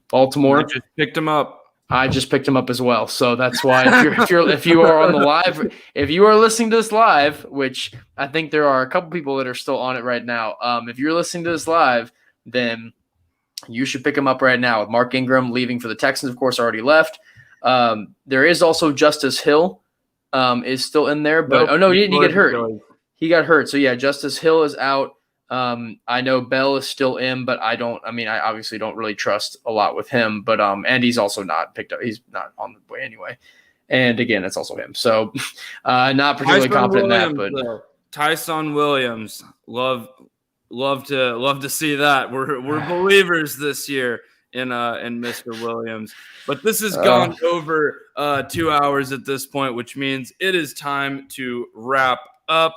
Baltimore. I just picked him up. I just picked him up as well. So that's why if you are on the live, if you are listening to this live, which I think there are a couple people that are still on it right now. If you're listening to this live, then you should pick him up right now. With Mark Ingram leaving for the Texans, of course, already left. There is also Justice Hill is still in there, but Nope, he didn't get hurt. Really. He got hurt. So yeah, Justice Hill is out. I know Bell is still in, but I obviously don't really trust a lot with him, but and he's also not picked up. He's not on the way anyway. And again, it's also him. So not particularly confident in that, but Tyson Williams, love to see that. We're believers this year in Mr. Williams. But this has gone over 2 hours at this point, which means it is time to wrap up.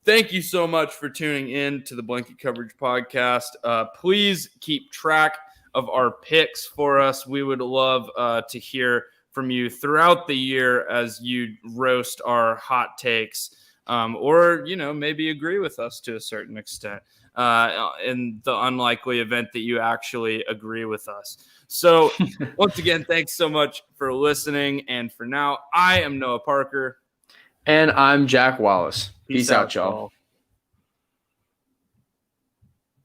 Thank you so much for tuning in to the Blanket Coverage Podcast. Please keep track of our picks for us. We would love to hear from you throughout the year as you roast our hot takes, or maybe agree with us to a certain extent in the unlikely event that you actually agree with us. So once again, thanks so much for listening. And for now, I am Noah Parker. And I'm Jack Wallace. Peace out, y'all.